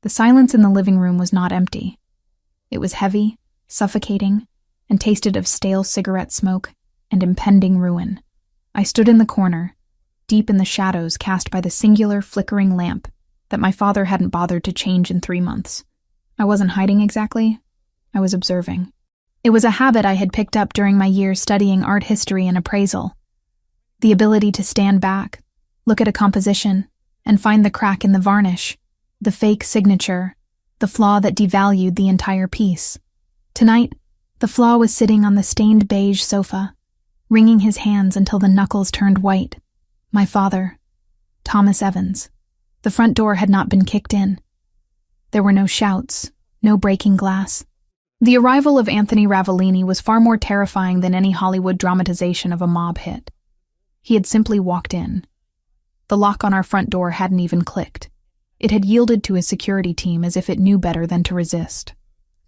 The silence in the living room was not empty. It was heavy, suffocating, and tasted of stale cigarette smoke and impending ruin. I stood in the corner, deep in the shadows cast by the singular flickering lamp that my father hadn't bothered to change in 3 months. I wasn't hiding exactly. I was observing. It was a habit I had picked up during my years studying art history and appraisal. The ability to stand back, look at a composition, and find the crack in the varnish, the fake signature, the flaw that devalued the entire piece. Tonight, the flaw was sitting on the stained beige sofa, wringing his hands until the knuckles turned white. My father, Thomas Evans. The front door had not been kicked in. There were no shouts, no breaking glass. The arrival of Anthony Ravellini was far more terrifying than any Hollywood dramatization of a mob hit. He had simply walked in. The lock on our front door hadn't even clicked. It had yielded to his security team as if it knew better than to resist.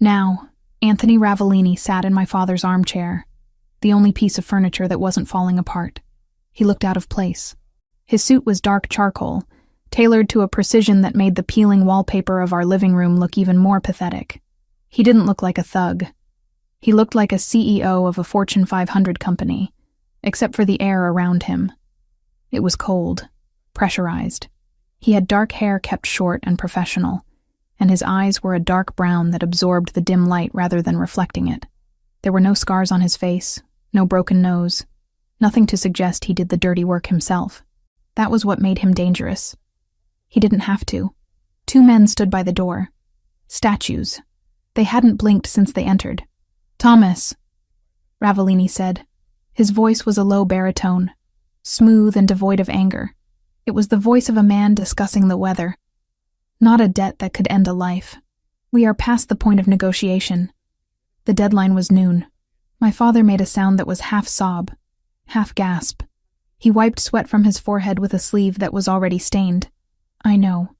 Now, Anthony Ravellini sat in my father's armchair, the only piece of furniture that wasn't falling apart. He looked out of place. His suit was dark charcoal, tailored to a precision that made the peeling wallpaper of our living room look even more pathetic. He didn't look like a thug. He looked like a CEO of a Fortune 500 company, except for the air around him. It was cold, pressurized. He had dark hair kept short and professional, and his eyes were a dark brown that absorbed the dim light rather than reflecting it. There were no scars on his face, no broken nose, nothing to suggest he did the dirty work himself. That was what made him dangerous. He didn't have to. 2 men stood by the door. Statues. They hadn't blinked since they entered. "Thomas," Ravellini said. His voice was a low baritone, smooth and devoid of anger. It was the voice of a man discussing the weather, not a debt that could end a life. "We are past the point of negotiation." The deadline was noon. My father made a sound that was half sob, half gasp. He wiped sweat from his forehead with a sleeve that was already stained. I know,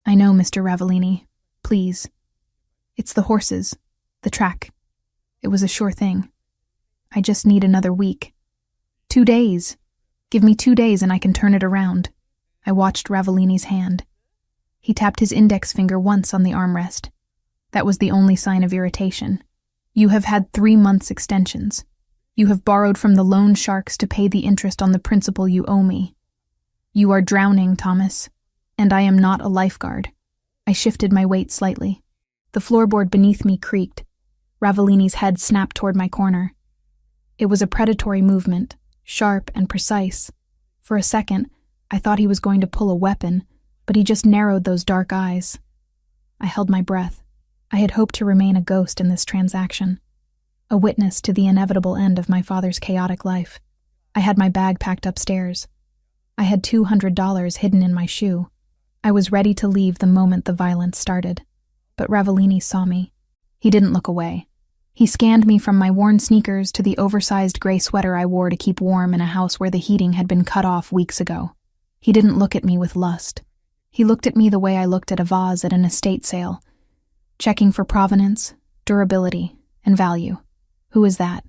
Mr. Ravellini. Please. It's the horses, the track. It was a sure thing. I just need another week. 2 days. Give me 2 days and I can turn it around." I watched Ravellini's hand. He tapped his index finger once on the armrest. That was the only sign of irritation. "You have had 3 months' extensions. You have borrowed from the loan sharks to pay the interest on the principal you owe me. You are drowning, Thomas, and I am not a lifeguard." I shifted my weight slightly. The floorboard beneath me creaked. Ravellini's head snapped toward my corner. It was a predatory movement, sharp and precise. For a second, I thought he was going to pull a weapon, but he just narrowed those dark eyes. I held my breath. I had hoped to remain a ghost in this transaction, a witness to the inevitable end of my father's chaotic life. I had my bag packed upstairs. I had $200 hidden in my shoe. I was ready to leave the moment the violence started. But Ravellini saw me. He didn't look away. He scanned me from my worn sneakers to the oversized gray sweater I wore to keep warm in a house where the heating had been cut off weeks ago. He didn't look at me with lust. He looked at me the way I looked at a vase at an estate sale, checking for provenance, durability, and value. "Who is that?"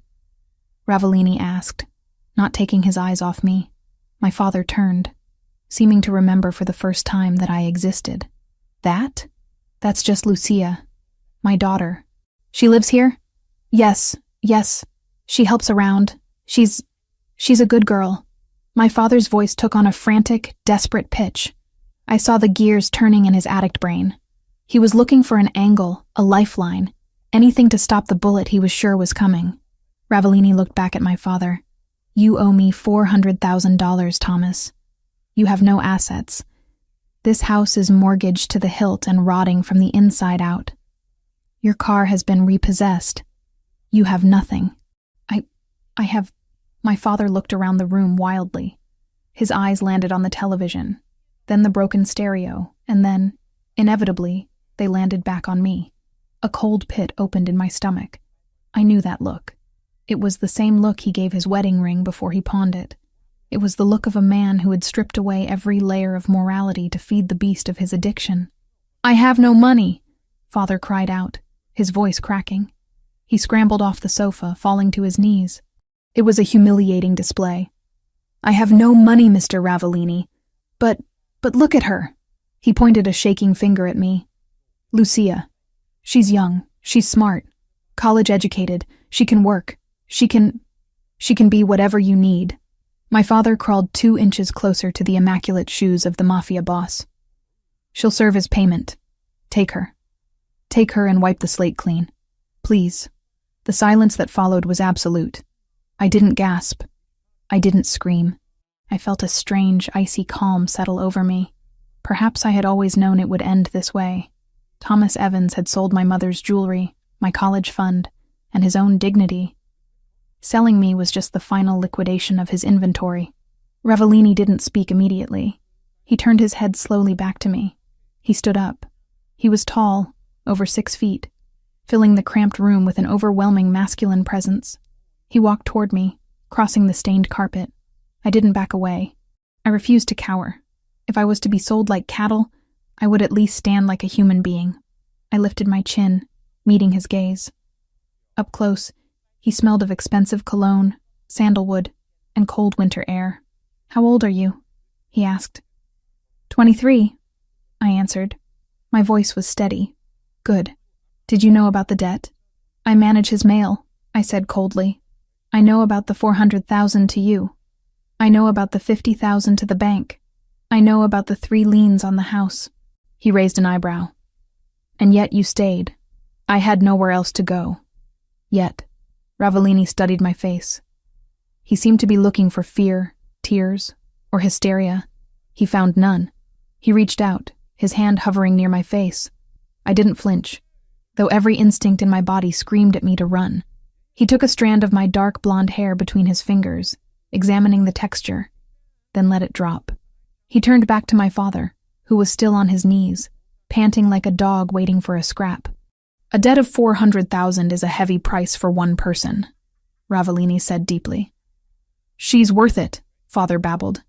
Ravellini asked, not taking his eyes off me. My father turned, seeming to remember for the first time that I existed. "That? That's just Lucia, my daughter. She lives here?" Yes. She helps around. She's a good girl." My father's voice took on a frantic, desperate pitch. I saw the gears turning in his addict brain. He was looking for an angle, a lifeline, anything to stop the bullet he was sure was coming. Ravellini looked back at my father. "You owe me $400,000, Thomas. You have no assets. This house is mortgaged to the hilt and rotting from the inside out. Your car has been repossessed. You have nothing. I have..." My father looked around the room wildly. His eyes landed on the television, then the broken stereo, and then, inevitably, they landed back on me. A cold pit opened in my stomach. I knew that look. It was the same look he gave his wedding ring before he pawned it. It was the look of a man who had stripped away every layer of morality to feed the beast of his addiction. "I have no money," Father cried out, his voice cracking. He scrambled off the sofa, falling to his knees. It was a humiliating display. "I have no money, Mr. Ravellini. But look at her." He pointed a shaking finger at me. Lucia. She's young. She's smart. College educated. She can work. She can be whatever you need. My father crawled 2 inches closer to the immaculate shoes of the Mafia boss. She'll serve as payment. Take her. Take her and wipe the slate clean. Please. The silence that followed was absolute. I didn't gasp. I didn't scream. I felt a strange, icy calm settle over me. Perhaps I had always known it would end this way. Thomas Evans had sold my mother's jewelry, my college fund, and his own dignity. Selling me was just the final liquidation of his inventory. Ravellini didn't speak immediately. He turned his head slowly back to me. He stood up. He was tall, over 6 feet, filling the cramped room with an overwhelming masculine presence. He walked toward me, crossing the stained carpet. I didn't back away. I refused to cower. If I was to be sold like cattle, I would at least stand like a human being. I lifted my chin, meeting his gaze. Up close, he smelled of expensive cologne, sandalwood, and cold winter air. "How old are you?" he asked. 23, I answered. My voice was steady. "Good. Did you know about the debt?" "I manage his mail," I said coldly. "I know about the 400,000 to you. I know about the 50,000 to the bank. I know about the 3 liens on the house." He raised an eyebrow. "And yet you stayed. I had nowhere else to go." Yet. Ravellini studied my face. He seemed to be looking for fear, tears, or hysteria. He found none. He reached out, his hand hovering near my face. I didn't flinch, though every instinct in my body screamed at me to run. He took a strand of my dark blonde hair between his fingers, examining the texture, then let it drop. He turned back to my father, who was still on his knees, panting like a dog waiting for a scrap. "A debt of 400,000 is a heavy price for one person," Ravellini said deeply. "She's worth it," father babbled.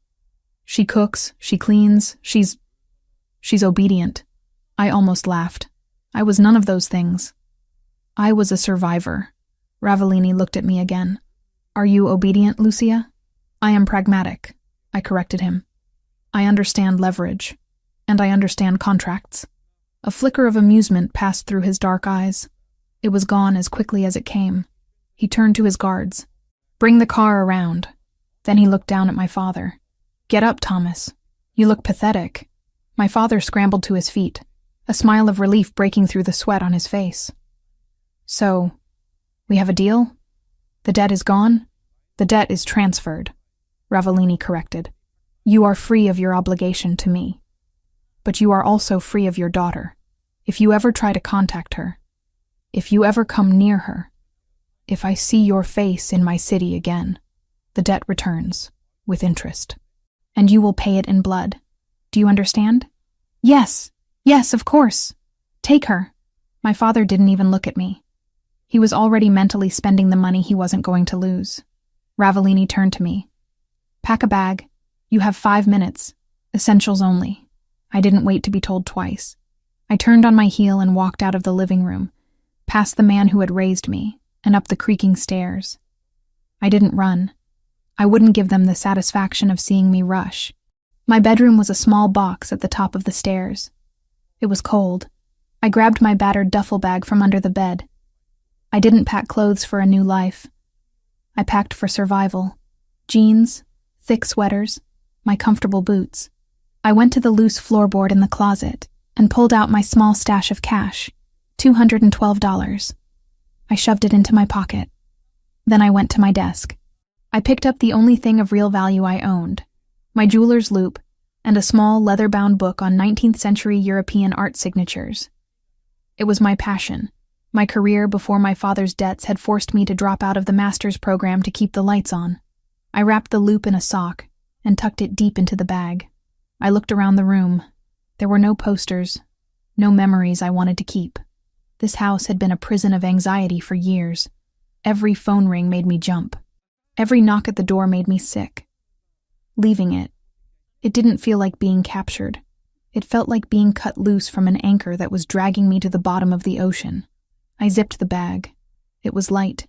"She cooks, she cleans, she's obedient." I almost laughed. I was none of those things. I was a survivor. Ravellini looked at me again. "Are you obedient, Lucia?" "I am pragmatic," I corrected him. "I understand leverage, and I understand contracts." A flicker of amusement passed through his dark eyes. It was gone as quickly as it came. He turned to his guards. "Bring the car around." Then he looked down at my father. "Get up, Thomas. You look pathetic." My father scrambled to his feet, a smile of relief breaking through the sweat on his face. "So, we have a deal? The debt is gone?" "The debt is transferred," Ravellini corrected. "You are free of your obligation to me. But you are also free of your daughter. If you ever try to contact her, if you ever come near her, if I see your face in my city again, the debt returns, with interest. And you will pay it in blood. Do you understand?" "Yes, of course. Take her." My father didn't even look at me. He was already mentally spending the money he wasn't going to lose. Ravellini turned to me. "Pack a bag. You have 5 minutes. Essentials only." I didn't wait to be told twice. I turned on my heel and walked out of the living room, past the man who had raised me, and up the creaking stairs. I didn't run. I wouldn't give them the satisfaction of seeing me rush. My bedroom was a small box at the top of the stairs. It was cold. I grabbed my battered duffel bag from under the bed. I didn't pack clothes for a new life. I packed for survival. Jeans, thick sweaters, my comfortable boots. I went to the loose floorboard in the closet and pulled out my small stash of cash, $212. I shoved it into my pocket. Then I went to my desk. I picked up the only thing of real value I owned, my jeweler's loupe and a small leather-bound book on 19th century European art signatures. It was my passion. My career before my father's debts had forced me to drop out of the master's program to keep the lights on. I wrapped the loupe in a sock and tucked it deep into the bag. I looked around the room. There were no posters, no memories I wanted to keep. This house had been a prison of anxiety for years. Every phone ring made me jump. Every knock at the door made me sick. Leaving it didn't feel like being captured. It felt like being cut loose from an anchor that was dragging me to the bottom of the ocean. I zipped the bag. It was light.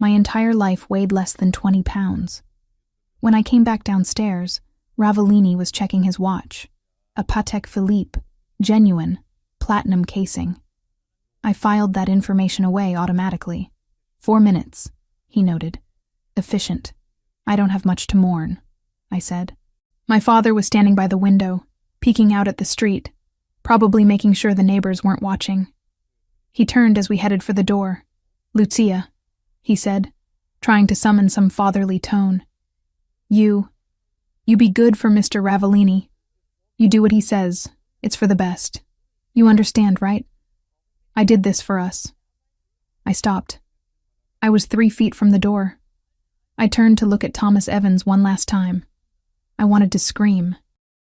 My entire life weighed less than 20 pounds. When I came back downstairs, Ravellini was checking his watch. A Patek Philippe, genuine, platinum casing. I filed that information away automatically. 4 minutes, he noted. Efficient. I don't have much to mourn, I said. My father was standing by the window, peeking out at the street, probably making sure the neighbors weren't watching. He turned as we headed for the door. Lucia, he said, trying to summon some fatherly tone. You be good for Mr. Ravellini. You do what he says. It's for the best. You understand, right? I did this for us. I stopped. I was 3 feet from the door. I turned to look at Thomas Evans one last time. I wanted to scream.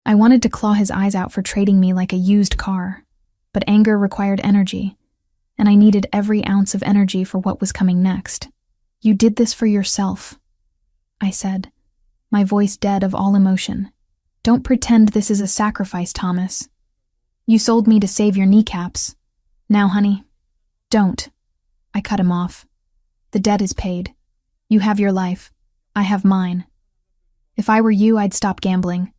I wanted to claw his eyes out for trading me like a used car. But anger required energy, and I needed every ounce of energy for what was coming next. You did this for yourself, I said, my voice dead of all emotion. Don't pretend this is a sacrifice, Thomas. You sold me to save your kneecaps. Now, honey, don't. I cut him off. The debt is paid. You have your life. I have mine. If I were you, I'd stop gambling.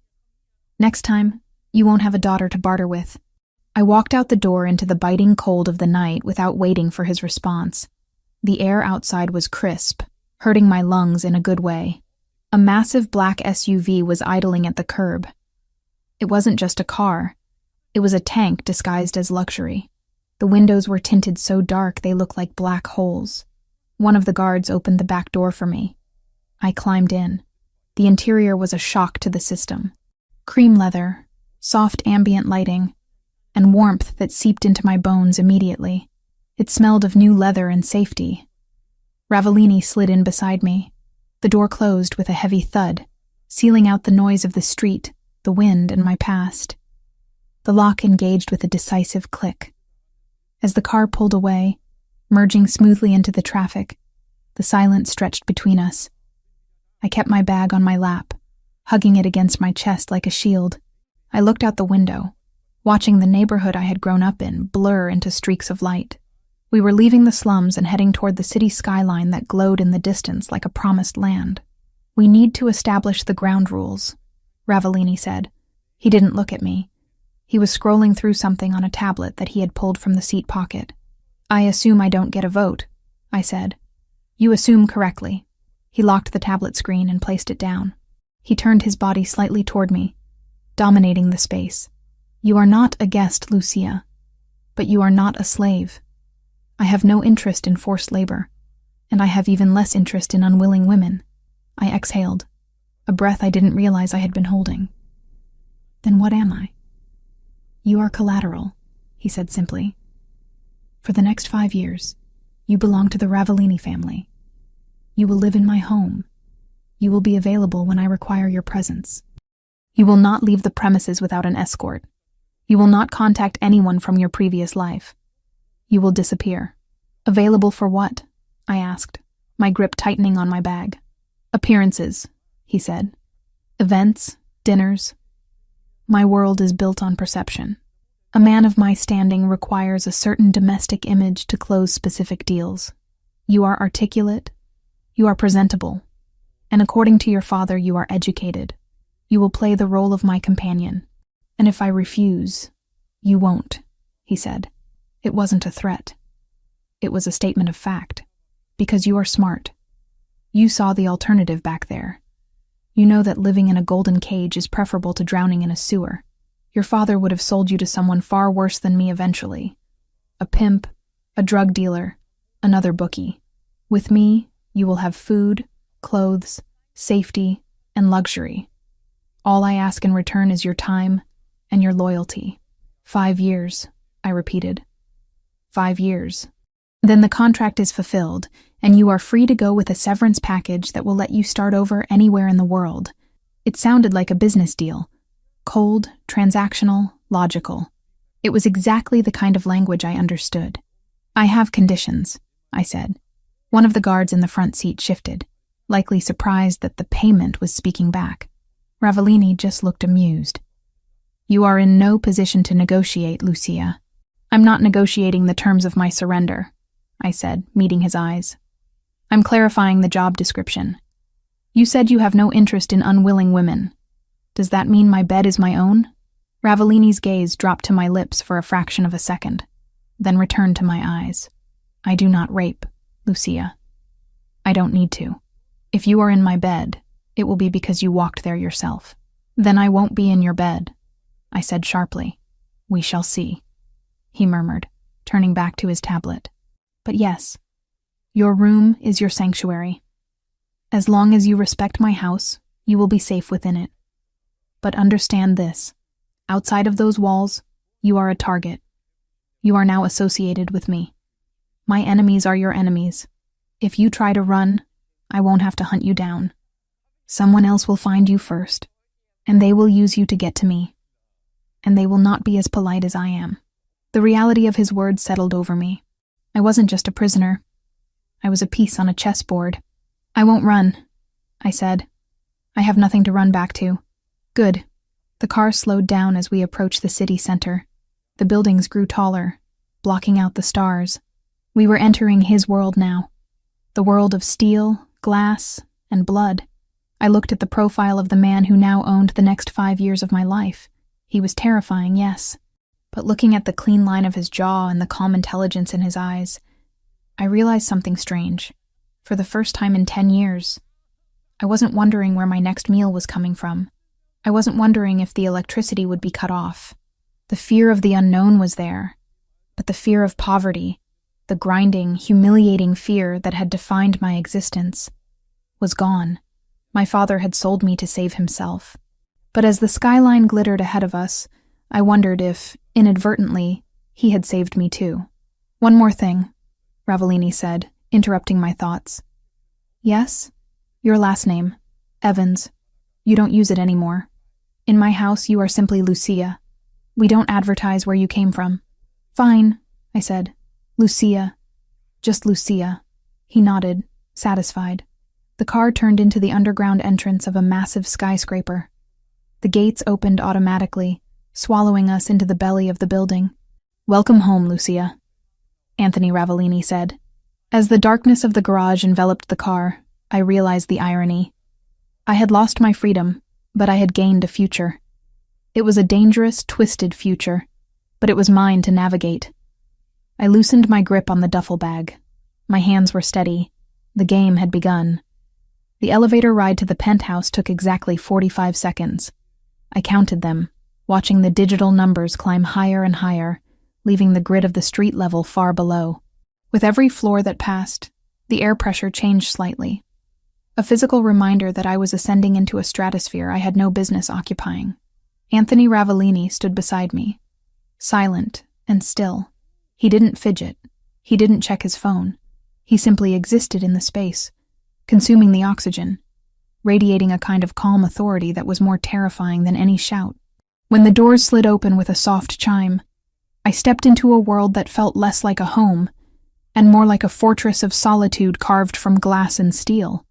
Next time, you won't have a daughter to barter with. I walked out the door into the biting cold of the night without waiting for his response. The air outside was crisp, hurting my lungs in a good way. A massive black SUV was idling at the curb. It wasn't just a car. It was a tank disguised as luxury. The windows were tinted so dark they looked like black holes. One of the guards opened the back door for me. I climbed in. The interior was a shock to the system. Cream leather, soft ambient lighting, and warmth that seeped into my bones immediately. It smelled of new leather and safety. Ravellini slid in beside me. The door closed with a heavy thud, sealing out the noise of the street, the wind, and my past. The lock engaged with a decisive click. As the car pulled away, merging smoothly into the traffic, the silence stretched between us. I kept my bag on my lap, hugging it against my chest like a shield. I looked out the window, watching the neighborhood I had grown up in blur into streaks of light. We were leaving the slums and heading toward the city skyline that glowed in the distance like a promised land. We need to establish the ground rules, Ravellini said. He didn't look at me. He was scrolling through something on a tablet that he had pulled from the seat pocket. I assume I don't get a vote, I said. You assume correctly. He locked the tablet screen and placed it down. He turned his body slightly toward me, dominating the space. You are not a guest, Lucia, but you are not a slave. I have no interest in forced labor, and I have even less interest in unwilling women. I exhaled, a breath I didn't realize I had been holding. Then what am I? You are collateral, he said simply. For the next 5 years, you belong to the Ravellini family. You will live in my home. You will be available when I require your presence. You will not leave the premises without an escort. You will not contact anyone from your previous life. You will disappear. Available for what? I asked, my grip tightening on my bag. Appearances, he said. Events, dinners. My world is built on perception. A man of my standing requires a certain domestic image to close specific deals. You are articulate. You are presentable. And according to your father, you are educated. You will play the role of my companion. And if I refuse, you won't, he said. It wasn't a threat. It was a statement of fact. Because you are smart. You saw the alternative back there. You know that living in a golden cage is preferable to drowning in a sewer. Your father would have sold you to someone far worse than me eventually. A pimp, a drug dealer, another bookie. With me, you will have food, clothes, safety, and luxury. All I ask in return is your time and your loyalty. 5 years, I repeated. 5 years. Then the contract is fulfilled, and you are free to go with a severance package that will let you start over anywhere in the world. It sounded like a business deal. Cold, transactional, logical. It was exactly the kind of language I understood. I have conditions, I said. One of the guards in the front seat shifted, likely surprised that the payment was speaking back. Ravellini just looked amused. You are in no position to negotiate, Lucia. I'm not negotiating the terms of my surrender, I said, meeting his eyes. I'm clarifying the job description. You said you have no interest in unwilling women. Does that mean my bed is my own? Ravellini's gaze dropped to my lips for a fraction of a second, then returned to my eyes. I do not rape, Lucia. I don't need to. If you are in my bed, it will be because you walked there yourself. Then I won't be in your bed, I said sharply. We shall see, he murmured, turning back to his tablet. But yes, your room is your sanctuary. As long as you respect my house, you will be safe within it. But understand this. Outside of those walls, you are a target. You are now associated with me. My enemies are your enemies. If you try to run, I won't have to hunt you down. Someone else will find you first, and they will use you to get to me. And they will not be as polite as I am. The reality of his words settled over me. I wasn't just a prisoner. I was a piece on a chessboard. I won't run, I said. I have nothing to run back to. Good. The car slowed down as we approached the city center. The buildings grew taller, blocking out the stars. We were entering his world now. The world of steel, glass, and blood. I looked at the profile of the man who now owned the next 5 years of my life. He was terrifying, yes. But looking at the clean line of his jaw and the calm intelligence in his eyes, I realized something strange. For the first time in 10 years, I wasn't wondering where my next meal was coming from. I wasn't wondering if the electricity would be cut off. The fear of the unknown was there, but the fear of poverty, the grinding, humiliating fear that had defined my existence, was gone. My father had sold me to save himself. But as the skyline glittered ahead of us, I wondered if, inadvertently, he had saved me too. One more thing, Ravellini said, interrupting my thoughts. Yes? Your last name, Evans. You don't use it anymore. In my house, you are simply Lucia. We don't advertise where you came from. Fine, I said. Lucia. Just Lucia. He nodded, satisfied. The car turned into the underground entrance of a massive skyscraper. The gates opened automatically, swallowing us into the belly of the building. Welcome home, Lucia, Anthony Ravellini said. As the darkness of the garage enveloped the car, I realized the irony. I had lost my freedom, but I had gained a future. It was a dangerous, twisted future, but it was mine to navigate. I loosened my grip on the duffel bag. My hands were steady. The game had begun. The elevator ride to the penthouse took exactly 45 seconds. I counted them, watching the digital numbers climb higher and higher, leaving the grid of the street level far below. With every floor that passed, the air pressure changed slightly. A physical reminder that I was ascending into a stratosphere I had no business occupying. Anthony Ravellini stood beside me, silent and still. He didn't fidget. He didn't check his phone. He simply existed in the space, consuming the oxygen, radiating a kind of calm authority that was more terrifying than any shout. When the doors slid open with a soft chime, I stepped into a world that felt less like a home and more like a fortress of solitude carved from glass and steel.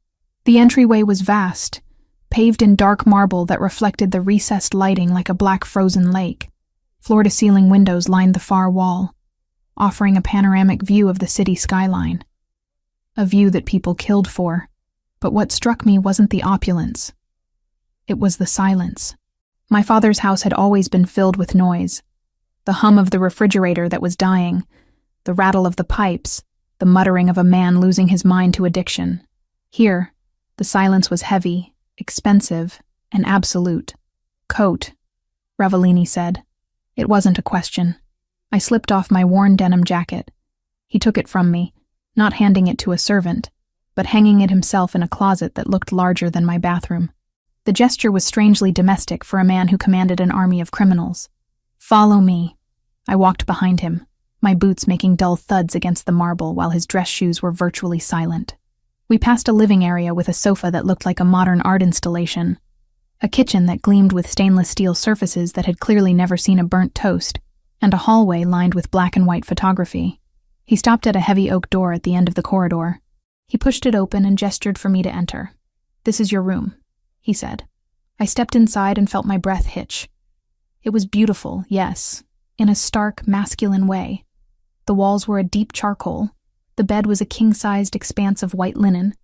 The entryway was vast, paved in dark marble that reflected the recessed lighting like a black frozen lake. Floor-to-ceiling windows lined the far wall, offering a panoramic view of the city skyline. A view that people killed for. But what struck me wasn't the opulence. It was the silence. My father's house had always been filled with noise. The hum of the refrigerator that was dying, the rattle of the pipes, the muttering of a man losing his mind to addiction. Here, the silence was heavy, expensive, and absolute. Coat, Ravellini said. It wasn't a question. I slipped off my worn denim jacket. He took it from me, not handing it to a servant, but hanging it himself in a closet that looked larger than my bathroom. The gesture was strangely domestic for a man who commanded an army of criminals. Follow me. I walked behind him, my boots making dull thuds against the marble while his dress shoes were virtually silent. We passed a living area with a sofa that looked like a modern art installation, a kitchen that gleamed with stainless steel surfaces that had clearly never seen a burnt toast, and a hallway lined with black and white photography. He stopped at a heavy oak door at the end of the corridor. He pushed it open and gestured for me to enter. "This is your room," he said. I stepped inside and felt my breath hitch. It was beautiful, yes, in a stark, masculine way. The walls were a deep charcoal, the bed was a king-sized expanse of white linen,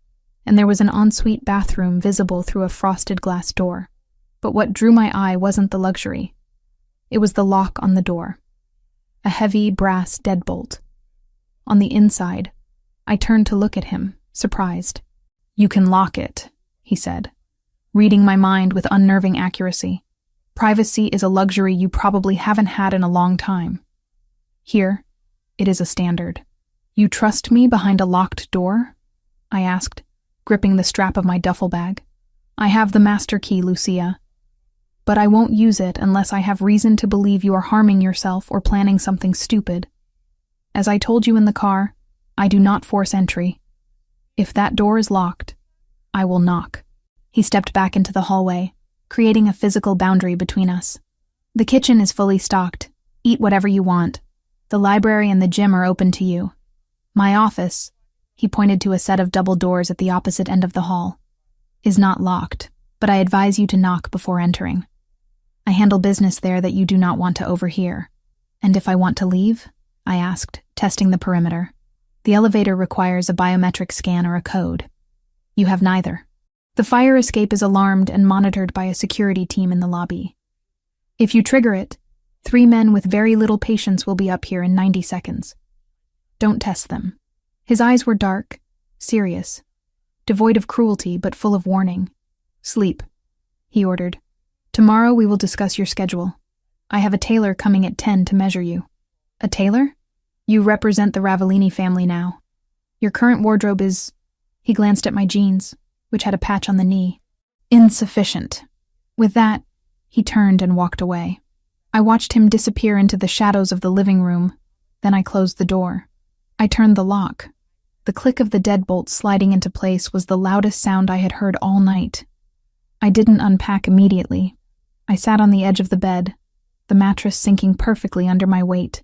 and there was an ensuite bathroom visible through a frosted glass door. But what drew my eye wasn't the luxury. It was the lock on the door. A heavy brass deadbolt. On the inside, I turned to look at him, surprised. "You can lock it," he said, reading my mind with unnerving accuracy. "Privacy is a luxury you probably haven't had in a long time. Here, it is a standard." "You trust me behind a locked door?" I asked, gripping the strap of my duffel bag. "I have the master key, Lucia. But I won't use it unless I have reason to believe you are harming yourself or planning something stupid. As I told you in the car, I do not force entry. If that door is locked, I will knock." He stepped back into the hallway, creating a physical boundary between us. "The kitchen is fully stocked. Eat whatever you want. The library and the gym are open to you. My office," he pointed to a set of double doors at the opposite end of the hall, "is not locked, but I advise you to knock before entering. I handle business there that you do not want to overhear." "And if I want to leave?" I asked, testing the perimeter. "The elevator requires a biometric scan or a code. You have neither. The fire escape is alarmed and monitored by a security team in the lobby. If you trigger it, 3 men with very little patience will be up here in 90 seconds. Don't test them." His eyes were dark, serious, devoid of cruelty but full of warning. "Sleep," he ordered. "Tomorrow we will discuss your schedule. I have a tailor coming at 10 to measure you." "A tailor? You represent the Ravellini family now. Your current wardrobe is—" He glanced at my jeans, which had a patch on the knee. "Insufficient." With that, he turned and walked away. I watched him disappear into the shadows of the living room, then I closed the door. I turned the lock. The click of the deadbolt sliding into place was the loudest sound I had heard all night. I didn't unpack immediately. I sat on the edge of the bed, the mattress sinking perfectly under my weight,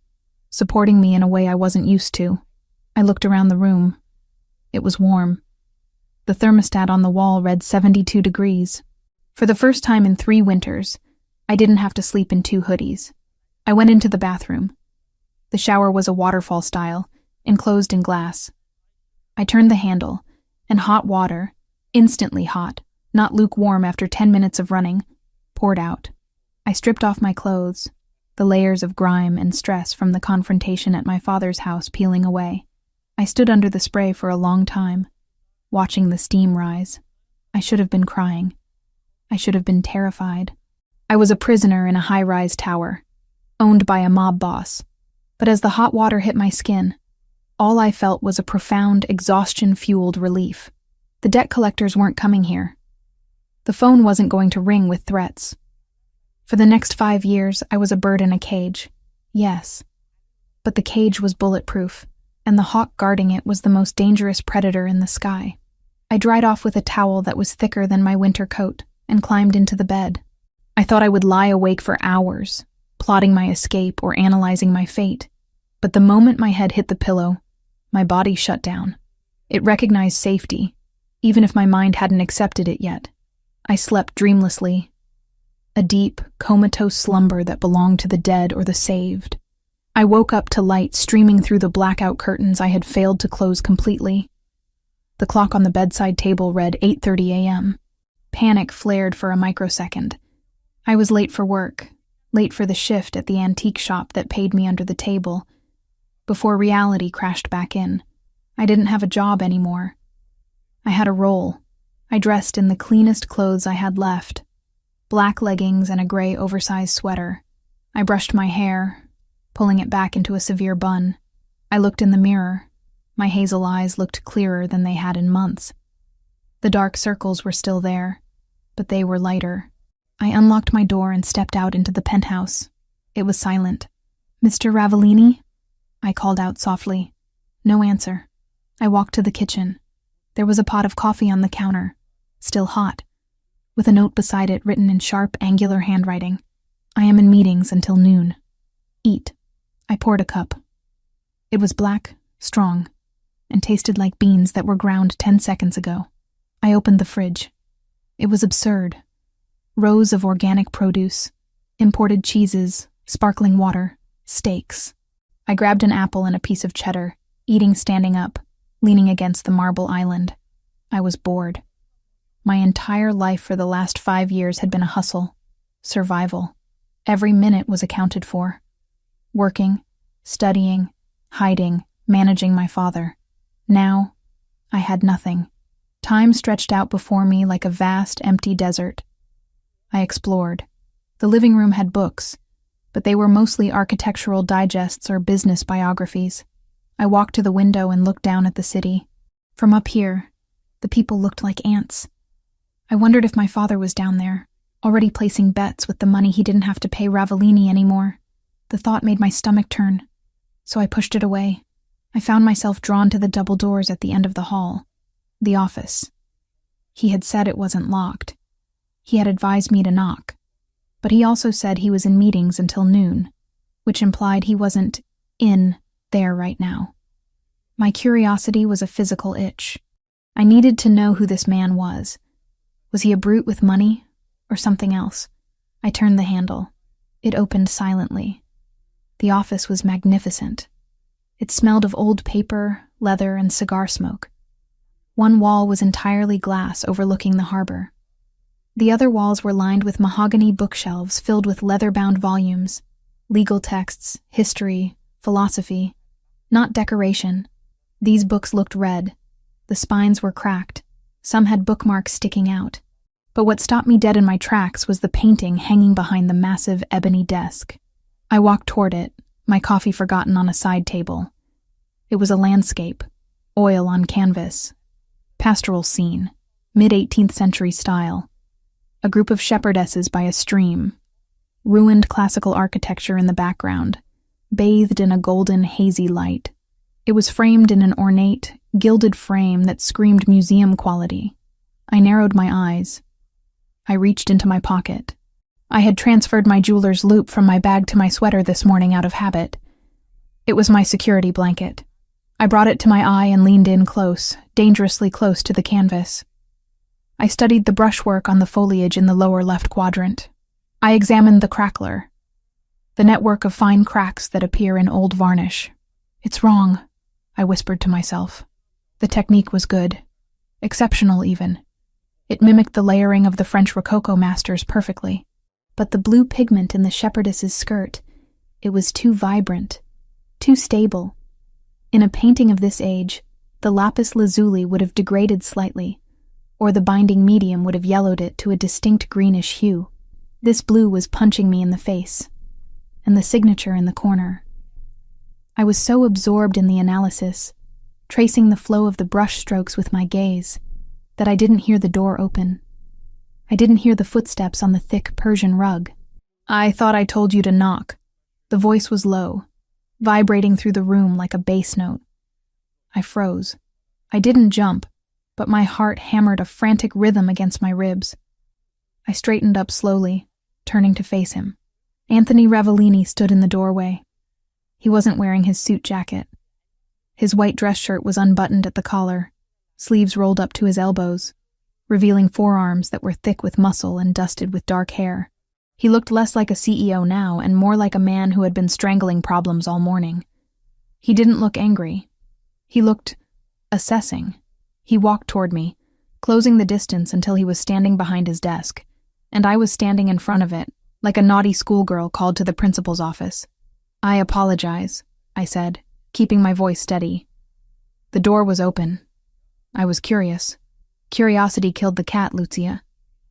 supporting me in a way I wasn't used to. I looked around the room. It was warm. The thermostat on the wall read 72 degrees. For the first time in 3 winters, I didn't have to sleep in 2 hoodies. I went into the bathroom. The shower was a waterfall style, enclosed in glass. I turned the handle, and hot water, instantly hot, not lukewarm after 10 minutes of running, poured out. I stripped off my clothes, the layers of grime and stress from the confrontation at my father's house peeling away. I stood under the spray for a long time, watching the steam rise. I should have been crying. I should have been terrified. I was a prisoner in a high-rise tower, owned by a mob boss. But as the hot water hit my skin, all I felt was a profound, exhaustion-fueled relief. The debt collectors weren't coming here. The phone wasn't going to ring with threats. For the next 5 years, I was a bird in a cage. Yes. But the cage was bulletproof, and the hawk guarding it was the most dangerous predator in the sky. I dried off with a towel that was thicker than my winter coat and climbed into the bed. I thought I would lie awake for hours, plotting my escape or analyzing my fate. But the moment my head hit the pillow, my body shut down. It recognized safety, even if my mind hadn't accepted it yet. I slept dreamlessly, a deep, comatose slumber that belonged to the dead or the saved. I woke up to light streaming through the blackout curtains I had failed to close completely. The clock on the bedside table read 8:30 a.m. Panic flared for a microsecond. I was late for work, late for the shift at the antique shop that paid me under the table. Before reality crashed back in, I didn't have a job anymore. I had a role. I dressed in the cleanest clothes I had left, black leggings and a gray oversized sweater. I brushed my hair, pulling it back into a severe bun. I looked in the mirror. My hazel eyes looked clearer than they had in months. The dark circles were still there, but they were lighter. I unlocked my door and stepped out into the penthouse. It was silent. "Mr. Ravellini?" I called out softly. No answer. I walked to the kitchen. There was a pot of coffee on the counter, still hot, with a note beside it written in sharp, angular handwriting. "I am in meetings until noon. Eat." I poured a cup. It was black, strong, and tasted like beans that were ground 10 seconds ago. I opened the fridge. It was absurd. Rows of organic produce, imported cheeses, sparkling water, steaks. I grabbed an apple and a piece of cheddar, eating standing up, leaning against the marble island. I was bored. My entire life for the last 5 years had been a hustle, survival. Every minute was accounted for. Working, studying, hiding, managing my father. Now, I had nothing. Time stretched out before me like a vast, empty desert. I explored. The living room had books, but they were mostly architectural digests or business biographies. I walked to the window and looked down at the city. From up here, the people looked like ants. I wondered if my father was down there, already placing bets with the money he didn't have to pay Ravellini anymore. The thought made my stomach turn, so I pushed it away. I found myself drawn to the double doors at the end of the hall. The office. He had said it wasn't locked. He had advised me to knock. But he also said he was in meetings until noon, which implied he wasn't in there right now. My curiosity was a physical itch. I needed to know who this man was. Was he a brute with money, or something else? I turned the handle. It opened silently. The office was magnificent. It smelled of old paper, leather, and cigar smoke. One wall was entirely glass overlooking the harbor. The other walls were lined with mahogany bookshelves filled with leather-bound volumes, legal texts, history, philosophy. Not decoration. These books looked red. The spines were cracked. Some had bookmarks sticking out. But what stopped me dead in my tracks was the painting hanging behind the massive ebony desk. I walked toward it, my coffee forgotten on a side table. It was a landscape, oil on canvas. Pastoral scene, mid-18th century style. A group of shepherdesses by a stream. Ruined classical architecture in the background, bathed in a golden, hazy light. It was framed in an ornate, gilded frame that screamed museum quality. I narrowed my eyes. I reached into my pocket. I had transferred my jeweler's loop from my bag to my sweater this morning out of habit. It was my security blanket. I brought it to my eye and leaned in close, dangerously close to the canvas. I studied the brushwork on the foliage in the lower left quadrant. I examined the crackler, the network of fine cracks that appear in old varnish. It's wrong, I whispered to myself. The technique was good, exceptional even. It mimicked the layering of the French Rococo masters perfectly. But the blue pigment in the shepherdess's skirt, it was too vibrant, too stable. In a painting of this age, the lapis lazuli would have degraded slightly, or the binding medium would have yellowed it to a distinct greenish hue. This blue was punching me in the face, and the signature in the corner. I was so absorbed in the analysis, tracing the flow of the brush strokes with my gaze, that I didn't hear the door open. I didn't hear the footsteps on the thick Persian rug. I thought I told you to knock. The voice was low, vibrating through the room like a bass note. I froze. I didn't jump, but my heart hammered a frantic rhythm against my ribs. I straightened up slowly, turning to face him. Anthony Ravellini stood in the doorway. He wasn't wearing his suit jacket. His white dress shirt was unbuttoned at the collar, sleeves rolled up to his elbows, revealing forearms that were thick with muscle and dusted with dark hair. He looked less like a CEO now and more like a man who had been strangling problems all morning. He didn't look angry. He looked assessing. He walked toward me, closing the distance until he was standing behind his desk, and I was standing in front of it, like a naughty schoolgirl called to the principal's office. I apologize, I said, keeping my voice steady. The door was open. I was curious. Curiosity killed the cat, Lucia,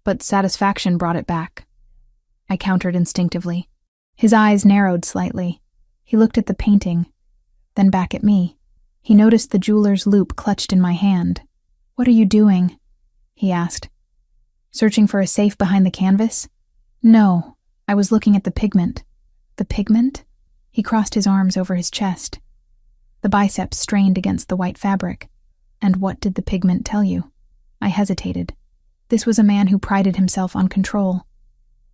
but satisfaction brought it back. I countered instinctively. His eyes narrowed slightly. He looked at the painting, then back at me. He noticed the jeweler's loop clutched in my hand. "What are you doing?" he asked. "Searching for a safe behind the canvas?" "No, I was looking at the pigment." "The pigment?" He crossed his arms over his chest. The biceps strained against the white fabric. "And what did the pigment tell you?" I hesitated. This was a man who prided himself on control,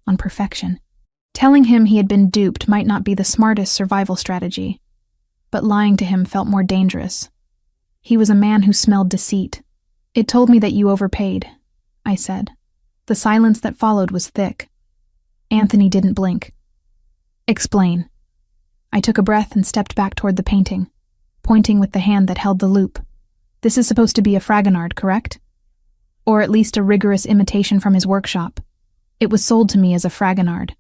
on perfection. Telling him he had been duped might not be the smartest survival strategy, but lying to him felt more dangerous. He was a man who smelled deceit. "It told me that you overpaid," I said. The silence that followed was thick. Anthony didn't blink. "Explain." I took a breath and stepped back toward the painting, pointing with the hand that held the loop. "This is supposed to be a Fragonard, correct? Or at least a rigorous imitation from his workshop. It was sold to me as a Fragonard."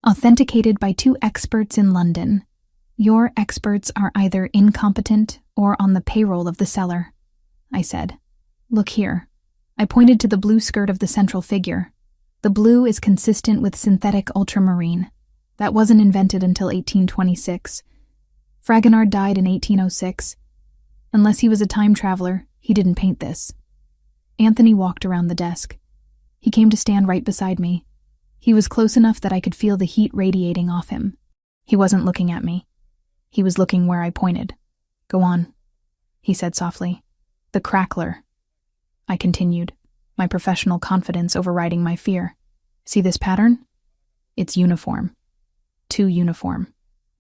Authenticated by 2 experts in London. Your experts are either incompetent or on the payroll of the seller, I said. Look here. I pointed to the blue skirt of the central figure. The blue is consistent with synthetic ultramarine. That wasn't invented until 1826. Fragonard died in 1806. Unless he was a time traveler, he didn't paint this. Anthony walked around the desk. He came to stand right beside me. He was close enough that I could feel the heat radiating off him. He wasn't looking at me. He was looking where I pointed. Go on, he said softly. The crackler. I continued, my professional confidence overriding my fear. See this pattern? It's uniform. Too uniform.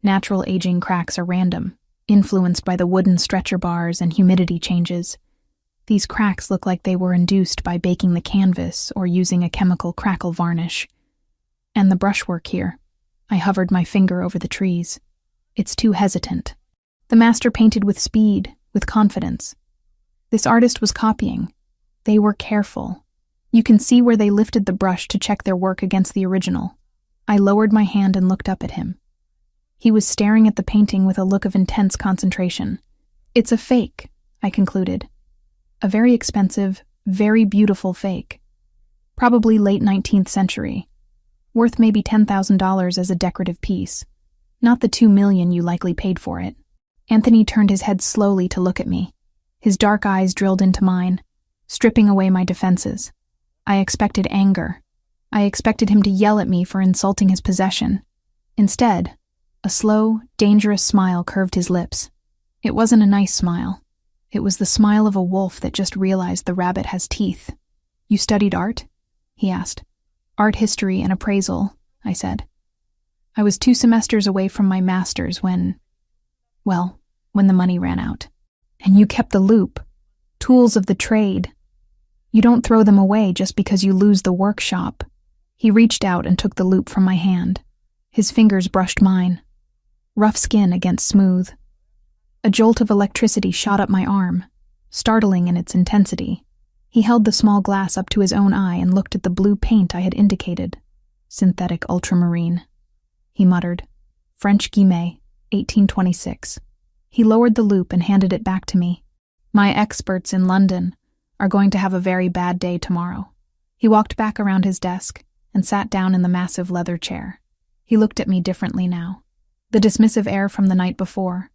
Natural aging cracks are random, influenced by the wooden stretcher bars and humidity changes. These cracks look like they were induced by baking the canvas or using a chemical crackle varnish. And the brushwork here. I hovered my finger over the trees. It's too hesitant. The master painted with speed, with confidence. This artist was copying. They were careful. You can see where they lifted the brush to check their work against the original. I lowered my hand and looked up at him. He was staring at the painting with a look of intense concentration. It's a fake, I concluded. A very expensive, very beautiful fake. Probably late 19th century. Worth maybe $10,000 as a decorative piece. Not the $2 million you likely paid for it. Anthony turned his head slowly to look at me. His dark eyes drilled into mine, stripping away my defenses. I expected anger. I expected him to yell at me for insulting his possession. Instead, a slow, dangerous smile curved his lips. It wasn't a nice smile. It was the smile of a wolf that just realized the rabbit has teeth. You studied art? He asked. Art history and appraisal, I said. I was 2 semesters away from my master's when the money ran out. And you kept the loop. Tools of the trade. You don't throw them away just because you lose the workshop. He reached out and took the loop from my hand. His fingers brushed mine. Rough skin against smooth. A jolt of electricity shot up my arm, startling in its intensity. He held the small glass up to his own eye and looked at the blue paint I had indicated. Synthetic ultramarine. He muttered. French Guillemet, 1826. He lowered the loop and handed it back to me. My experts in London are going to have a very bad day tomorrow. He walked back around his desk and sat down in the massive leather chair. He looked at me differently now. The dismissive air from the night before,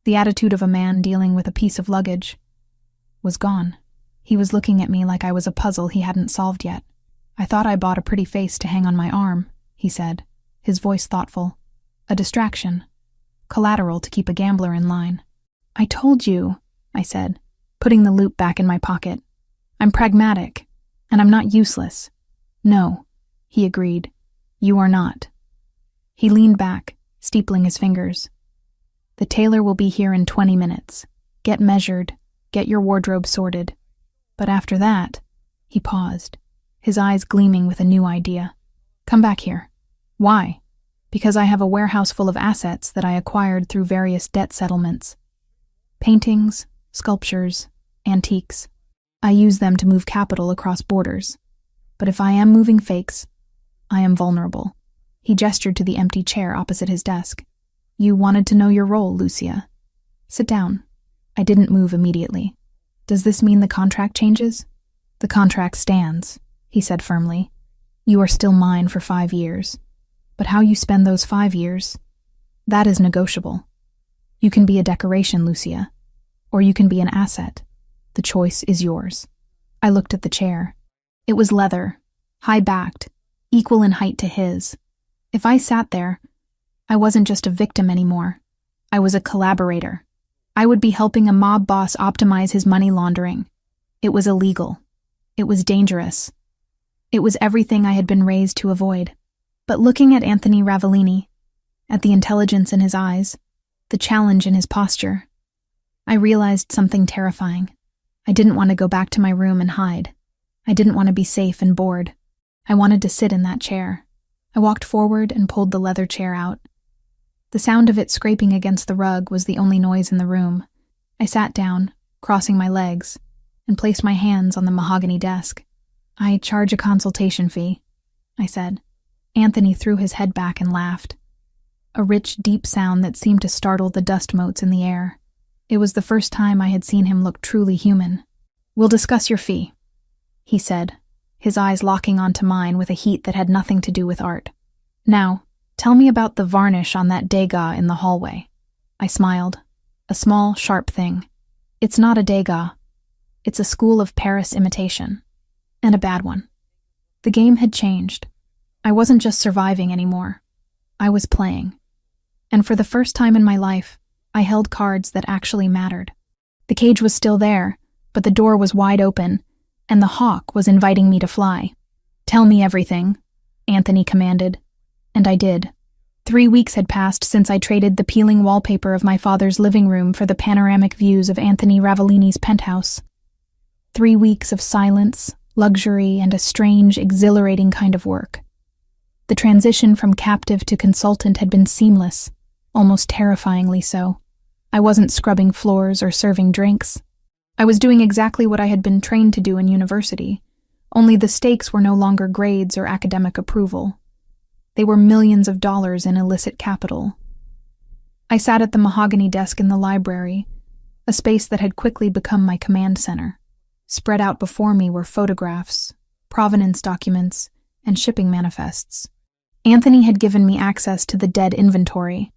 the attitude of a man dealing with a piece of luggage, was gone. He was looking at me like I was a puzzle he hadn't solved yet. I thought I bought a pretty face to hang on my arm, he said, his voice thoughtful. A distraction. Collateral to keep a gambler in line. I told you, I said, putting the loop back in my pocket. I'm pragmatic, and I'm not useless. No, he agreed. You are not. He leaned back, steepling his fingers. The tailor will be here in 20 minutes. Get measured, get your wardrobe sorted. But after that, he paused, his eyes gleaming with a new idea. Come back here. Why? Because I have a warehouse full of assets that I acquired through various debt settlements. Paintings, sculptures, antiques. I use them to move capital across borders. But if I am moving fakes, I am vulnerable. He gestured to the empty chair opposite his desk. You wanted to know your role, Lucia. Sit down. I didn't move immediately. Does this mean the contract changes? The contract stands, he said firmly. You are still mine for 5 years. But how you spend those 5 years, that is negotiable. You can be a decoration, Lucia, or you can be an asset. The choice is yours. I looked at the chair. It was leather, high-backed, equal in height to his. If I sat there, I wasn't just a victim anymore. I was a collaborator. I would be helping a mob boss optimize his money laundering. It was illegal. It was dangerous. It was everything I had been raised to avoid. But looking at Anthony Ravellini, at the intelligence in his eyes, the challenge in his posture, I realized something terrifying. I didn't want to go back to my room and hide. I didn't want to be safe and bored. I wanted to sit in that chair. I walked forward and pulled the leather chair out. The sound of it scraping against the rug was the only noise in the room. I sat down, crossing my legs, and placed my hands on the mahogany desk. I charge a consultation fee, I said. Anthony threw his head back and laughed. A rich, deep sound that seemed to startle the dust motes in the air. It was the first time I had seen him look truly human. "We'll discuss your fee," he said, his eyes locking onto mine with a heat that had nothing to do with art. "Now, tell me about the varnish on that degas in the hallway." I smiled. A small, sharp thing. "It's not a degas. It's a school of Paris imitation. And a bad one." The game had changed. I wasn't just surviving anymore. I was playing. And for the first time in my life, I held cards that actually mattered. The cage was still there, but the door was wide open, and the hawk was inviting me to fly. "Tell me everything," Anthony commanded. And I did. 3 weeks had passed since I traded the peeling wallpaper of my father's living room for the panoramic views of Anthony Ravellini's penthouse. 3 weeks of silence, luxury, and a strange, exhilarating kind of work. The transition from captive to consultant had been seamless, almost terrifyingly so. I wasn't scrubbing floors or serving drinks. I was doing exactly what I had been trained to do in university, only the stakes were no longer grades or academic approval. They were millions of dollars in illicit capital. I sat at the mahogany desk in the library, a space that had quickly become my command center. Spread out before me were photographs, provenance documents, and shipping manifests. Anthony had given me access to the dead inventory,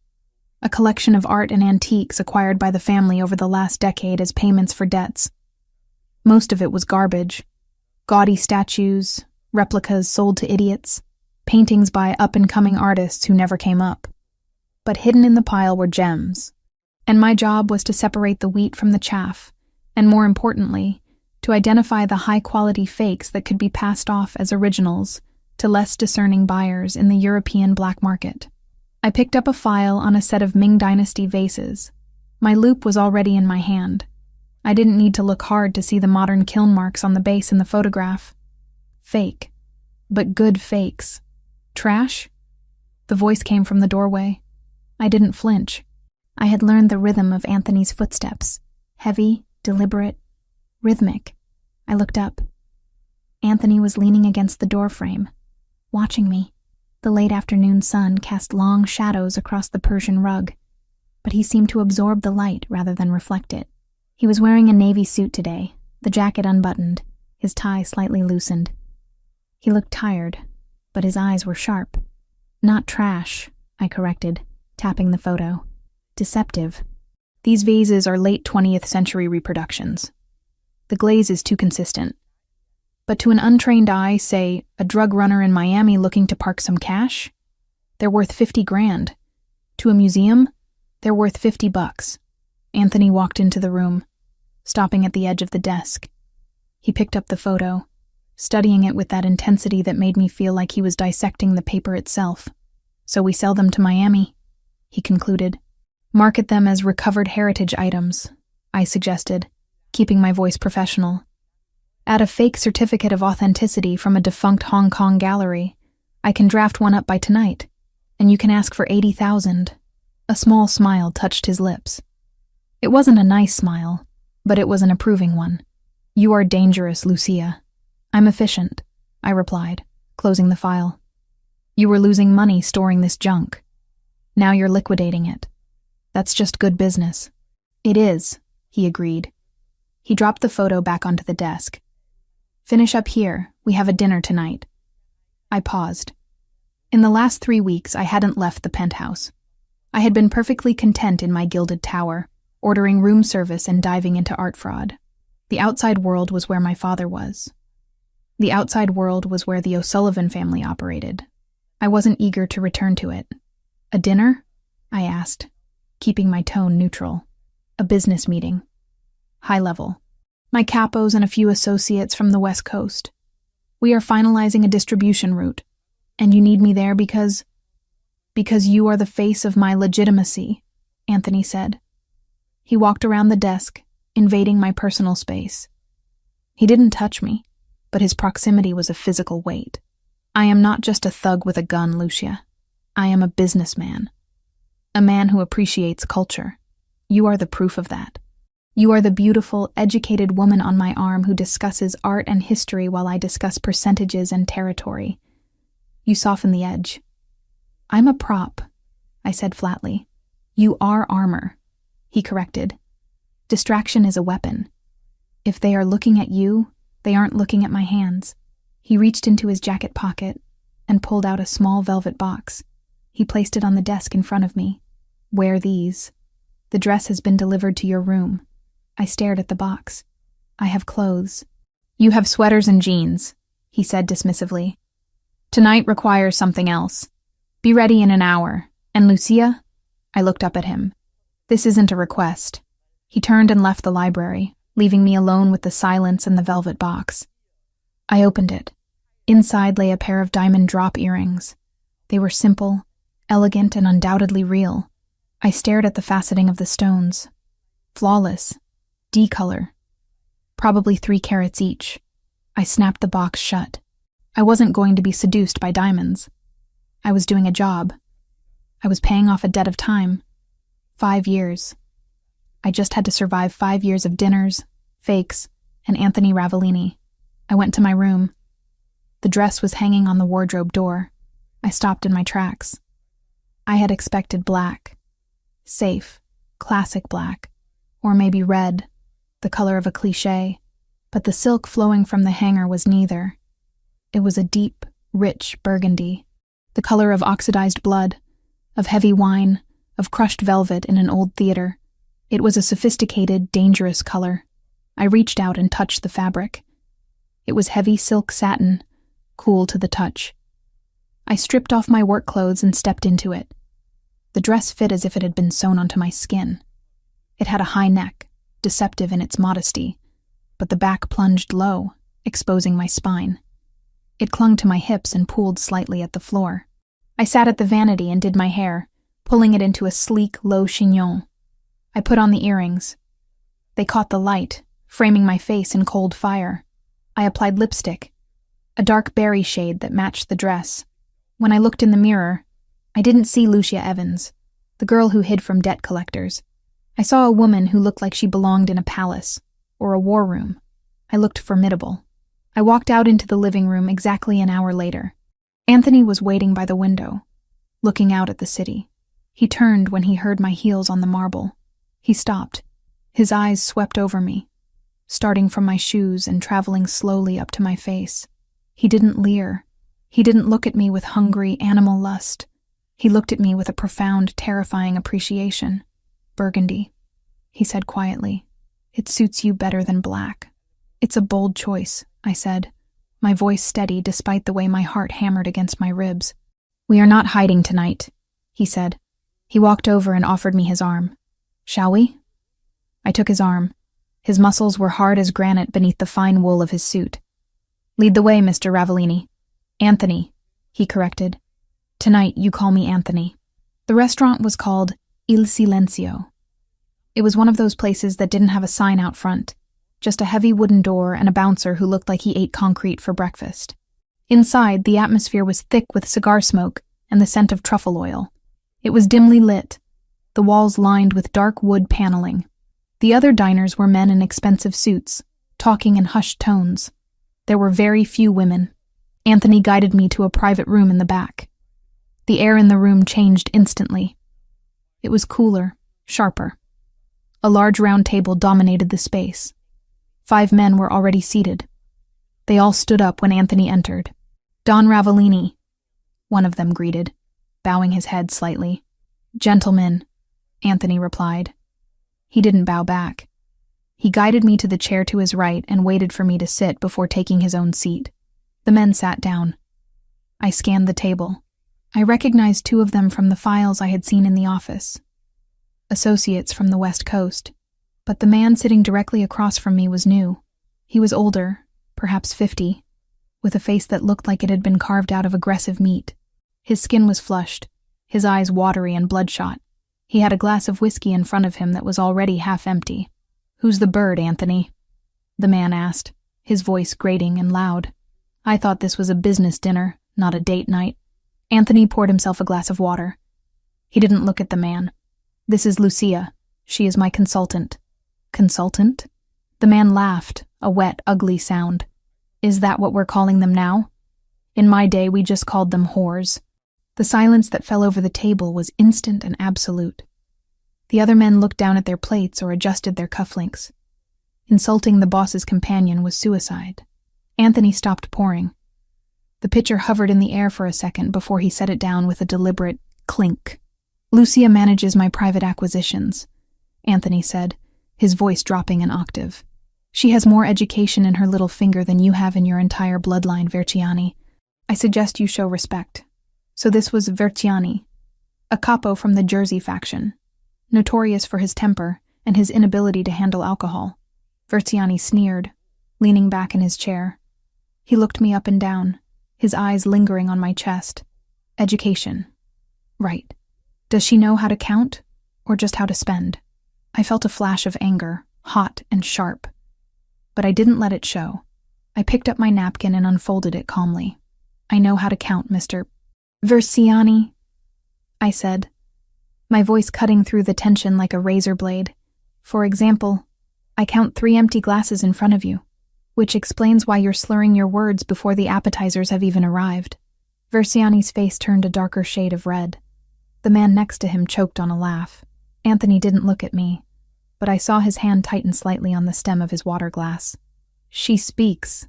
a collection of art and antiques acquired by the family over the last decade as payments for debts. Most of it was garbage. Gaudy statues, replicas sold to idiots, paintings by up-and-coming artists who never came up. But hidden in the pile were gems, and my job was to separate the wheat from the chaff, and more importantly, to identify the high-quality fakes that could be passed off as originals to less discerning buyers in the European black market. I picked up a file on a set of Ming Dynasty vases. My loupe was already in my hand. I didn't need to look hard to see the modern kiln marks on the base in the photograph. Fake. But good fakes. Trash? The voice came from the doorway. I didn't flinch. I had learned the rhythm of Anthony's footsteps. Heavy, deliberate, rhythmic. I looked up. Anthony was leaning against the doorframe, watching me. The late afternoon sun cast long shadows across the Persian rug, but he seemed to absorb the light rather than reflect it. He was wearing a navy suit today, the jacket unbuttoned, his tie slightly loosened. He looked tired, but his eyes were sharp. "Not trash," I corrected, tapping the photo. "Deceptive. These vases are late 20th century reproductions. The glaze is too consistent. But to an untrained eye, say, a drug runner in Miami looking to park some cash, they're worth 50 grand. To a museum, they're worth $50. Anthony walked into the room, stopping at the edge of the desk. He picked up the photo, studying it with that intensity that made me feel like he was dissecting the paper itself. "So we sell them to Miami," he concluded. "Market them as recovered heritage items," I suggested, keeping my voice professional. "Add a fake certificate of authenticity from a defunct Hong Kong gallery. I can draft one up by tonight, and you can ask for 80,000. A small smile touched his lips. It wasn't a nice smile, but it was an approving one. "You are dangerous, Lucia." "I'm efficient," I replied, closing the file. "You were losing money storing this junk. Now you're liquidating it. That's just good business." "It is," he agreed. He dropped the photo back onto the desk. "Finish up here. We have a dinner tonight." I paused. In the last 3 weeks, I hadn't left the penthouse. I had been perfectly content in my gilded tower, ordering room service and diving into art fraud. The outside world was where my father was. The outside world was where the O'Sullivan family operated. I wasn't eager to return to it. "A dinner?" I asked, keeping my tone neutral. "A business meeting. High level. My capos and a few associates from the West Coast. We are finalizing a distribution route, and you need me there because you are the face of my legitimacy," Anthony said. He walked around the desk, invading my personal space. He didn't touch me, but his proximity was a physical weight. "I am not just a thug with a gun, Lucia. I am a businessman. A man who appreciates culture. You are the proof of that. You are the beautiful, educated woman on my arm who discusses art and history while I discuss percentages and territory. You soften the edge. I'm a prop, I said flatly. You are armor, he corrected. Distraction is a weapon. If they are looking at you, they aren't looking at my hands. He reached into his jacket pocket and pulled out a small velvet box. He placed it on the desk in front of me. Wear these. The dress has been delivered to your room. I stared at the box. I have clothes. You have sweaters and jeans, he said dismissively. Tonight requires something else. Be ready in an hour. And Lucia? I looked up at him. This isn't a request. He turned and left the library, leaving me alone with the silence and the velvet box. I opened it. Inside lay a pair of diamond drop earrings. They were simple, elegant, and undoubtedly real. I stared at the faceting of the stones. Flawless. D-color. Probably 3 carats each. I snapped the box shut. I wasn't going to be seduced by diamonds. I was doing a job. I was paying off a debt of time. 5 years. I just had to survive 5 years of dinners, fakes, and Anthony Ravellini. I went to my room. The dress was hanging on the wardrobe door. I stopped in my tracks. I had expected black. Safe, classic black. Or maybe red, the color of a cliché. But the silk flowing from the hanger was neither. It was a deep, rich burgundy, the color of oxidized blood, of heavy wine, of crushed velvet in an old theater. It was a sophisticated, dangerous color. I reached out and touched the fabric. It was heavy silk satin, cool to the touch. I stripped off my work clothes and stepped into it. The dress fit as if it had been sewn onto my skin. It had a high neck, deceptive in its modesty, but the back plunged low, exposing my spine. It clung to my hips and pooled slightly at the floor. I sat at the vanity and did my hair, pulling it into a sleek, low chignon. I put on the earrings. They caught the light, framing my face in cold fire. I applied lipstick, a dark berry shade that matched the dress. When I looked in the mirror, I didn't see Lucia Evans, the girl who hid from debt collectors. I saw a woman who looked like she belonged in a palace, or a war room. I looked formidable. I walked out into the living room exactly an hour later. Anthony was waiting by the window, looking out at the city. He turned when he heard my heels on the marble. He stopped. His eyes swept over me, starting from my shoes and traveling slowly up to my face. He didn't leer. He didn't look at me with hungry animal lust. He looked at me with a profound, terrifying appreciation. Burgundy, he said quietly. It suits you better than black. It's a bold choice, I said, my voice steady despite the way my heart hammered against my ribs. We are not hiding tonight, he said. He walked over and offered me his arm. Shall we? I took his arm. His muscles were hard as granite beneath the fine wool of his suit. Lead the way, Mr. Ravellini. Anthony, he corrected. Tonight you call me Anthony. The restaurant was called Il Silenzio. It was one of those places that didn't have a sign out front, just a heavy wooden door and a bouncer who looked like he ate concrete for breakfast. Inside, the atmosphere was thick with cigar smoke and the scent of truffle oil. It was dimly lit, the walls lined with dark wood paneling. The other diners were men in expensive suits, talking in hushed tones. There were very few women. Anthony guided me to a private room in the back. The air in the room changed instantly. It was cooler, sharper. A large round table dominated the space. 5 men were already seated. They all stood up when Anthony entered. Don Ravellini, one of them greeted, bowing his head slightly. Gentlemen, Anthony replied. He didn't bow back. He guided me to the chair to his right and waited for me to sit before taking his own seat. The men sat down. I scanned the table. I recognized 2 of them from the files I had seen in the office. Associates from the West Coast. But the man sitting directly across from me was new. He was older, perhaps 50, with a face that looked like it had been carved out of aggressive meat. His skin was flushed, his eyes watery and bloodshot. He had a glass of whiskey in front of him that was already half empty. Who's the bird, Anthony? The man asked, his voice grating and loud. I thought this was a business dinner, not a date night. Anthony poured himself a glass of water. He didn't look at the man. This is Lucia. She is my consultant. Consultant? The man laughed, a wet, ugly sound. Is that what we're calling them now? In my day, we just called them whores. The silence that fell over the table was instant and absolute. The other men looked down at their plates or adjusted their cufflinks. Insulting the boss's companion was suicide. Anthony stopped pouring. The pitcher hovered in the air for a second before he set it down with a deliberate clink. "Lucia manages my private acquisitions," Anthony said, his voice dropping an octave. "She has more education in her little finger than you have in your entire bloodline, Verciani. I suggest you show respect." So this was Verciani, a capo from the Jersey faction, notorious for his temper and his inability to handle alcohol. Verciani sneered, leaning back in his chair. He looked me up and down, his eyes lingering on my chest. Education. Right. Does she know how to count, or just how to spend? I felt a flash of anger, hot and sharp. But I didn't let it show. I picked up my napkin and unfolded it calmly. "I know how to count, Mr. Verciani," I said, my voice cutting through the tension like a razor blade. "For example, I count 3 empty glasses in front of you, which explains why you're slurring your words before the appetizers have even arrived." Verciani's face turned a darker shade of red. The man next to him choked on a laugh. Anthony didn't look at me, but I saw his hand tighten slightly on the stem of his water glass. "She speaks,"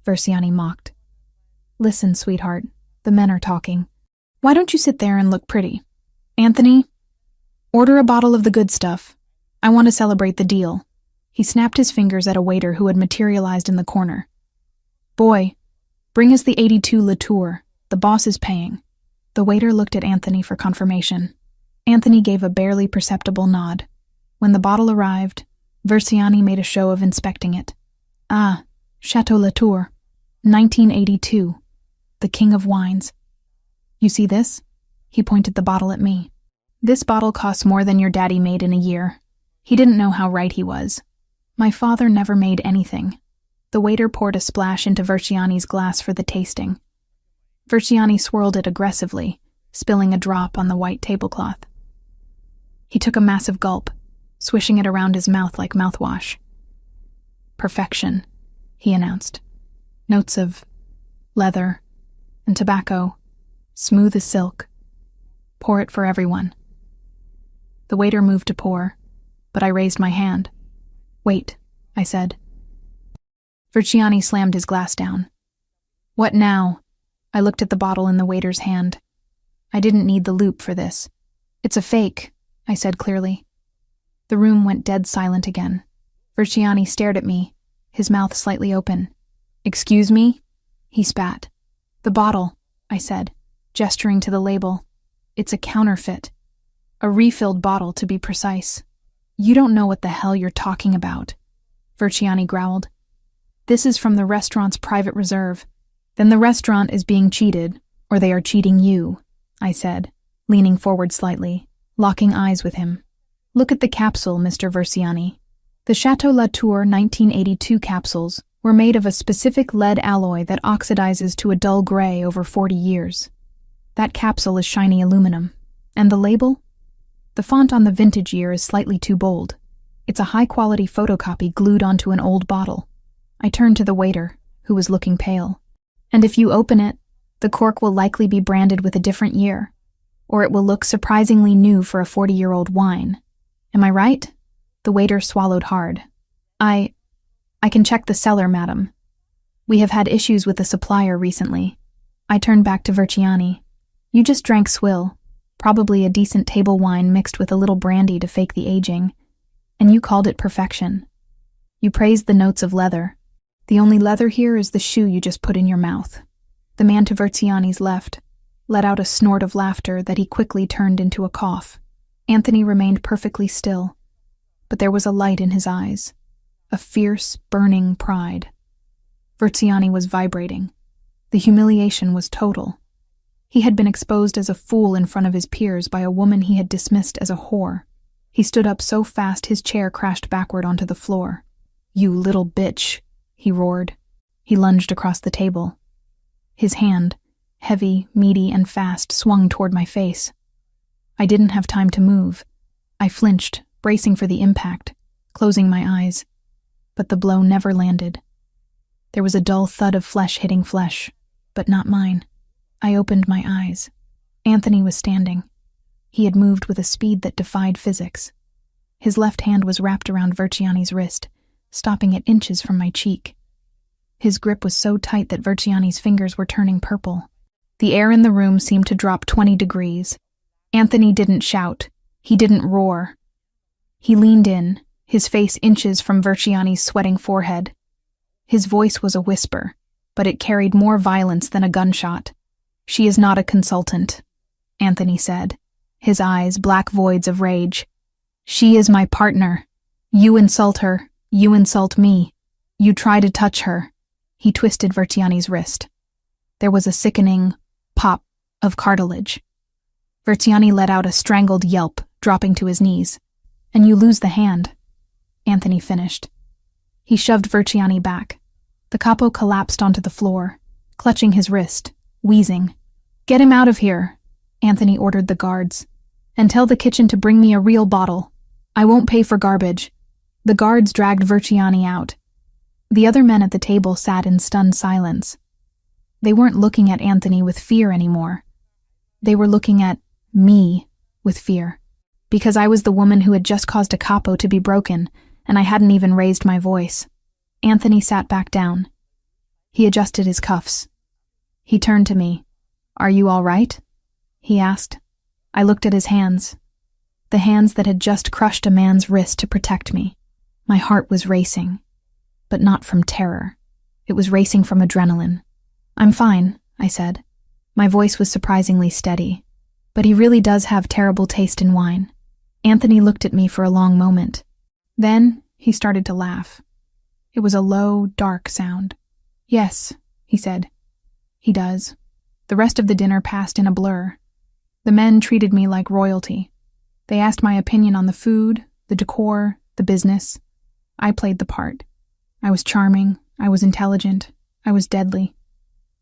Verciani mocked. "Listen, sweetheart, the men are talking. Why don't you sit there and look pretty? Anthony, order a bottle of the good stuff. I want to celebrate the deal." He snapped his fingers at a waiter who had materialized in the corner. "Boy, bring us the 82 Latour. The boss is paying." The waiter looked at Anthony for confirmation. Anthony gave a barely perceptible nod. When the bottle arrived, Verciani made a show of inspecting it. "Ah, Chateau Latour, 1982, the king of wines. You see this?" He pointed the bottle at me. "This bottle costs more than your daddy made in a year." He didn't know how right he was. My father never made anything. The waiter poured a splash into Verciani's glass for the tasting. Verciani swirled it aggressively, spilling a drop on the white tablecloth. He took a massive gulp, swishing it around his mouth like mouthwash. "Perfection," he announced. "Notes of leather and tobacco, smooth as silk. Pour it for everyone." The waiter moved to pour, but I raised my hand. "Wait," I said. Verciani slammed his glass down. "What now?" I looked at the bottle in the waiter's hand. "I didn't need the loop for this. It's a fake," I said clearly. The room went dead silent again. Verciani stared at me, his mouth slightly open. "Excuse me?" He spat. "The bottle," I said, gesturing to the label. "It's a counterfeit. A refilled bottle, to be precise." "You don't know what the hell you're talking about," Verciani growled. "This is from the restaurant's private reserve. Then the restaurant is being cheated, or they are cheating you," I said, leaning forward slightly, locking eyes with him. "Look at the capsule, Mr. Verciani. The Chateau Latour 1982 capsules were made of a specific lead alloy that oxidizes to a dull gray over 40 years. That capsule is shiny aluminum. And the label? The font on the vintage year is slightly too bold. It's a high-quality photocopy glued onto an old bottle." I turned to the waiter, who was looking pale. "And if you open it, the cork will likely be branded with a different year, or it will look surprisingly new for a 40-year-old wine. Am I right?" The waiter swallowed hard. I can check the cellar, madam. We have had issues with the supplier recently." I turned back to Verciani. "You just drank swill, probably a decent table wine mixed with a little brandy to fake the aging, and you called it perfection. You praised the notes of leather. The only leather here is the shoe you just put in your mouth." The man to Verciani's left let out a snort of laughter that he quickly turned into a cough. Anthony remained perfectly still, but there was a light in his eyes, a fierce, burning pride. Verciani was vibrating. The humiliation was total. He had been exposed as a fool in front of his peers by a woman he had dismissed as a whore. He stood up so fast his chair crashed backward onto the floor. "You little bitch," he roared. He lunged across the table. His hand, heavy, meaty, and fast, swung toward my face. I didn't have time to move. I flinched, bracing for the impact, closing my eyes. But the blow never landed. There was a dull thud of flesh hitting flesh, but not mine. I opened my eyes. Anthony was standing. He had moved with a speed that defied physics. His left hand was wrapped around Verciani's wrist, stopping at inches from my cheek. His grip was so tight that Verciani's fingers were turning purple. The air in the room seemed to drop 20 degrees. Anthony didn't shout. He didn't roar. He leaned in, his face inches from Verciani's sweating forehead. His voice was a whisper, but it carried more violence than a gunshot. "She is not a consultant," Anthony said, his eyes black voids of rage. "She is my partner. You insult her. You insult me. You try to touch her." He twisted Verciani's wrist. There was a sickening pop of cartilage. Verciani let out a strangled yelp, dropping to his knees. "And you lose the hand," Anthony finished. He shoved Verciani back. The capo collapsed onto the floor, clutching his wrist, wheezing. "Get him out of here," Anthony ordered the guards. "And tell the kitchen to bring me a real bottle. I won't pay for garbage." The guards dragged Verciani out. The other men at the table sat in stunned silence. They weren't looking at Anthony with fear anymore. They were looking at me with fear. Because I was the woman who had just caused a capo to be broken, and I hadn't even raised my voice. Anthony sat back down. He adjusted his cuffs. He turned to me. "Are you all right?" he asked. I looked at his hands. The hands that had just crushed a man's wrist to protect me. My heart was racing. But not from terror. It was racing from adrenaline. "I'm fine," I said. My voice was surprisingly steady. "But he really does have terrible taste in wine." Anthony looked at me for a long moment. Then he started to laugh. It was a low, dark sound. "Yes," he said. "He does." The rest of the dinner passed in a blur. The men treated me like royalty. They asked my opinion on the food, the decor, the business. I played the part. I was charming, I was intelligent, I was deadly.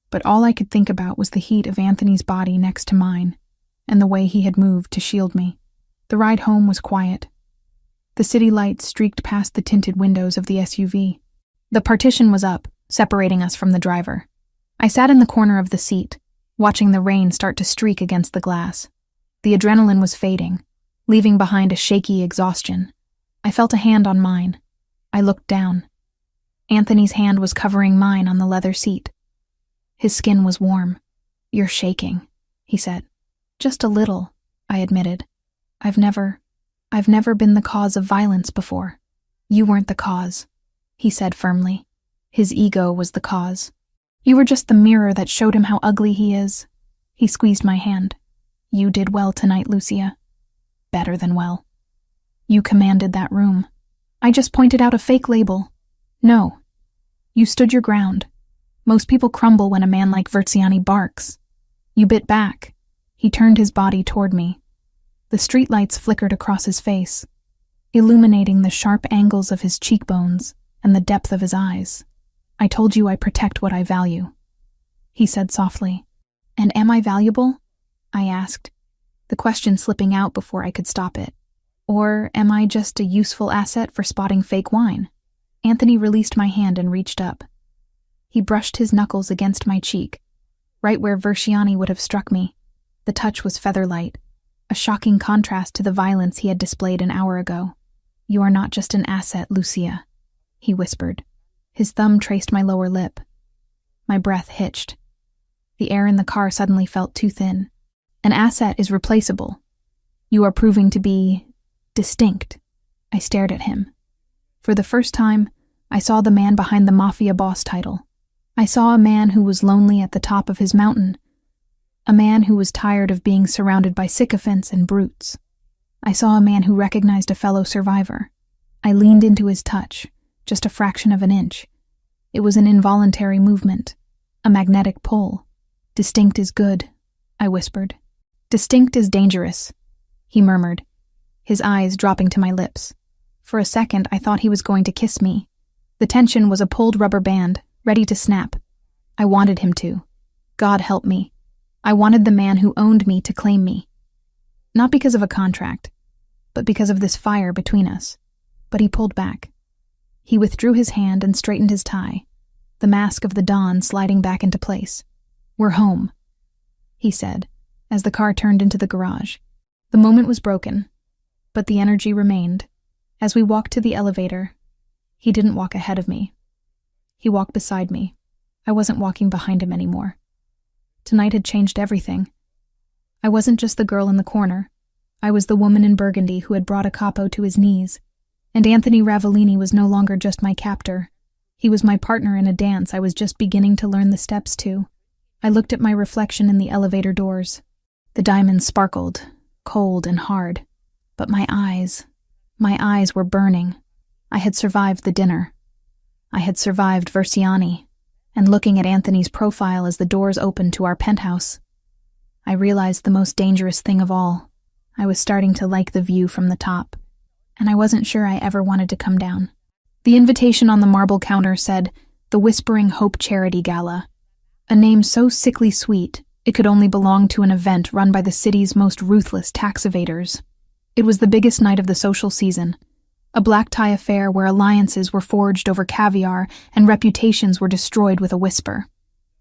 But all I could think about was the heat of Anthony's body next to mine, and the way he had moved to shield me. The ride home was quiet. The city lights streaked past the tinted windows of the SUV. The partition was up, separating us from the driver. I sat in the corner of the seat, watching the rain start to streak against the glass. The adrenaline was fading, leaving behind a shaky exhaustion. I felt a hand on mine. I looked down. Anthony's hand was covering mine on the leather seat. His skin was warm. "You're shaking," he said. "Just a little," I admitted. I've never been the cause of violence before." "You weren't the cause," he said firmly. His ego was the cause. "You were just the mirror that showed him how ugly he is." He squeezed my hand. "You did well tonight, Lucia. Better than well. You commanded that room. I just pointed out a fake label. No. You stood your ground. Most people crumble when a man like Verciani barks. You bit back." He turned his body toward me. The streetlights flickered across his face, illuminating the sharp angles of his cheekbones and the depth of his eyes. "I told you I protect what I value," he said softly. "And am I valuable?" I asked, the question slipping out before I could stop it. "Or am I just a useful asset for spotting fake wine?" Anthony released my hand and reached up. He brushed his knuckles against my cheek, right where Verciani would have struck me. The touch was feather-light, a shocking contrast to the violence he had displayed an hour ago. "You are not just an asset, Lucia," he whispered. His thumb traced my lower lip. My breath hitched. The air in the car suddenly felt too thin. "An asset is replaceable. You are proving to be distinct." I stared at him. For the first time, I saw the man behind the Mafia boss title. I saw a man who was lonely at the top of his mountain. A man who was tired of being surrounded by sycophants and brutes. I saw a man who recognized a fellow survivor. I leaned into his touch, just a fraction of an inch. It was an involuntary movement, a magnetic pull. "Distinct is good," I whispered. "Distinct is dangerous," he murmured, his eyes dropping to my lips. For a second, I thought he was going to kiss me. The tension was a pulled rubber band, ready to snap. I wanted him to. God help me. I wanted the man who owned me to claim me. Not because of a contract, but because of this fire between us. But he pulled back. He withdrew his hand and straightened his tie, the mask of the Don sliding back into place. "We're home," he said, as the car turned into the garage. The moment was broken, but the energy remained. As we walked to the elevator, he didn't walk ahead of me. He walked beside me. I wasn't walking behind him anymore. Tonight had changed everything. I wasn't just the girl in the corner. I was the woman in burgundy who had brought a capo to his knees. And Anthony Ravellini was no longer just my captor. He was my partner in a dance I was just beginning to learn the steps to. I looked at my reflection in the elevator doors. The diamonds sparkled, cold and hard. But my eyes were burning. I had survived the dinner. I had survived Versiani, and looking at Anthony's profile as the doors opened to our penthouse, I realized the most dangerous thing of all. I was starting to like the view from the top, and I wasn't sure I ever wanted to come down. The invitation on the marble counter said, "The Whispering Hope Charity Gala," a name so sickly sweet it could only belong to an event run by the city's most ruthless tax evaders. It was the biggest night of the social season, a black tie affair where alliances were forged over caviar and reputations were destroyed with a whisper.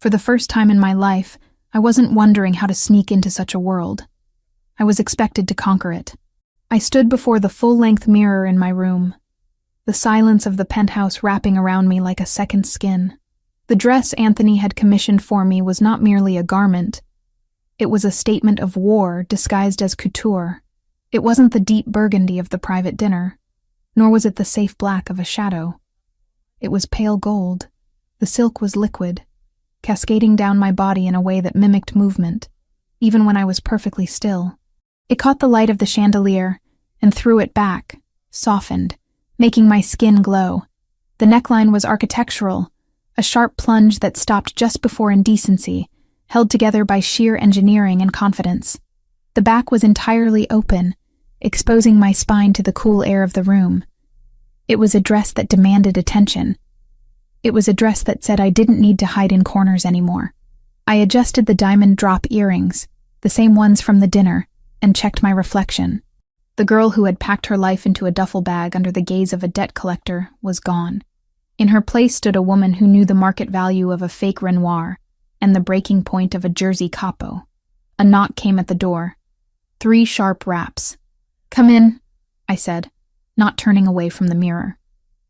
For the first time in my life, I wasn't wondering how to sneak into such a world. I was expected to conquer it. I stood before the full-length mirror in my room, the silence of the penthouse wrapping around me like a second skin. The dress Anthony had commissioned for me was not merely a garment. It was a statement of war disguised as couture. It wasn't the deep burgundy of the private dinner, nor was it the safe black of a shadow. It was pale gold. The silk was liquid, cascading down my body in a way that mimicked movement, even when I was perfectly still. It caught the light of the chandelier and threw it back, softened, making my skin glow. The neckline was architectural, a sharp plunge that stopped just before indecency, held together by sheer engineering and confidence. The back was entirely open, exposing my spine to the cool air of the room. It was a dress that demanded attention. It was a dress that said I didn't need to hide in corners anymore. I adjusted the diamond drop earrings, the same ones from the dinner, and checked my reflection. The girl who had packed her life into a duffel bag under the gaze of a debt collector was gone. In her place stood a woman who knew the market value of a fake Renoir and the breaking point of a Jersey capo. A knock came at the door. 3 sharp raps. "Come in," I said, not turning away from the mirror.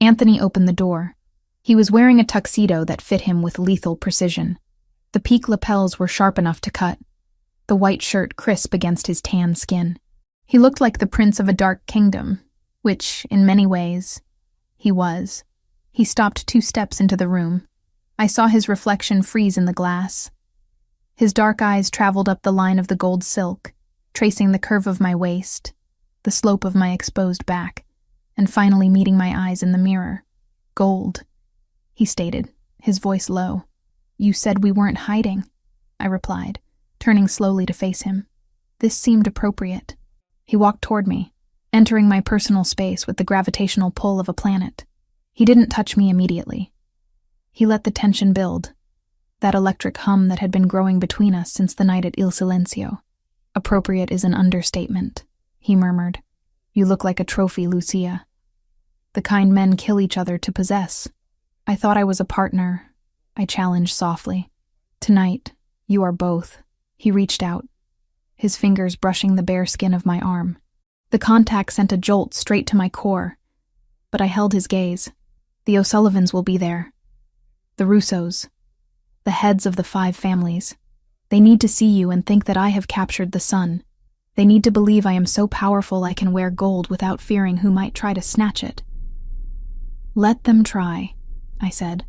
Anthony opened the door. He was wearing a tuxedo that fit him with lethal precision. The peak lapels were sharp enough to cut, the white shirt crisp against his tan skin. He looked like the prince of a dark kingdom, which, in many ways, he was. He stopped 2 steps into the room. I saw his reflection freeze in the glass. His dark eyes traveled up the line of the gold silk, tracing the curve of my waist, the slope of my exposed back, and finally meeting my eyes in the mirror. "Gold," he stated, his voice low. "You said we weren't hiding," I replied, turning slowly to face him. This seemed appropriate. He walked toward me, entering my personal space with the gravitational pull of a planet. He didn't touch me immediately. He let the tension build, that electric hum that had been growing between us since the night at Il Silenzio. "Appropriate is an understatement," he murmured. "You look like a trophy, Lucia. The kind men kill each other to possess." "I thought I was a partner," I challenged softly. "Tonight, you are both." He reached out, his fingers brushing the bare skin of my arm. The contact sent a jolt straight to my core, but I held his gaze. "The O'Sullivans will be there. The Russos. The heads of the 5 families. They need to see you and think that I have captured the sun. They need to believe I am so powerful I can wear gold without fearing who might try to snatch it." "Let them try," I said.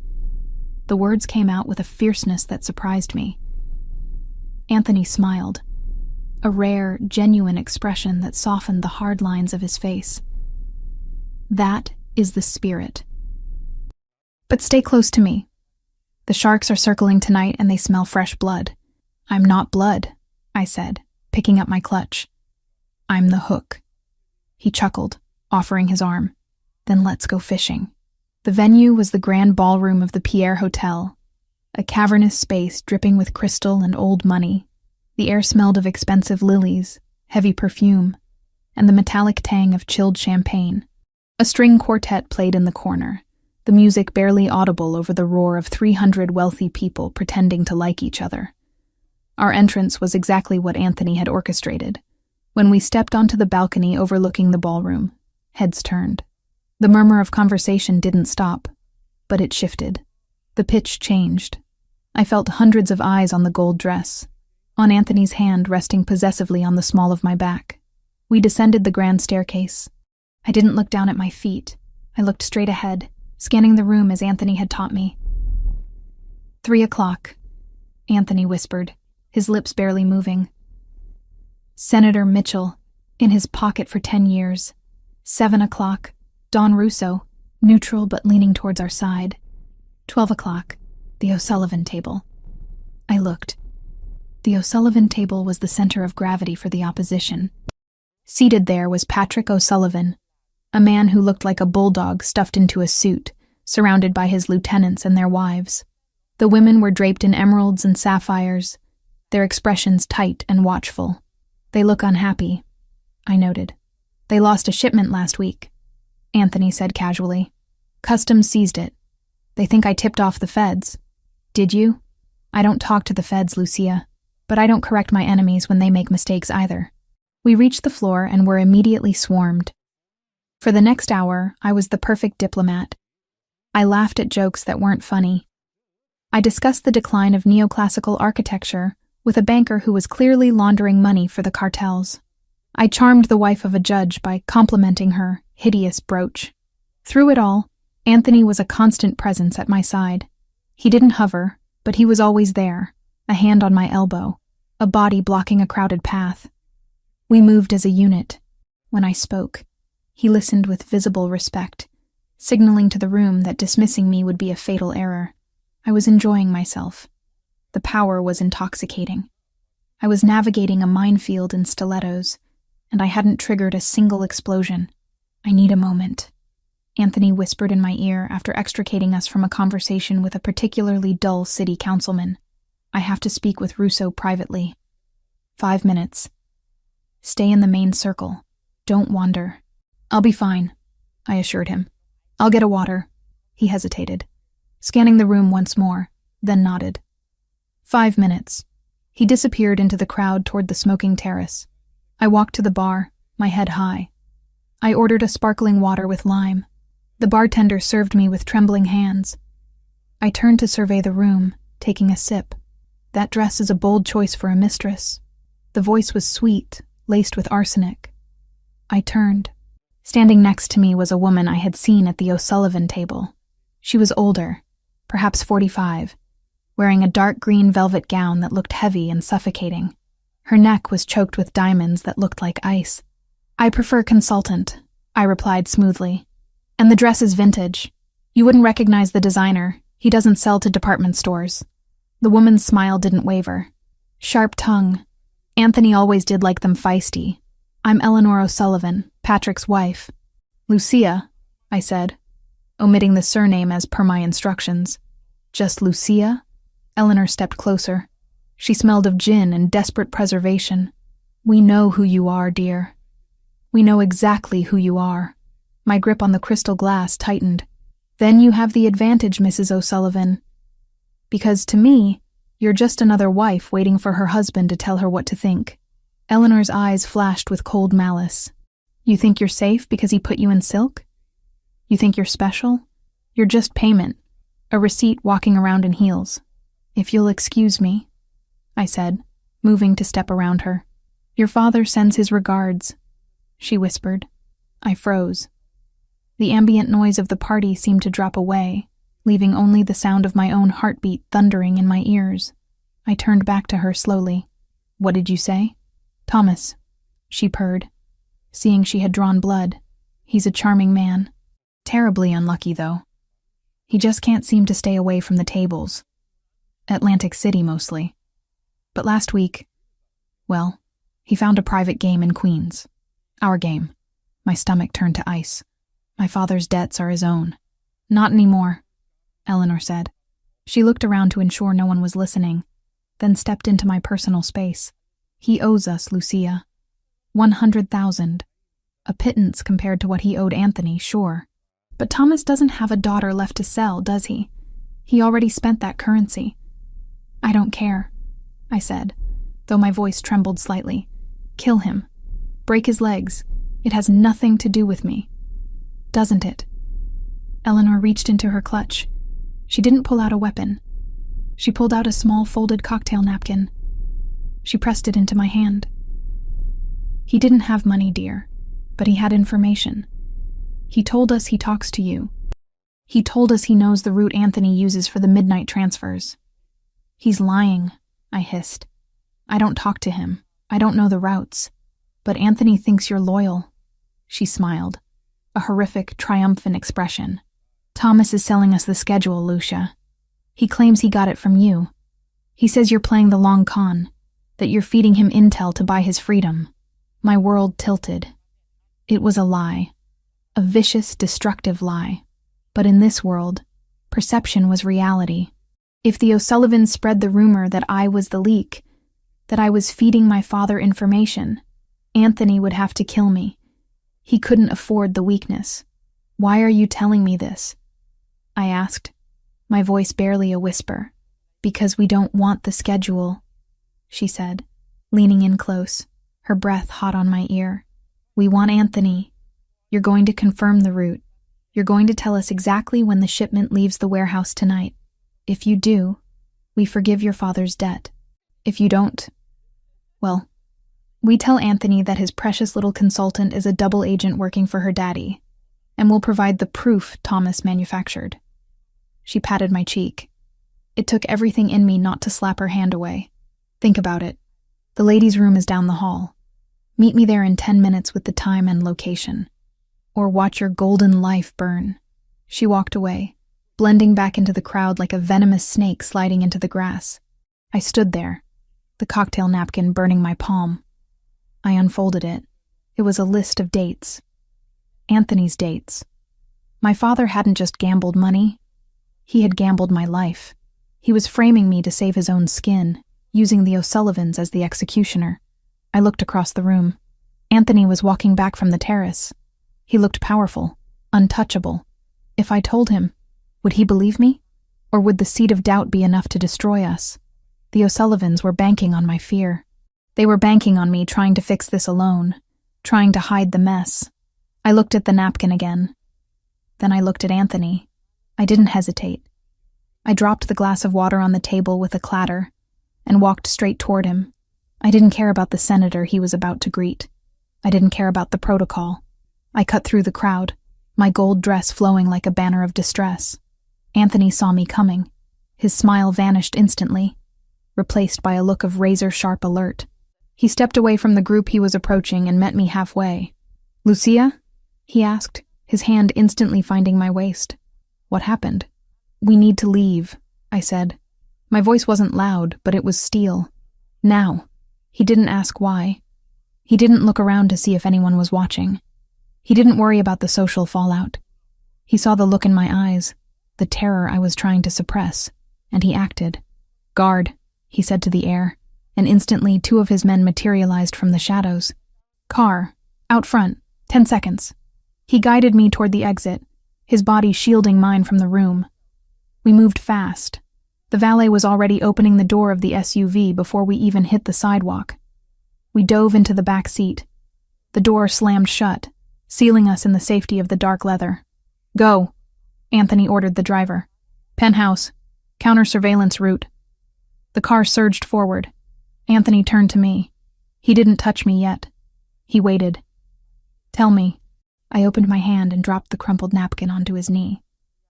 The words came out with a fierceness that surprised me. Anthony smiled, a rare, genuine expression that softened the hard lines of his face. "That is the spirit. But stay close to me. The sharks are circling tonight and they smell fresh blood." "I'm not blood," I said, picking up my clutch. "I'm the hook." He chuckled, offering his arm. "Then let's go fishing." The venue was the grand ballroom of the Pierre Hotel, a cavernous space dripping with crystal and old money. The air smelled of expensive lilies, heavy perfume, and the metallic tang of chilled champagne. A string quartet played in the corner, the music barely audible over the roar of 300 wealthy people pretending to like each other. Our entrance was exactly what Anthony had orchestrated. When we stepped onto the balcony overlooking the ballroom, heads turned. The murmur of conversation didn't stop, but it shifted. The pitch changed. I felt hundreds of eyes on the gold dress, on Anthony's hand resting possessively on the small of my back. We descended the grand staircase. I didn't look down at my feet. I looked straight ahead, scanning the room as Anthony had taught me. 3:00, Anthony whispered, his lips barely moving. Senator Mitchell, in his pocket for 10 years. 7:00, Don Russo, neutral but leaning towards our side. 12:00, the O'Sullivan table. I looked. The O'Sullivan table was the center of gravity for the opposition. Seated there was Patrick O'Sullivan, a man who looked like a bulldog stuffed into a suit, surrounded by his lieutenants and their wives. The women were draped in emeralds and sapphires, their expressions tight and watchful. They look unhappy, I noted. They lost a shipment last week, Anthony said casually. Customs seized it. They think I tipped off the feds. Did you? I don't talk to the feds, Lucia, but I don't correct my enemies when they make mistakes either. We reached the floor and were immediately swarmed. For the next hour, I was the perfect diplomat. I laughed at jokes that weren't funny. I discussed the decline of neoclassical architecture with a banker who was clearly laundering money for the cartels. I charmed the wife of a judge by complimenting her hideous brooch. Through it all, Anthony was a constant presence at my side. He didn't hover, but he was always there, a hand on my elbow, a body blocking a crowded path. We moved as a unit. When I spoke, he listened with visible respect, signaling to the room that dismissing me would be a fatal error. I was enjoying myself. The power was intoxicating. I was navigating a minefield in stilettos, and I hadn't triggered a single explosion. I need a moment, Anthony whispered in my ear after extricating us from a conversation with a particularly dull city councilman. I have to speak with Russo privately. 5 minutes. Stay in the main circle. Don't wander. I'll be fine, I assured him. I'll get a water. He hesitated, scanning the room once more, then nodded. 5 minutes. He disappeared into the crowd toward the smoking terrace. I walked to the bar, my head high. I ordered a sparkling water with lime. The bartender served me with trembling hands. I turned to survey the room, taking a sip. That dress is a bold choice for a mistress. The voice was sweet, laced with arsenic. I turned. Standing next to me was a woman I had seen at the O'Sullivan table. She was older, perhaps 45, wearing a dark green velvet gown that looked heavy and suffocating. Her neck was choked with diamonds that looked like ice. I prefer consultant, I replied smoothly. And the dress is vintage. You wouldn't recognize the designer. He doesn't sell to department stores. The woman's smile didn't waver. Sharp tongue. Anthony always did like them feisty. I'm Eleanor O'Sullivan, Patrick's wife. Lucia, I said, omitting the surname as per my instructions. Just Lucia? Eleanor stepped closer. She smelled of gin and desperate preservation. We know who you are, dear. We know exactly who you are. My grip on the crystal glass tightened. Then you have the advantage, Mrs. O'Sullivan. Because to me, you're just another wife waiting for her husband to tell her what to think. Eleanor's eyes flashed with cold malice. You think you're safe because he put you in silk? You think you're special? You're just payment, a receipt walking around in heels. If you'll excuse me, I said, moving to step around her. Your father sends his regards, she whispered. I froze. The ambient noise of the party seemed to drop away, leaving only the sound of my own heartbeat thundering in my ears. I turned back to her slowly. What did you say? Thomas, she purred, seeing she had drawn blood. He's a charming man. Terribly unlucky, though. He just can't seem to stay away from the tables. Atlantic City, mostly. But last week, well, he found a private game in Queens. Our game. My stomach turned to ice. My father's debts are his own. Not anymore, Eleanor said. She looked around to ensure no one was listening, then stepped into my personal space. He owes us, Lucia. 100,000. A pittance compared to what he owed Anthony, sure. But Thomas doesn't have a daughter left to sell, does he? He already spent that currency. I don't care, I said, though my voice trembled slightly. Kill him. Break his legs. It has nothing to do with me. Doesn't it? Eleanor reached into her clutch. She didn't pull out a weapon. She pulled out a small folded cocktail napkin. She pressed it into my hand. He didn't have money, dear, but he had information. He told us he talks to you. He told us he knows the route Anthony uses for the midnight transfers. He's lying, I hissed. I don't talk to him. I don't know the routes. But Anthony thinks you're loyal. She smiled, a horrific, triumphant expression. Thomas is selling us the schedule, Lucia. He claims he got it from you. He says you're playing the long con, that you're feeding him intel to buy his freedom. My world tilted. It was a lie. A vicious, destructive lie. But in this world, perception was reality. If the O'Sullivans spread the rumor that I was the leak, that I was feeding my father information, Anthony would have to kill me. He couldn't afford the weakness. Why are you telling me this? I asked, my voice barely a whisper. Because we don't want the schedule, she said, leaning in close, her breath hot on my ear. We want Anthony. You're going to confirm the route. You're going to tell us exactly when the shipment leaves the warehouse tonight. If you do, we forgive your father's debt. If you don't, well, we tell Anthony that his precious little consultant is a double agent working for her daddy, and we'll provide the proof Thomas manufactured. She patted my cheek. It took everything in me not to slap her hand away. Think about it. The ladies' room is down the hall. Meet me there in 10 minutes with the time and location. Or watch your golden life burn. She walked away, blending back into the crowd like a venomous snake sliding into the grass. I stood there, the cocktail napkin burning my palm. I unfolded it. It was a list of dates. Anthony's dates. My father hadn't just gambled money. He had gambled my life. He was framing me to save his own skin, using the O'Sullivans as the executioner. I looked across the room. Anthony was walking back from the terrace. He looked powerful, untouchable. If I told him, would he believe me? Or would the seed of doubt be enough to destroy us? The O'Sullivans were banking on my fear. They were banking on me trying to fix this alone, trying to hide the mess. I looked at the napkin again. Then I looked at Anthony. I didn't hesitate. I dropped the glass of water on the table with a clatter and walked straight toward him. I didn't care about the senator he was about to greet. I didn't care about the protocol. I cut through the crowd, my gold dress flowing like a banner of distress. Anthony saw me coming. His smile vanished instantly, replaced by a look of razor-sharp alert. He stepped away from the group he was approaching and met me halfway. "Lucia?" he asked, his hand instantly finding my waist. "What happened?" "We need to leave," I said. My voice wasn't loud, but it was steel. Now. He didn't ask why. He didn't look around to see if anyone was watching. He didn't worry about the social fallout. He saw the look in my eyes, the terror I was trying to suppress, and he acted. "Guard," he said to the air, and instantly 2 of his men materialized from the shadows. "Car, out front, 10 seconds. He guided me toward the exit, his body shielding mine from the room. We moved fast. The valet was already opening the door of the SUV before we even hit the sidewalk. We dove into the back seat. The door slammed shut, sealing us in the safety of the dark leather. "Go," Anthony ordered the driver. "Penthouse, counter-surveillance route." The car surged forward. Anthony turned to me. He didn't touch me yet. He waited. "Tell me." I opened my hand and dropped the crumpled napkin onto his knee.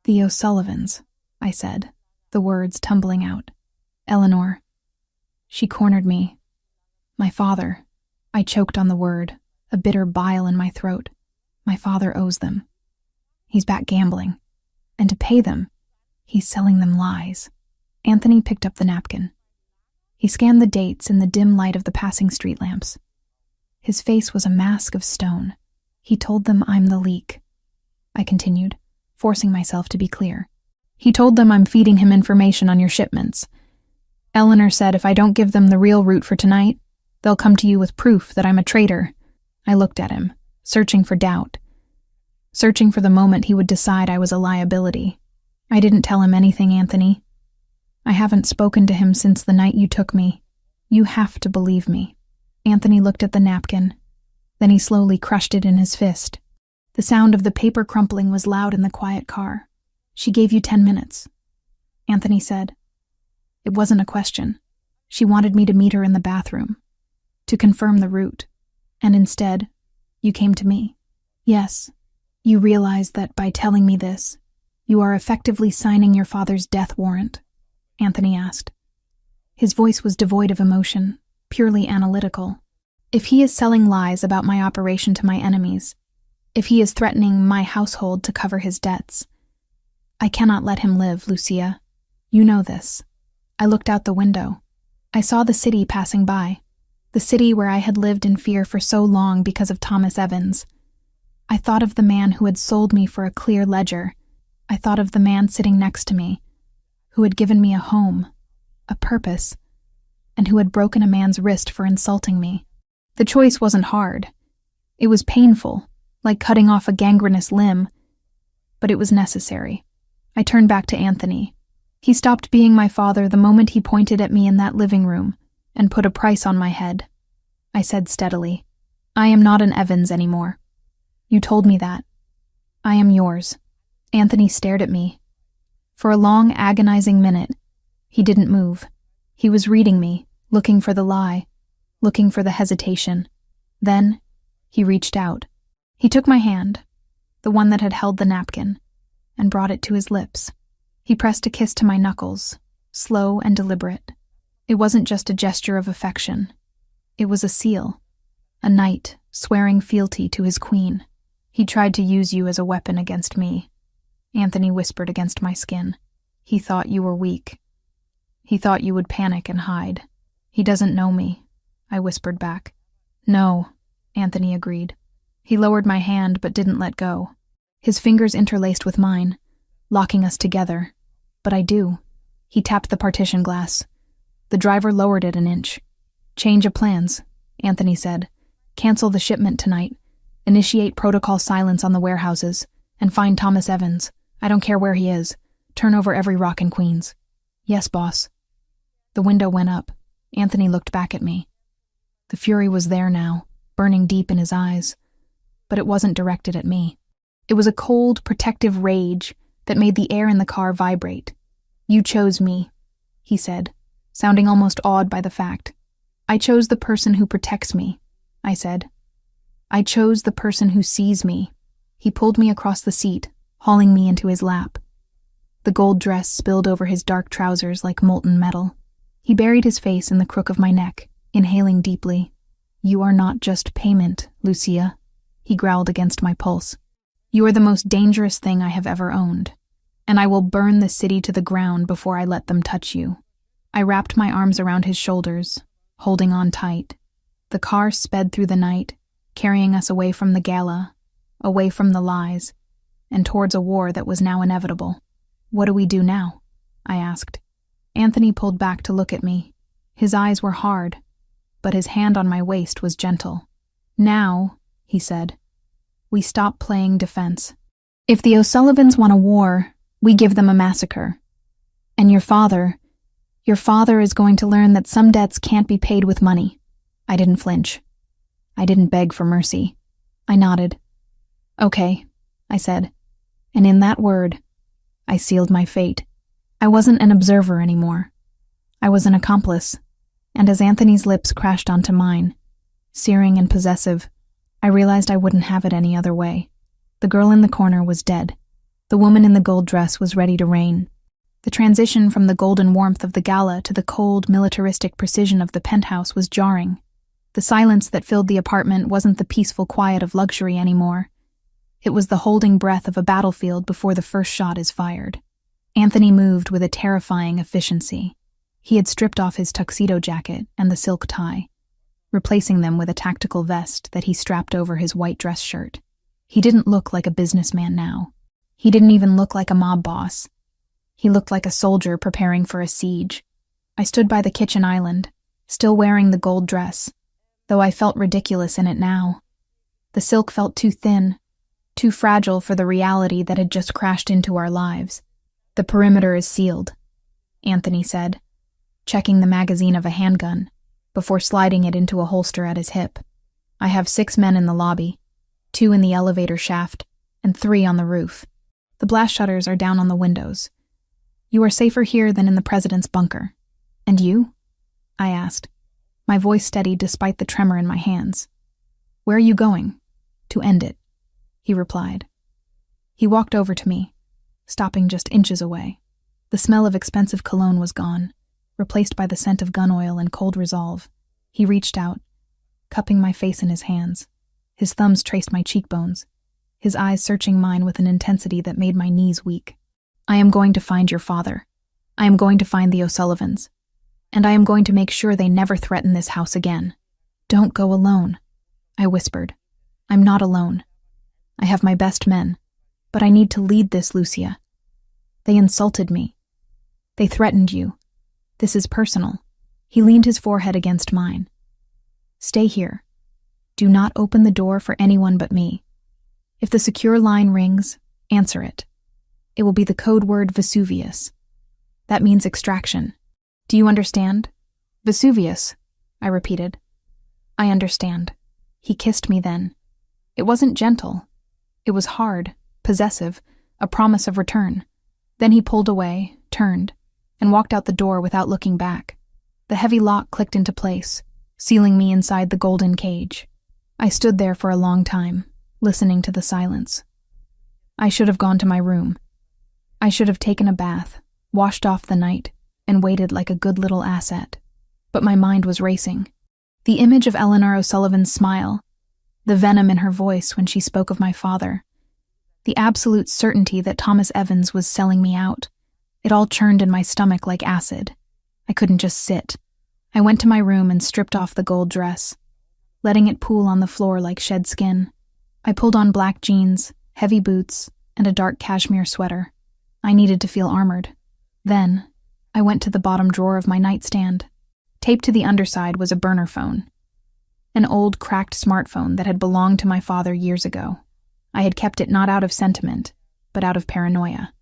"The O'Sullivans," I said, the words tumbling out. "Eleanor." She cornered me. "My father." I choked on the word, a bitter bile in my throat. "My father owes them. He's back gambling. And to pay them, he's selling them lies." Anthony picked up the napkin. He scanned the dates in the dim light of the passing street lamps. His face was a mask of stone. "He told them I'm the leak," I continued, forcing myself to be clear. "He told them I'm feeding him information on your shipments. Eleanor said if I don't give them the real route for tonight, they'll come to you with proof that I'm a traitor." I looked at him, searching for doubt, searching for the moment he would decide I was a liability. "I didn't tell him anything, Anthony. I haven't spoken to him since the night you took me. You have to believe me." Anthony looked at the napkin. Then he slowly crushed it in his fist. The sound of the paper crumpling was loud in the quiet car. "She gave you 10 minutes," Anthony said. It wasn't a question. She wanted me to meet her in the bathroom, to confirm the route. And instead, you came to me. "Yes, you realize that by telling me this, you are effectively signing your father's death warrant?" Anthony asked. His voice was devoid of emotion, purely analytical. "If he is selling lies about my operation to my enemies, if he is threatening my household to cover his debts, I cannot let him live, Lucia. You know this." I looked out the window. I saw the city passing by, the city where I had lived in fear for so long because of Thomas Evans. I thought of the man who had sold me for a clear ledger. I thought of the man sitting next to me, who had given me a home, a purpose, and who had broken a man's wrist for insulting me. The choice wasn't hard. It was painful, like cutting off a gangrenous limb, but it was necessary. I turned back to Anthony. He stopped being my father the moment he pointed at me in that living room and put a price on my head. I said steadily, "I am not an Evans anymore. You told me that. I am yours." Anthony stared at me. For a long, agonizing minute, he didn't move. He was reading me, looking for the lie, looking for the hesitation. Then, he reached out. He took my hand, the one that had held the napkin, and brought it to his lips. He pressed a kiss to my knuckles, slow and deliberate. It wasn't just a gesture of affection. It was a seal, a knight swearing fealty to his queen. "He tried to use you as a weapon against me," Anthony whispered against my skin. "He thought you were weak. He thought you would panic and hide. He doesn't know me," I whispered back. "No," Anthony agreed. He lowered my hand but didn't let go. His fingers interlaced with mine, locking us together. "But I do." He tapped the partition glass. The driver lowered it an inch. "Change of plans," Anthony said. "Cancel the shipment tonight. Initiate protocol silence on the warehouses. And find Thomas Evans. I don't care where he is. Turn over every rock in Queens." "Yes, boss." The window went up. Anthony looked back at me. The fury was there now, burning deep in his eyes. But it wasn't directed at me. It was a cold, protective rage that made the air in the car vibrate. "You chose me," he said, sounding almost awed by the fact. "I chose the person who protects me," I said. "I chose the person who sees me." He pulled me across the seat, hauling me into his lap. The gold dress spilled over his dark trousers like molten metal. He buried his face in the crook of my neck, inhaling deeply. "You are not just payment, Lucia," he growled against my pulse. "You are the most dangerous thing I have ever owned, and I will burn the city to the ground before I let them touch you." I wrapped my arms around his shoulders, holding on tight. The car sped through the night, carrying us away from the gala, away from the lies, and towards a war that was now inevitable. "What do we do now?" I asked. Anthony pulled back to look at me. His eyes were hard, but his hand on my waist was gentle. "Now," he said, "we stop playing defense. If the O'Sullivans want a war, we give them a massacre. And your father is going to learn that some debts can't be paid with money." I didn't flinch. I didn't beg for mercy. I nodded. "Okay," I said, and in that word, I sealed my fate. I wasn't an observer anymore. I was an accomplice, and as Anthony's lips crashed onto mine, searing and possessive, I realized I wouldn't have it any other way. The girl in the corner was dead. The woman in the gold dress was ready to reign. The transition from the golden warmth of the gala to the cold, militaristic precision of the penthouse was jarring. The silence that filled the apartment wasn't the peaceful quiet of luxury anymore. It was the holding breath of a battlefield before the first shot is fired. Anthony moved with a terrifying efficiency. He had stripped off his tuxedo jacket and the silk tie, replacing them with a tactical vest that he strapped over his white dress shirt. He didn't look like a businessman now. He didn't even look like a mob boss. He looked like a soldier preparing for a siege. I stood by the kitchen island, still wearing the gold dress, though I felt ridiculous in it now. The silk felt too thin, too fragile for the reality that had just crashed into our lives. "The perimeter is sealed," Anthony said, checking the magazine of a handgun. before sliding it into a holster at his hip. "I have 6 men in the lobby, 2 in the elevator shaft, and 3 on the roof. The blast shutters are down on the windows. You are safer here than in the president's bunker. And you?" I asked, my voice steady despite the tremor in my hands. "Where are you going?" "To end it," he replied. He walked over to me, stopping just inches away. The smell of expensive cologne was gone, replaced by the scent of gun oil and cold resolve. He reached out, cupping my face in his hands. His thumbs traced my cheekbones, his eyes searching mine with an intensity that made my knees weak. "I am going to find your father. I am going to find the O'Sullivans. And I am going to make sure they never threaten this house again." "Don't go alone," I whispered. "I'm not alone. I have my best men. But I need to lead this, Lucia. They insulted me. They threatened you. This is personal." He leaned his forehead against mine. "Stay here. Do not open the door for anyone but me. If the secure line rings, answer it. It will be the code word Vesuvius. That means extraction. Do you understand?" "Vesuvius," I repeated. "I understand." He kissed me then. It wasn't gentle. It was hard, possessive, a promise of return. Then he pulled away, turned, and walked out the door without looking back. The heavy lock clicked into place, sealing me inside the golden cage. I stood there for a long time, listening to the silence. I should have gone to my room. I should have taken a bath, washed off the night, and waited like a good little asset. But my mind was racing. The image of Eleanor O'Sullivan's smile, the venom in her voice when she spoke of my father, the absolute certainty that Thomas Evans was selling me out, it all churned in my stomach like acid. I couldn't just sit. I went to my room and stripped off the gold dress, letting it pool on the floor like shed skin. I pulled on black jeans, heavy boots, and a dark cashmere sweater. I needed to feel armored. Then, I went to the bottom drawer of my nightstand. Taped to the underside was a burner phone. An old, cracked smartphone that had belonged to my father years ago. I had kept it not out of sentiment, but out of paranoia.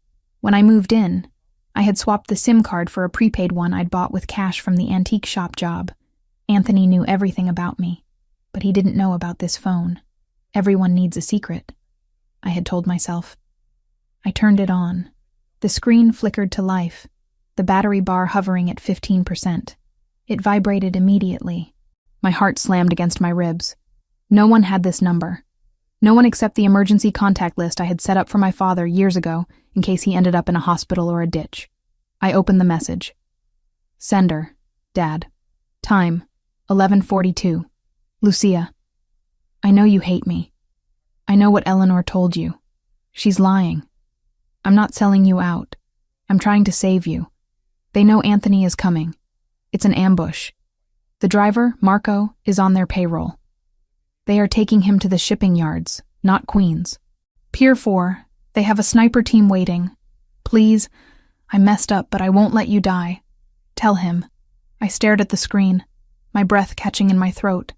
When I moved in, I had swapped the SIM card for a prepaid one I'd bought with cash from the antique shop job. Anthony knew everything about me, but he didn't know about this phone. Everyone needs a secret, I had told myself. I turned it on. The screen flickered to life, the battery bar hovering at 15%. It vibrated immediately. My heart slammed against my ribs. No one had this number. No one except the emergency contact list I had set up for my father years ago in case he ended up in a hospital or a ditch. I opened the message. Sender, Dad. Time, 11:42. Lucia. I know you hate me. I know what Eleanor told you. She's lying. I'm not selling you out. I'm trying to save you. They know Anthony is coming. It's an ambush. The driver, Marco, is on their payroll. They are taking him to the shipping yards, not Queens. Pier 4, they have a sniper team waiting. Please, I messed up, but I won't let you die. Tell him. I stared at the screen, my breath catching in my throat.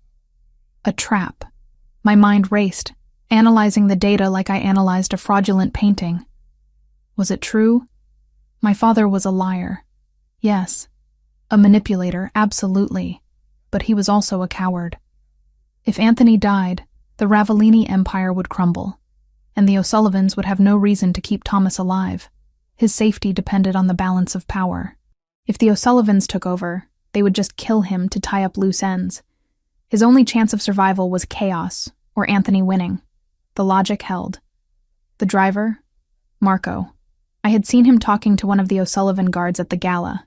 A trap. My mind raced, analyzing the data like I analyzed a fraudulent painting. Was it true? My father was a liar. Yes. A manipulator, absolutely. But he was also a coward. If Anthony died, the Ravellini empire would crumble, and the O'Sullivans would have no reason to keep Thomas alive. His safety depended on the balance of power. If the O'Sullivans took over, they would just kill him to tie up loose ends. His only chance of survival was chaos, or Anthony winning. The logic held. The driver? Marco. I had seen him talking to one of the O'Sullivan guards at the gala.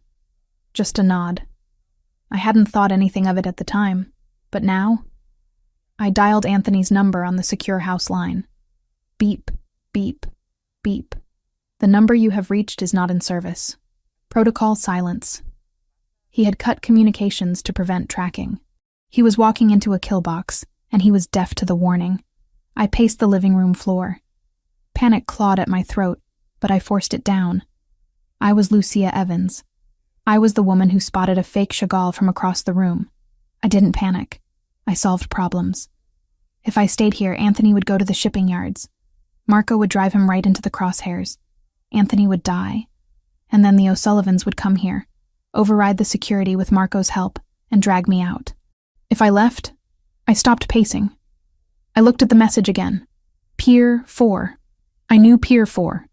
Just a nod. I hadn't thought anything of it at the time, but now? I dialed Anthony's number on the secure house line. Beep, beep, beep. The number you have reached is not in service. Protocol silence. He had cut communications to prevent tracking. He was walking into a kill box, and he was deaf to the warning. I paced the living room floor. Panic clawed at my throat, but I forced it down. I was Lucia Evans. I was the woman who spotted a fake Chagall from across the room. I didn't panic. I solved problems. If I stayed here, Anthony would go to the shipping yards. Marco would drive him right into the crosshairs. Anthony would die. And then the O'Sullivans would come here, override the security with Marco's help, and drag me out. If I left, I stopped pacing. I looked at the message again. Pier 4. I knew Pier 4.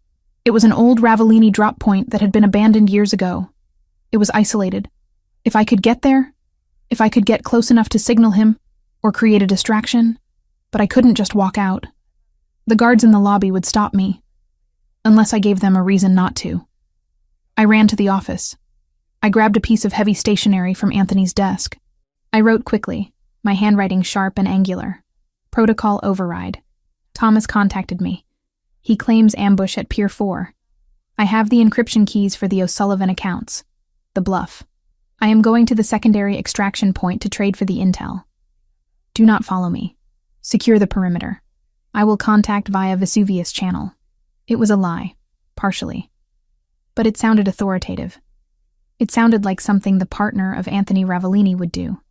It was an old Ravellini drop point that had been abandoned years ago. It was isolated. If I could get there, if I could get close enough to signal him, or create a distraction, but I couldn't just walk out. The guards in the lobby would stop me, unless I gave them a reason not to. I ran to the office. I grabbed a piece of heavy stationery from Anthony's desk. I wrote quickly, my handwriting sharp and angular. Protocol override. Thomas contacted me. He claims ambush at Pier 4. I have the encryption keys for the O'Sullivan accounts. The bluff. I am going to the secondary extraction point to trade for the intel. Do not follow me. Secure the perimeter. I will contact via Vesuvius channel. It was a lie, partially. But it sounded authoritative. It sounded like something the partner of Anthony Ravellini would do.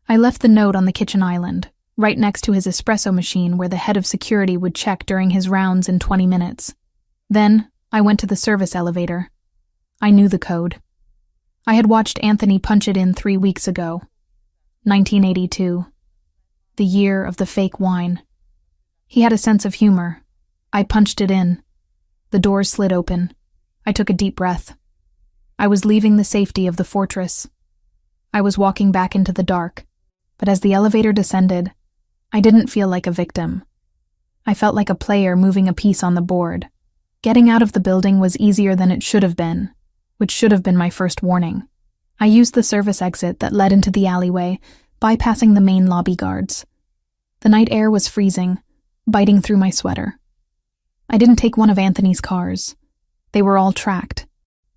I left the note on the kitchen island, right next to his espresso machine where the head of security would check during his rounds in 20 minutes. Then, I went to the service elevator. I knew the code. I had watched Anthony punch it in 3 weeks ago. 1982. The year of the fake wine. He had a sense of humor. I punched it in. The doors slid open. I took a deep breath. I was leaving the safety of the fortress. I was walking back into the dark, but as the elevator descended, I didn't feel like a victim. I felt like a player moving a piece on the board. Getting out of the building was easier than it should have been, which should have been my first warning. I used the service exit that led into the alleyway, bypassing the main lobby guards. The night air was freezing, biting through my sweater. I didn't take one of Anthony's cars. They were all tracked.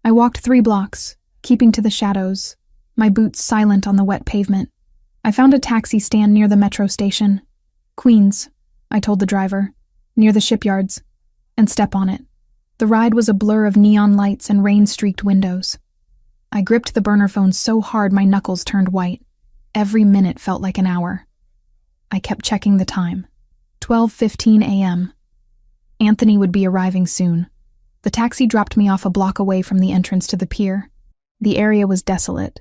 I walked 3 blocks, keeping to the shadows, my boots silent on the wet pavement. I found a taxi stand near the metro station. Queens, I told the driver, near the shipyards, and step on it. The ride was a blur of neon lights and rain-streaked windows. I gripped the burner phone so hard my knuckles turned white. Every minute felt like an hour. I kept checking the time. 12:15 a.m. Anthony would be arriving soon. The taxi dropped me off a block away from the entrance to the pier. The area was desolate.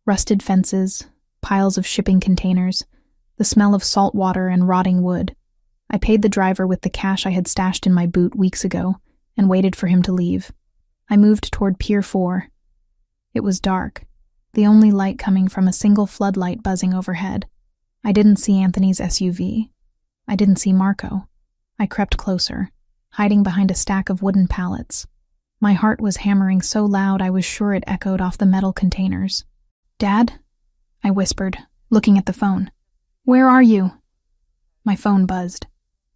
Rusted fences, piles of shipping containers, the smell of salt water and rotting wood. I paid the driver with the cash I had stashed in my boot weeks ago and waited for him to leave. I moved toward Pier 4. It was dark, the only light coming from a single floodlight buzzing overhead. I didn't see Anthony's SUV. I didn't see Marco. I crept closer, hiding behind a stack of wooden pallets. My heart was hammering so loud I was sure it echoed off the metal containers. "Dad?" I whispered, looking at the phone. "Where are you?" My phone buzzed.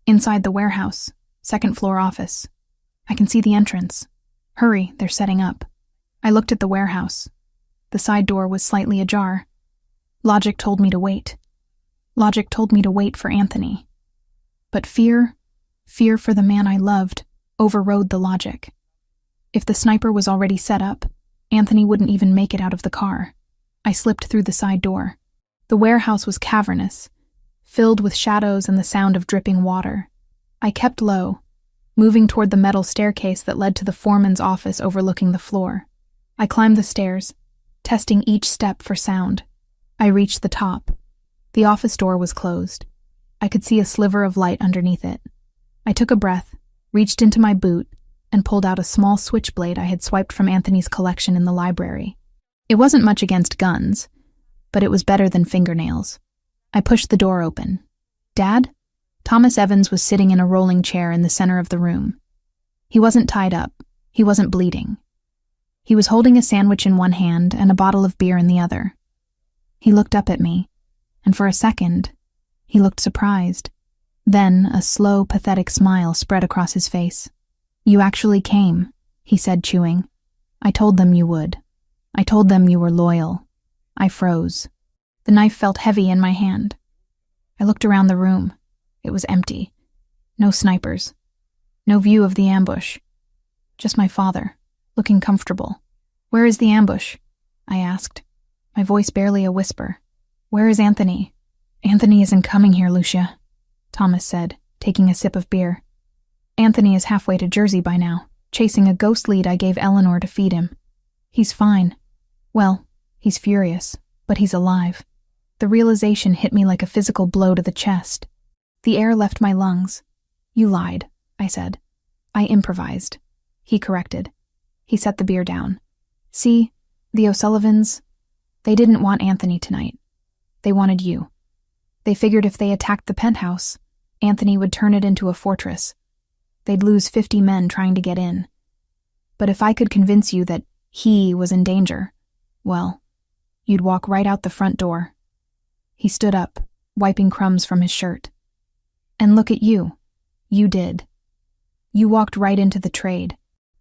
"Inside the warehouse, 2nd floor office. I can see the entrance. Hurry, they're setting up." I looked at the warehouse. The side door was slightly ajar. Logic told me to wait. Logic told me to wait for Anthony. But fear for the man I loved, overrode the logic. If the sniper was already set up, Anthony wouldn't even make it out of the car. I slipped through the side door. The warehouse was cavernous, filled with shadows and the sound of dripping water. I kept low, moving toward the metal staircase that led to the foreman's office overlooking the floor. I climbed the stairs, testing each step for sound. I reached the top. The office door was closed. I could see a sliver of light underneath it. I took a breath, reached into my boot, and pulled out a small switchblade I had swiped from Anthony's collection in the library. It wasn't much against guns, but it was better than fingernails. I pushed the door open. "Dad?" Thomas Evans was sitting in a rolling chair in the center of the room. He wasn't tied up. He wasn't bleeding. He was holding a sandwich in one hand and a bottle of beer in the other. He looked up at me, and for a second, he looked surprised. Then a slow, pathetic smile spread across his face. "You actually came," he said, chewing. "I told them you would. I told them you were loyal." I froze. The knife felt heavy in my hand. I looked around the room. It was empty. No snipers. No view of the ambush. Just my father, looking comfortable. "Where is the ambush?" I asked, my voice barely a whisper. "Where is Anthony?" "Anthony isn't coming here, Lucia," Thomas said, taking a sip of beer. "Anthony is halfway to Jersey by now, chasing a ghost lead I gave Eleanor to feed him. He's fine. Well, he's furious. But he's alive. The realization hit me like a physical blow to the chest. The air left my lungs. You lied, I said. I improvised. He corrected. He set the beer down. See, the O'Sullivans, they didn't want Anthony tonight. They wanted you. They figured if they attacked the penthouse, Anthony would turn it into a fortress. They'd lose 50 men trying to get in. But if I could convince you that he was in danger, well, you'd walk right out the front door. He stood up, wiping crumbs from his shirt. And look at you. You did. You walked right into the trade.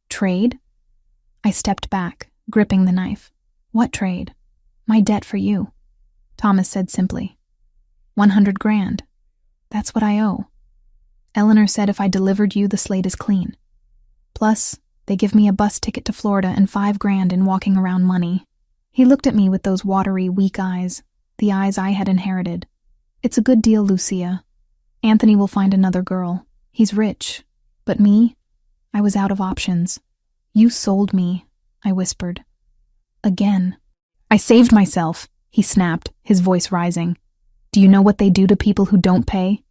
Trade? I stepped back, gripping the knife. What trade? My debt for you, Thomas said simply. 100 grand. That's what I owe. Eleanor said if I delivered you, the slate is clean. Plus, they give me a bus ticket to Florida and 5 grand in walking around money. He looked at me with those watery, weak eyes, the eyes I had inherited. It's a good deal, Lucia. Anthony will find another girl. He's rich. But me? I was out of options. You sold me, I whispered. Again. I saved myself, he snapped, his voice rising. Do you know what they do to people who don't pay?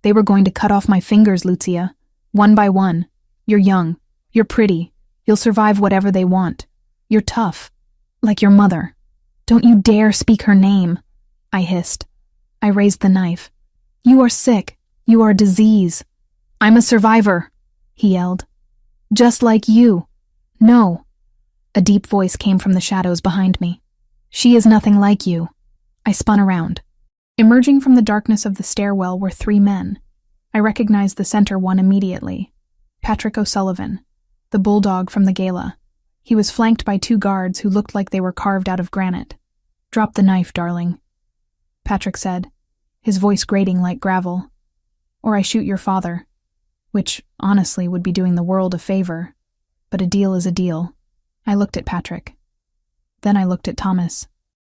They were going to cut off my fingers, Lucia. One by one. You're young. You're pretty. You'll survive whatever they want. You're tough. Like your mother. Don't you dare speak her name, I hissed. I raised the knife. You are sick. You are a disease. I'm a survivor, he yelled. Just like you. No. A deep voice came from the shadows behind me. She is nothing like you. I spun around. Emerging from the darkness of the stairwell were 3 men. I recognized the center one immediately. Patrick O'Sullivan, the bulldog from the gala. He was flanked by 2 guards who looked like they were carved out of granite. Drop the knife, darling, Patrick said, his voice grating like gravel. Or I shoot your father, which, honestly, would be doing the world a favor. But a deal is a deal. I looked at Patrick. Then I looked at Thomas.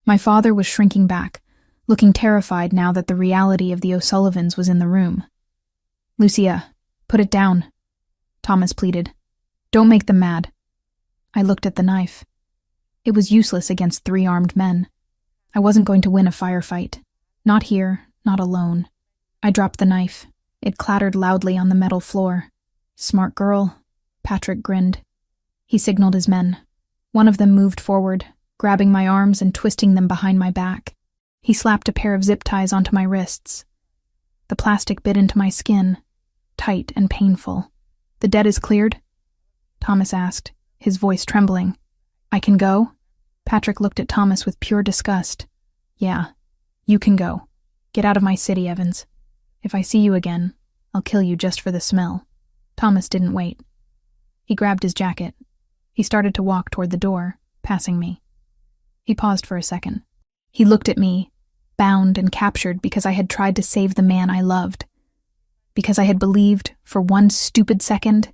My father was shrinking back, looking terrified now that the reality of the O'Sullivans was in the room. Lucia, put it down, Thomas pleaded. Don't make them mad. I looked at the knife. It was useless against 3 armed men. I wasn't going to win a firefight. Not here, not alone. I dropped the knife. It clattered loudly on the metal floor. Smart girl, Patrick grinned. He signaled his men. One of them moved forward, grabbing my arms and twisting them behind my back. He slapped a pair of zip ties onto my wrists. The plastic bit into my skin, tight and painful. The debt is cleared? Thomas asked, his voice trembling. I can go? Patrick looked at Thomas with pure disgust. Yeah, you can go. Get out of my city, Evans. If I see you again, I'll kill you just for the smell. Thomas didn't wait. He grabbed his jacket. He started to walk toward the door, passing me. He paused for a second. He looked at me, bound and captured because I had tried to save the man I loved. Because I had believed, for one stupid second,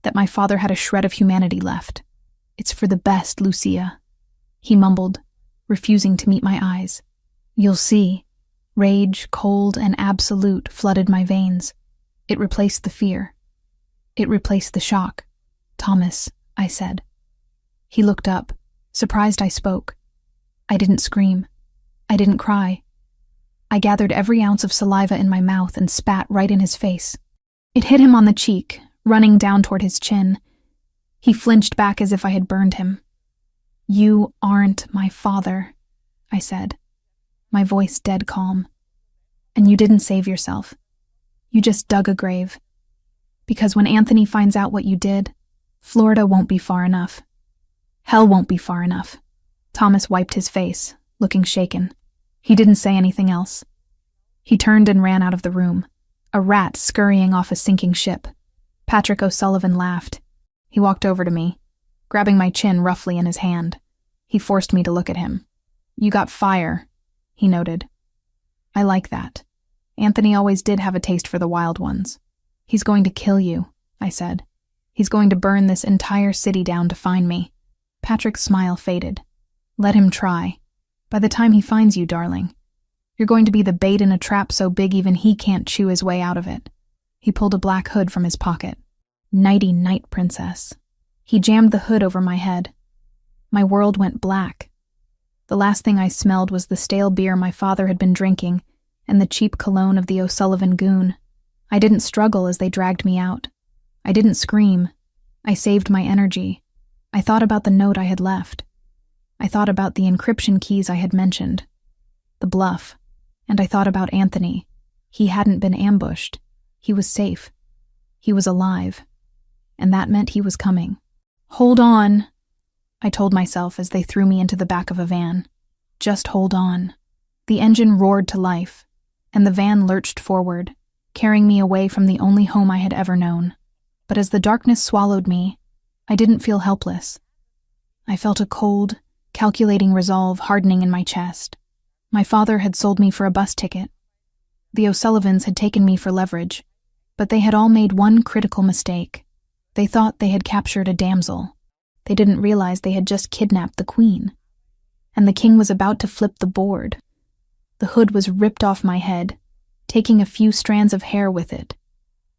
that my father had a shred of humanity left. It's for the best, Lucia, he mumbled, refusing to meet my eyes. You'll see. Rage, cold and absolute, flooded my veins. It replaced the fear. It replaced the shock. Thomas, I said. He looked up, surprised I spoke. I didn't scream. I didn't cry. I gathered every ounce of saliva in my mouth and spat right in his face. It hit him on the cheek, running down toward his chin. He flinched back as if I had burned him. You aren't my father, I said, my voice dead calm. And you didn't save yourself. You just dug a grave. Because when Anthony finds out what you did, Florida won't be far enough. Hell won't be far enough. Thomas wiped his face, looking shaken. He didn't say anything else. He turned and ran out of the room, a rat scurrying off a sinking ship. Patrick O'Sullivan laughed. He walked over to me, grabbing my chin roughly in his hand. He forced me to look at him. You got fire, he noted. I like that. Anthony always did have a taste for the wild ones. He's going to kill you, I said. He's going to burn this entire city down to find me. Patrick's smile faded. Let him try. By the time he finds you, darling, you're going to be the bait in a trap so big even he can't chew his way out of it. He pulled a black hood from his pocket. Nighty night, princess. He jammed the hood over my head. My world went black. The last thing I smelled was the stale beer my father had been drinking and the cheap cologne of the O'Sullivan goon. I didn't struggle as they dragged me out. I didn't scream. I saved my energy. I thought about the note I had left. I thought about the encryption keys I had mentioned. The bluff. And I thought about Anthony. He hadn't been ambushed. He was safe. He was alive. And that meant he was coming. "Hold on," I told myself as they threw me into the back of a van. Just hold on. The engine roared to life, and the van lurched forward, carrying me away from the only home I had ever known. But as the darkness swallowed me, I didn't feel helpless. I felt a cold, calculating resolve hardening in my chest. My father had sold me for a bus ticket. The O'Sullivans had taken me for leverage, but they had all made one critical mistake. They thought they had captured a damsel. They didn't realize they had just kidnapped the queen. And the king was about to flip the board. The hood was ripped off my head, taking a few strands of hair with it.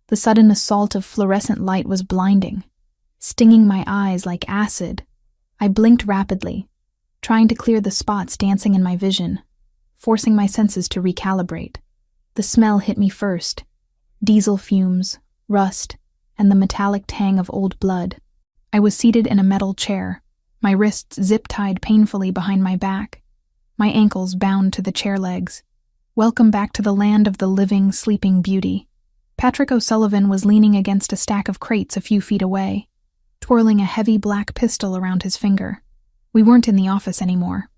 The sudden assault of fluorescent light was blinding, stinging my eyes like acid. I blinked rapidly, trying to clear the spots dancing in my vision, forcing my senses to recalibrate. The smell hit me first: diesel fumes, rust, and the metallic tang of old blood. I was seated in a metal chair, my wrists zip-tied painfully behind my back, my ankles bound to the chair legs. Welcome back to the land of the living, sleeping beauty. Patrick O'Sullivan was leaning against a stack of crates a few feet away, twirling a heavy black pistol around his finger. We weren't in the office anymore.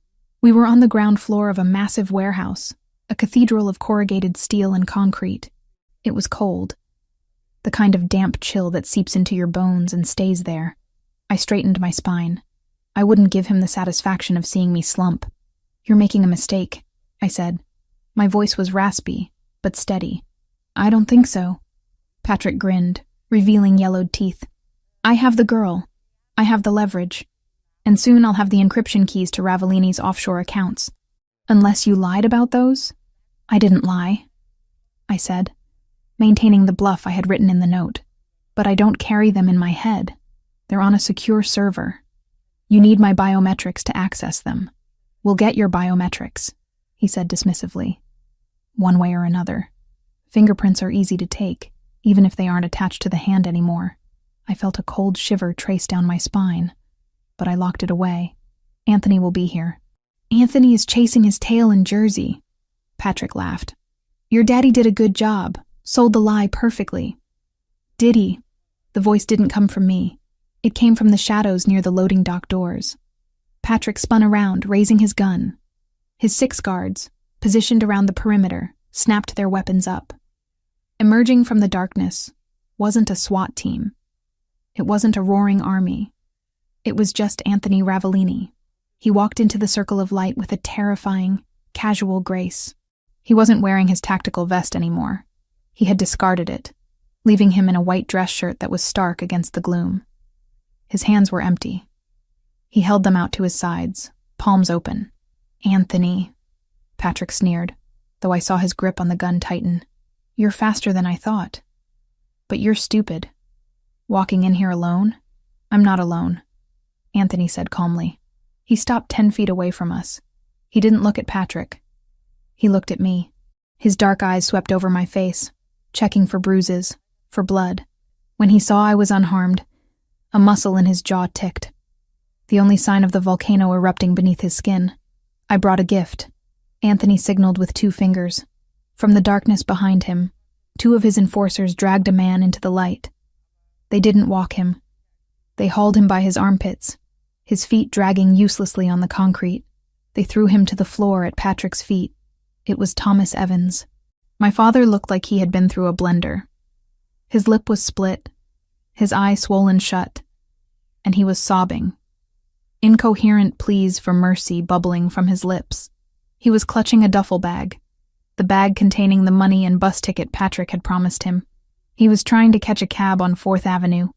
We were on the ground floor of a massive warehouse, a cathedral of corrugated steel and concrete. It was cold, the kind of damp chill that seeps into your bones and stays there. I straightened my spine. I wouldn't give him the satisfaction of seeing me slump. "You're making a mistake," I said. My voice was raspy, but steady. "I don't think so." Patrick grinned, revealing yellowed teeth. "I have the girl. I have the leverage. And soon I'll have the encryption keys to Ravellini's offshore accounts. Unless you lied about those?" "I didn't lie," I said, maintaining the bluff I had written in the note. "But I don't carry them in my head. They're on a secure server. You need my biometrics to access them." "We'll get your biometrics," he said dismissively. "One way or another. Fingerprints are easy to take, even if they aren't attached to the hand anymore." I felt a cold shiver trace down my spine, but I locked it away. "Anthony will be here." "Anthony is chasing his tail in Jersey," Patrick laughed. "Your daddy did a good job, sold the lie perfectly." "Did he?" The voice didn't come from me. It came from the shadows near the loading dock doors. Patrick spun around, raising his gun. His 6 guards, positioned around the perimeter, snapped their weapons up. Emerging from the darkness wasn't a SWAT team. It wasn't a roaring army. It was just Anthony Ravellini. He walked into the circle of light with a terrifying, casual grace. He wasn't wearing his tactical vest anymore. He had discarded it, leaving him in a white dress shirt that was stark against the gloom. His hands were empty. He held them out to his sides, palms open. "Anthony," Patrick sneered, though I saw his grip on the gun tighten. "You're faster than I thought. But you're stupid. Walking in here alone?" "I'm not alone," Anthony said calmly. He stopped 10 feet away from us. He didn't look at Patrick. He looked at me. His dark eyes swept over my face, checking for bruises, for blood. When he saw I was unharmed, a muscle in his jaw ticked. The only sign of the volcano erupting beneath his skin. "I brought a gift," Anthony signaled with 2 fingers. From the darkness behind him, 2 of his enforcers dragged a man into the light. They didn't walk him. They hauled him by his armpits, his feet dragging uselessly on the concrete. They threw him to the floor at Patrick's feet. It was Thomas Evans. My father looked like he had been through a blender. His lip was split, his eye swollen shut, and he was sobbing. Incoherent pleas for mercy bubbling from his lips. He was clutching a duffel bag, the bag containing the money and bus ticket Patrick had promised him. "He was trying to catch a cab on 4th Avenue,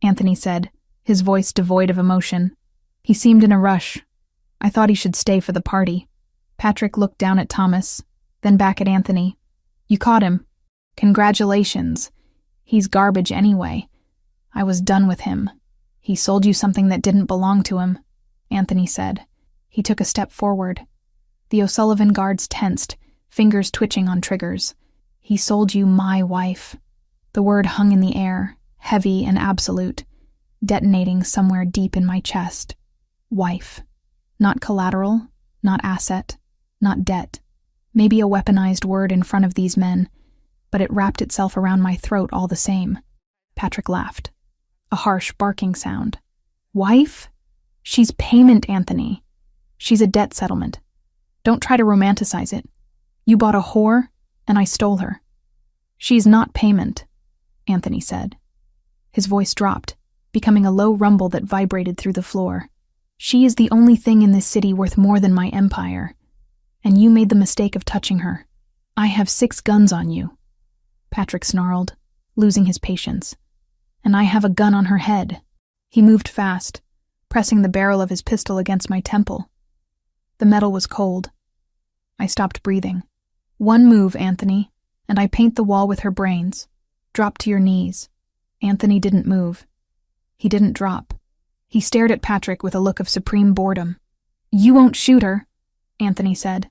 Anthony said, his voice devoid of emotion. "He seemed in a rush. I thought he should stay for the party." Patrick looked down at Thomas, then back at Anthony. "You caught him. Congratulations. He's garbage anyway. I was done with him." "He sold you something that didn't belong to him," Anthony said. He took a step forward. The O'Sullivan guards tensed, fingers twitching on triggers. He sold you my wife. The word hung in the air, heavy and absolute, detonating somewhere deep in my chest. Wife. Not collateral, not asset, not debt. Maybe a weaponized word in front of these men, but it wrapped itself around my throat all the same. Patrick laughed. A harsh barking sound. Wife? She's payment, Anthony. She's a debt settlement. Don't try to romanticize it. You bought a whore, and I stole her. She's not payment, Anthony said. His voice dropped, becoming a low rumble that vibrated through the floor. She is the only thing in this city worth more than my empire, and you made the mistake of touching her. I have 6 guns on you, Patrick snarled, losing his patience. And I have a gun on her head. He moved fast, pressing the barrel of his pistol against my temple. The metal was cold. I stopped breathing. One move, Anthony, and I paint the wall with her brains. Drop to your knees. Anthony didn't move. He didn't drop. He stared at Patrick with a look of supreme boredom. You won't shoot her, Anthony said,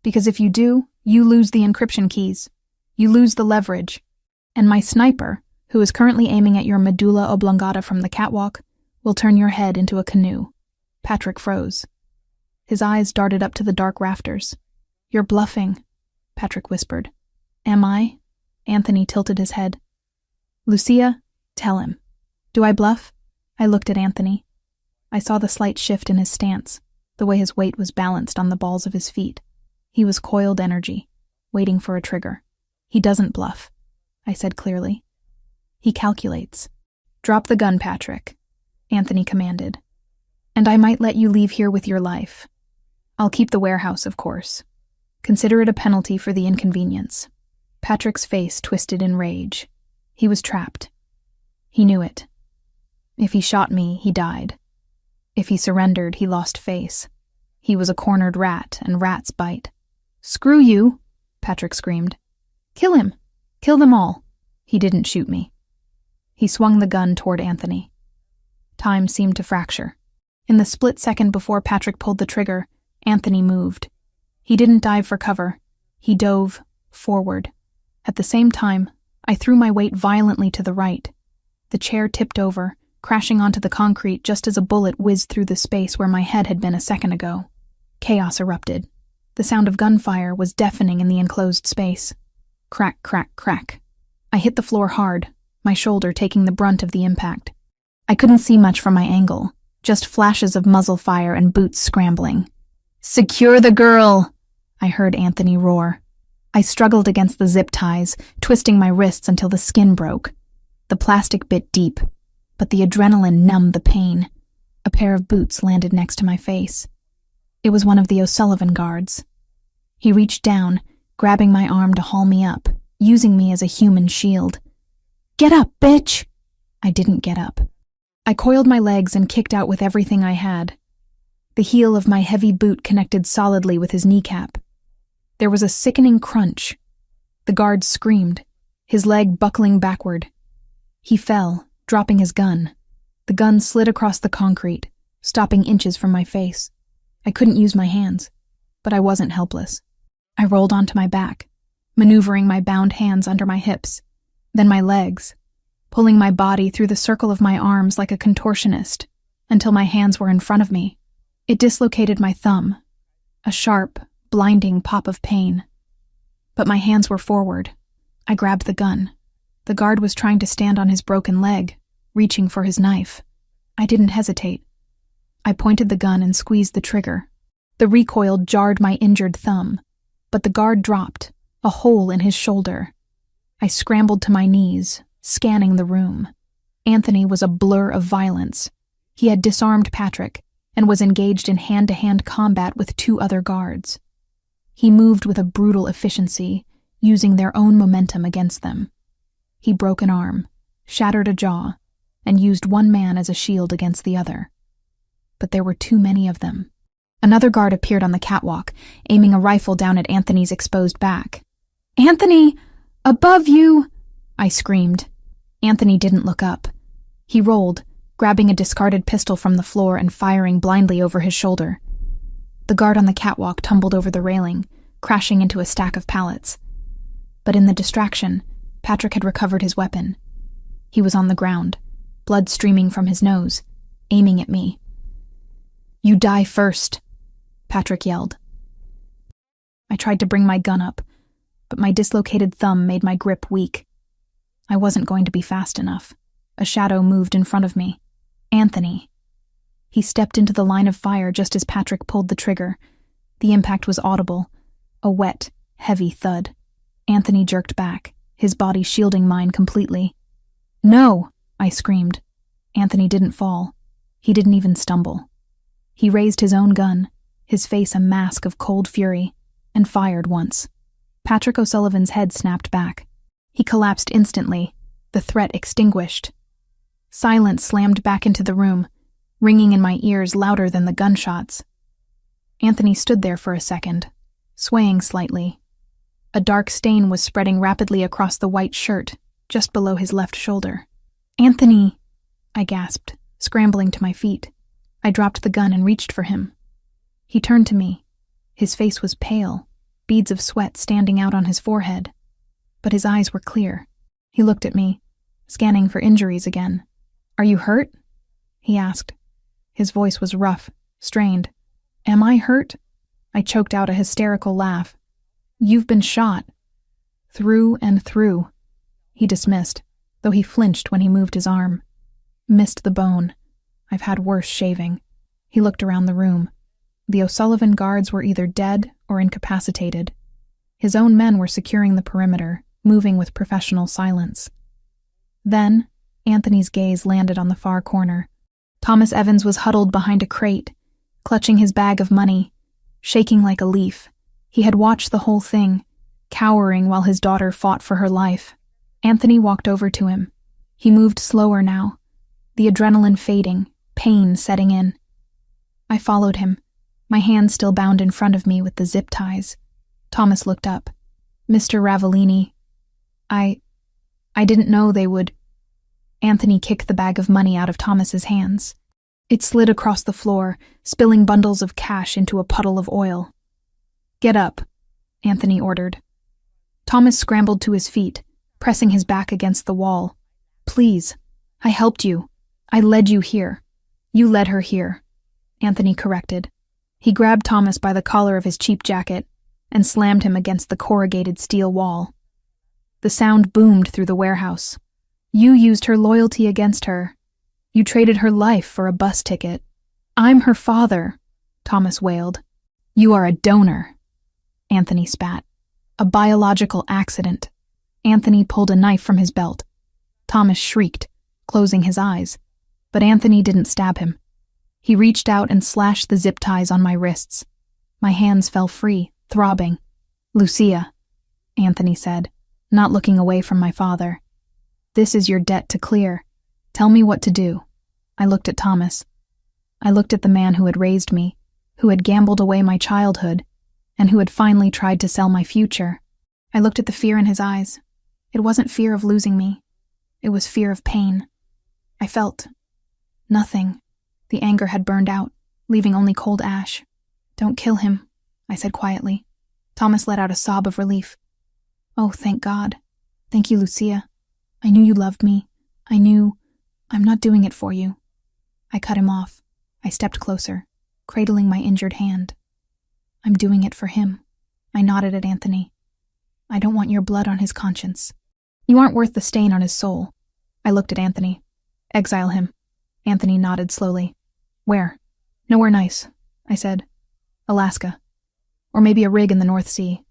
because if you do, you lose the encryption keys. You lose the leverage. And my sniper, who is currently aiming at your medulla oblongata from the catwalk, will turn your head into a canoe. Patrick froze. His eyes darted up to the dark rafters. You're bluffing, Patrick whispered. Am I? Anthony tilted his head. Lucia, tell him. Do I bluff? I looked at Anthony. I saw the slight shift in his stance, the way his weight was balanced on the balls of his feet. He was coiled energy, waiting for a trigger. He doesn't bluff, I said clearly. He calculates. Drop the gun, Patrick, Anthony commanded. And I might let you leave here with your life. I'll keep the warehouse, of course. Consider it a penalty for the inconvenience. Patrick's face twisted in rage. He was trapped. He knew it. If he shot me, he died. If he surrendered, he lost face. He was a cornered rat, and rats bite. Screw you, Patrick screamed. Kill him. Kill them all. He didn't shoot me. He swung the gun toward Anthony. Time seemed to fracture. In the split second before Patrick pulled the trigger, Anthony moved. He didn't dive for cover. He dove forward. At the same time, I threw my weight violently to the right. The chair tipped over, crashing onto the concrete just as a bullet whizzed through the space where my head had been a second ago. Chaos erupted. The sound of gunfire was deafening in the enclosed space. Crack, crack, crack. I hit the floor hard, my shoulder taking the brunt of the impact. I couldn't see much from my angle, just flashes of muzzle fire and boots scrambling. Secure the girl, I heard Anthony roar. I struggled against the zip ties, twisting my wrists until the skin broke. The plastic bit deep, but the adrenaline numbed the pain. A pair of boots landed next to my face. It was one of the O'Sullivan guards. He reached down, grabbing my arm to haul me up, using me as a human shield. Get up, bitch! I didn't get up. I coiled my legs and kicked out with everything I had. The heel of my heavy boot connected solidly with his kneecap. There was a sickening crunch. The guard screamed, his leg buckling backward. He fell, dropping his gun. The gun slid across the concrete, stopping inches from my face. I couldn't use my hands, but I wasn't helpless. I rolled onto my back, maneuvering my bound hands under my hips, then my legs, pulling my body through the circle of my arms like a contortionist, until my hands were in front of me. It dislocated my thumb, a sharp, blinding pop of pain. But my hands were forward. I grabbed the gun. The guard was trying to stand on his broken leg, reaching for his knife. I didn't hesitate. I pointed the gun and squeezed the trigger. The recoil jarred my injured thumb, but the guard dropped, a hole in his shoulder. I scrambled to my knees, scanning the room. Anthony was a blur of violence. He had disarmed Patrick and was engaged in hand-to-hand combat with 2 other guards. He moved with a brutal efficiency, using their own momentum against them. He broke an arm, shattered a jaw, and used one man as a shield against the other. But there were too many of them. Another guard appeared on the catwalk, aiming a rifle down at Anthony's exposed back. "Anthony! Above you!" I screamed. Anthony didn't look up. He rolled, grabbing a discarded pistol from the floor and firing blindly over his shoulder. The guard on the catwalk tumbled over the railing, crashing into a stack of pallets. But in the distraction, Patrick had recovered his weapon. He was on the ground, blood streaming from his nose, aiming at me. "You die first," Patrick yelled. I tried to bring my gun up, but my dislocated thumb made my grip weak. I wasn't going to be fast enough. A shadow moved in front of me. Anthony. He stepped into the line of fire just as Patrick pulled the trigger. The impact was audible, a wet, heavy thud. Anthony jerked back, his body shielding mine completely. "No!" I screamed. Anthony didn't fall. He didn't even stumble. He raised his own gun, his face a mask of cold fury, and fired once. Patrick O'Sullivan's head snapped back. He collapsed instantly, the threat extinguished. Silence slammed back into the room, ringing in my ears louder than the gunshots. Anthony stood there for a second, swaying slightly. A dark stain was spreading rapidly across the white shirt, just below his left shoulder. "Anthony!" I gasped, scrambling to my feet. I dropped the gun and reached for him. He turned to me. His face was pale, beads of sweat standing out on his forehead. But his eyes were clear. He looked at me, scanning for injuries again. "Are you hurt?" he asked. His voice was rough, strained. "Am I hurt?" I choked out a hysterical laugh. "You've been shot. Through and through." He dismissed, though he flinched when he moved his arm. "Missed the bone. I've had worse shaving." He looked around the room. The O'Sullivan guards were either dead or incapacitated. His own men were securing the perimeter, moving with professional silence. Then, Anthony's gaze landed on the far corner. Thomas Evans was huddled behind a crate, clutching his bag of money, shaking like a leaf. He had watched the whole thing, cowering while his daughter fought for her life. Anthony walked over to him. He moved slower now, the adrenaline fading, pain setting in. I followed him, my hands still bound in front of me with the zip ties. Thomas looked up. "Mr. Ravellini, I didn't know they would..." Anthony kicked the bag of money out of Thomas's hands. It slid across the floor, spilling bundles of cash into a puddle of oil. "Get up," Anthony ordered. Thomas scrambled to his feet, pressing his back against the wall. "Please, I helped you. I led you here. You led her here," Anthony corrected. He grabbed Thomas by the collar of his cheap jacket and slammed him against the corrugated steel wall. The sound boomed through the warehouse. "You used her loyalty against her. You traded her life for a bus ticket. I'm her father," Thomas wailed. "You are a donor," Anthony spat. "A biological accident." Anthony pulled a knife from his belt. Thomas shrieked, closing his eyes, but Anthony didn't stab him. He reached out and slashed the zip ties on my wrists. My hands fell free, throbbing. "Lucia," Anthony said, not looking away from my father. "This is your debt to clear. Tell me what to do." I looked at Thomas. I looked at the man who had raised me, who had gambled away my childhood, and who had finally tried to sell my future. I looked at the fear in his eyes. It wasn't fear of losing me. It was fear of pain. I felt nothing. The anger had burned out, leaving only cold ash. "Don't kill him," I said quietly. Thomas let out a sob of relief. "Oh, thank God. Thank you, Lucia. I knew you loved me. I'm not doing it for you." I cut him off. I stepped closer, cradling my injured hand. "I'm doing it for him." I nodded at Anthony. "I don't want your blood on his conscience. You aren't worth the stain on his soul." I looked at Anthony. "Exile him." Anthony nodded slowly. "Where?" "Nowhere nice," I said. "Alaska. Or maybe a rig in the North Sea.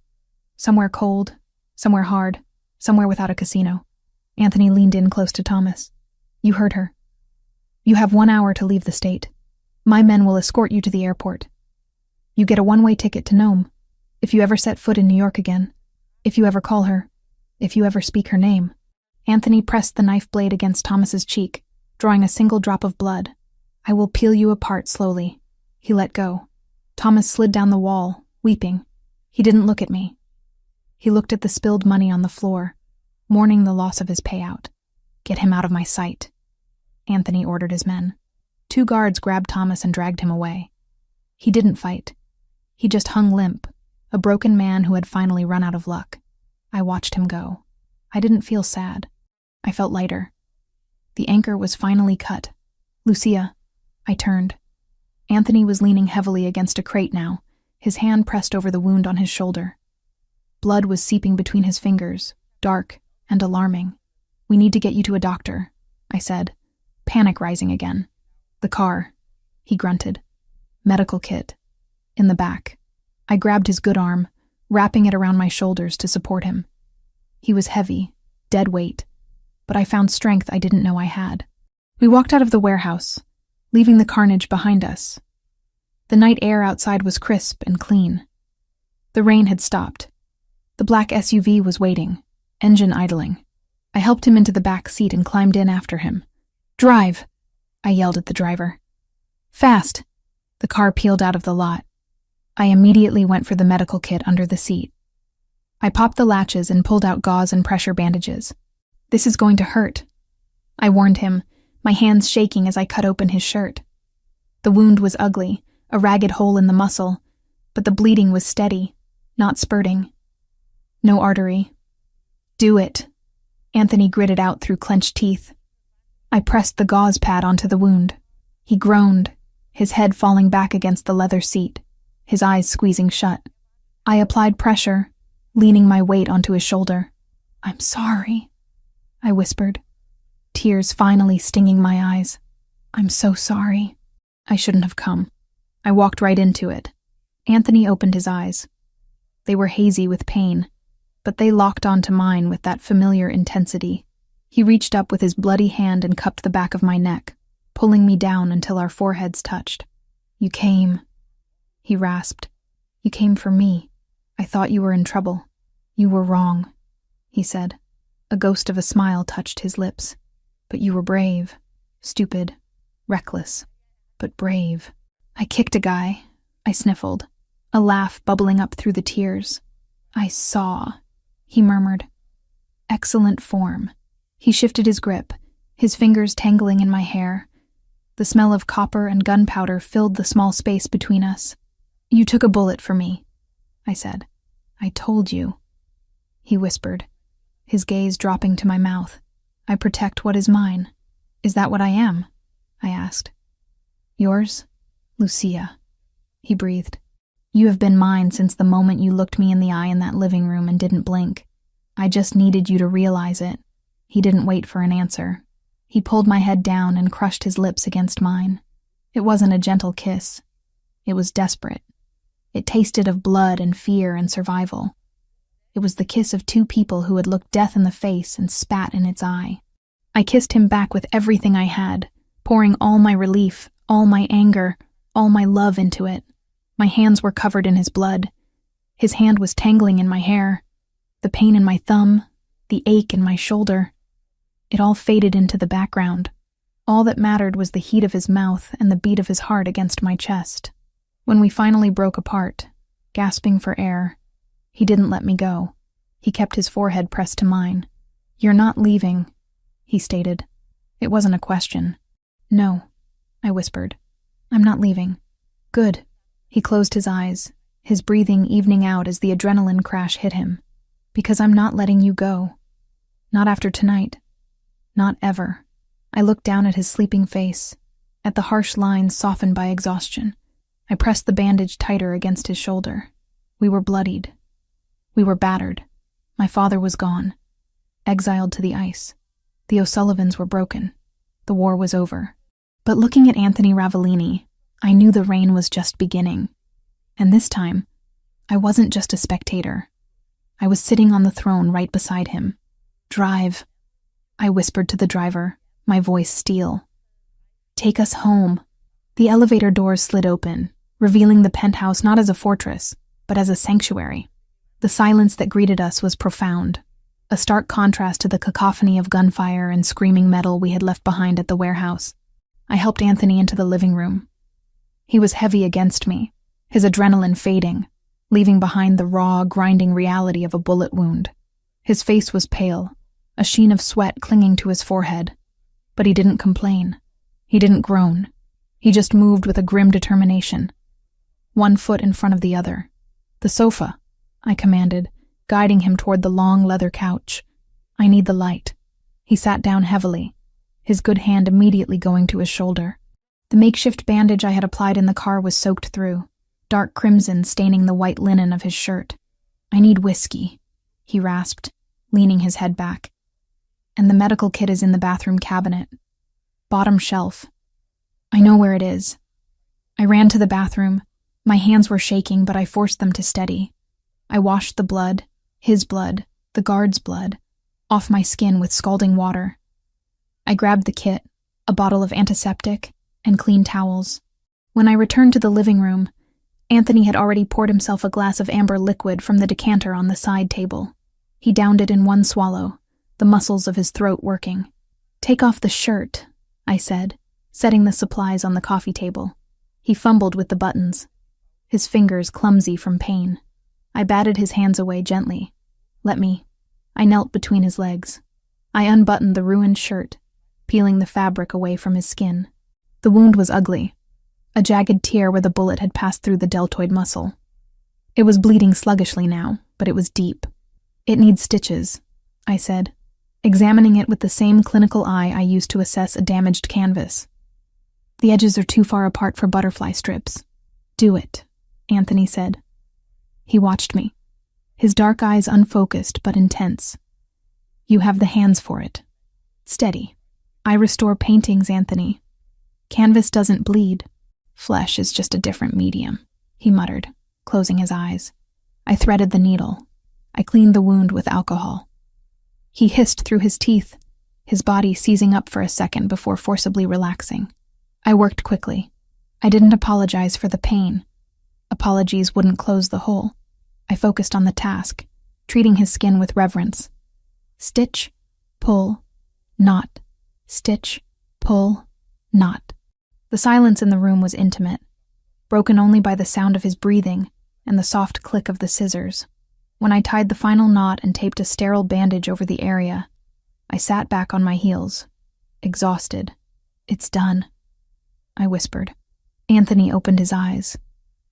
Somewhere cold, somewhere hard, somewhere without a casino." Anthony leaned in close to Thomas. "You heard her. You have 1 hour to leave the state. My men will escort you to the airport. You get a one-way ticket to Nome. If you ever set foot in New York again, if you ever call her, if you ever speak her name." Anthony pressed the knife blade against Thomas's cheek, drawing a single drop of blood. "I will peel you apart slowly." He let go. Thomas slid down the wall, weeping. He didn't look at me. He looked at the spilled money on the floor, mourning the loss of his payout. "Get him out of my sight," Anthony ordered his men. 2 guards grabbed Thomas and dragged him away. He didn't fight. He just hung limp, a broken man who had finally run out of luck. I watched him go. I didn't feel sad. I felt lighter. The anchor was finally cut. Lucia. I turned. Anthony was leaning heavily against a crate now, his hand pressed over the wound on his shoulder. Blood was seeping between his fingers, dark and alarming. "We need to get you to a doctor," I said, panic rising again. "The car," he grunted. "Medical kit. In the back." I grabbed his good arm, wrapping it around my shoulders to support him. He was heavy, dead weight, but I found strength I didn't know I had. We walked out of the warehouse, leaving the carnage behind us. The night air outside was crisp and clean. The rain had stopped. The black SUV was waiting, engine idling. I helped him into the back seat and climbed in after him. "Drive!" I yelled at the driver. "Fast!" The car peeled out of the lot. I immediately went for the medical kit under the seat. I popped the latches and pulled out gauze and pressure bandages. "This is going to hurt," I warned him, my hands shaking as I cut open his shirt. The wound was ugly, a ragged hole in the muscle, but the bleeding was steady, not spurting. No artery. "Do it," Anthony gritted out through clenched teeth. I pressed the gauze pad onto the wound. He groaned, his head falling back against the leather seat, his eyes squeezing shut. I applied pressure, leaning my weight onto his shoulder. "I'm sorry," I whispered, tears finally stinging my eyes. "I'm so sorry. I shouldn't have come." I walked right into it. Anthony opened his eyes. They were hazy with pain, but they locked onto mine with that familiar intensity. He reached up with his bloody hand and cupped the back of my neck, pulling me down until our foreheads touched. "You came," he rasped. "You came for me. I thought you were in trouble. You were wrong," he said. A ghost of a smile touched his lips. "But you were brave. Stupid. Reckless. But brave." "I kicked a guy," I sniffled, a laugh bubbling up through the tears. "I saw," he murmured. "Excellent form." He shifted his grip, his fingers tangling in my hair. The smell of copper and gunpowder filled the small space between us. "You took a bullet for me," I said. "I told you," he whispered, his gaze dropping to my mouth. "I protect what is mine." "Is that what I am?" I asked. "Yours, Lucia," he breathed. "You have been mine since the moment you looked me in the eye in that living room and didn't blink. I just needed you to realize it." He didn't wait for an answer. He pulled my head down and crushed his lips against mine. It wasn't a gentle kiss. It was desperate. It tasted of blood and fear and survival. It was the kiss of two people who had looked death in the face and spat in its eye. I kissed him back with everything I had, pouring all my relief, all my anger, all my love into it. My hands were covered in his blood. His hand was tangling in my hair. The pain in my thumb, the ache in my shoulder. It all faded into the background. All that mattered was the heat of his mouth and the beat of his heart against my chest. When we finally broke apart, gasping for air, he didn't let me go. He kept his forehead pressed to mine. "You're not leaving," he stated. It wasn't a question. "No," I whispered. "I'm not leaving." "Good." He closed his eyes, his breathing evening out as the adrenaline crash hit him. "Because I'm not letting you go. Not after tonight. Not ever." I looked down at his sleeping face, at the harsh lines softened by exhaustion. I pressed the bandage tighter against his shoulder. We were bloodied. We were battered. My father was gone, exiled to the ice. The O'Sullivans were broken. The war was over. But looking at Anthony Ravellini, I knew the reign was just beginning. And this time, I wasn't just a spectator. I was sitting on the throne right beside him. "Drive," I whispered to the driver, my voice steel. "Take us home." The elevator doors slid open, revealing the penthouse not as a fortress, but as a sanctuary. The silence that greeted us was profound, a stark contrast to the cacophony of gunfire and screaming metal we had left behind at the warehouse. I helped Anthony into the living room. He was heavy against me, his adrenaline fading, leaving behind the raw, grinding reality of a bullet wound. His face was pale, a sheen of sweat clinging to his forehead. But he didn't complain. He didn't groan. He just moved with a grim determination. one foot in front of the other. "The sofa," I commanded, guiding him toward the long leather couch. "I need the light." He sat down heavily, his good hand immediately going to his shoulder. The makeshift bandage I had applied in the car was soaked through, dark crimson staining the white linen of his shirt. "I need whiskey," he rasped, leaning his head back. "And the medical kit is in the bathroom cabinet. Bottom shelf. I know where it is." I ran to the bathroom. My hands were shaking, but I forced them to steady. I washed the blood, his blood, the guard's blood, off my skin with scalding water. I grabbed the kit, a bottle of antiseptic, and clean towels. When I returned to the living room, Anthony had already poured himself a glass of amber liquid from the decanter on the side table. He downed it in one swallow, the muscles of his throat working. "Take off the shirt," I said, setting the supplies on the coffee table. He fumbled with the buttons, his fingers clumsy from pain. I batted his hands away gently. "Let me." I knelt between his legs. I unbuttoned the ruined shirt, peeling the fabric away from his skin. The wound was ugly, a jagged tear where the bullet had passed through the deltoid muscle. It was bleeding sluggishly now, but it was deep. "It needs stitches," I said, examining it with the same clinical eye I used to assess a damaged canvas. "The edges are too far apart for butterfly strips." "Do it," Anthony said. He watched me, his dark eyes unfocused but intense. "You have the hands for it. Steady. I restore paintings, Anthony. Canvas doesn't bleed. Flesh is just a different medium," he muttered, closing his eyes. I threaded the needle. I cleaned the wound with alcohol. He hissed through his teeth, his body seizing up for a second before forcibly relaxing. I worked quickly. I didn't apologize for the pain. Apologies wouldn't close the hole. I focused on the task, treating his skin with reverence. Stitch, pull, knot. Stitch, pull, knot. The silence in the room was intimate, broken only by the sound of his breathing and the soft click of the scissors. When I tied the final knot and taped a sterile bandage over the area, I sat back on my heels, exhausted. "It's done," I whispered. Anthony opened his eyes.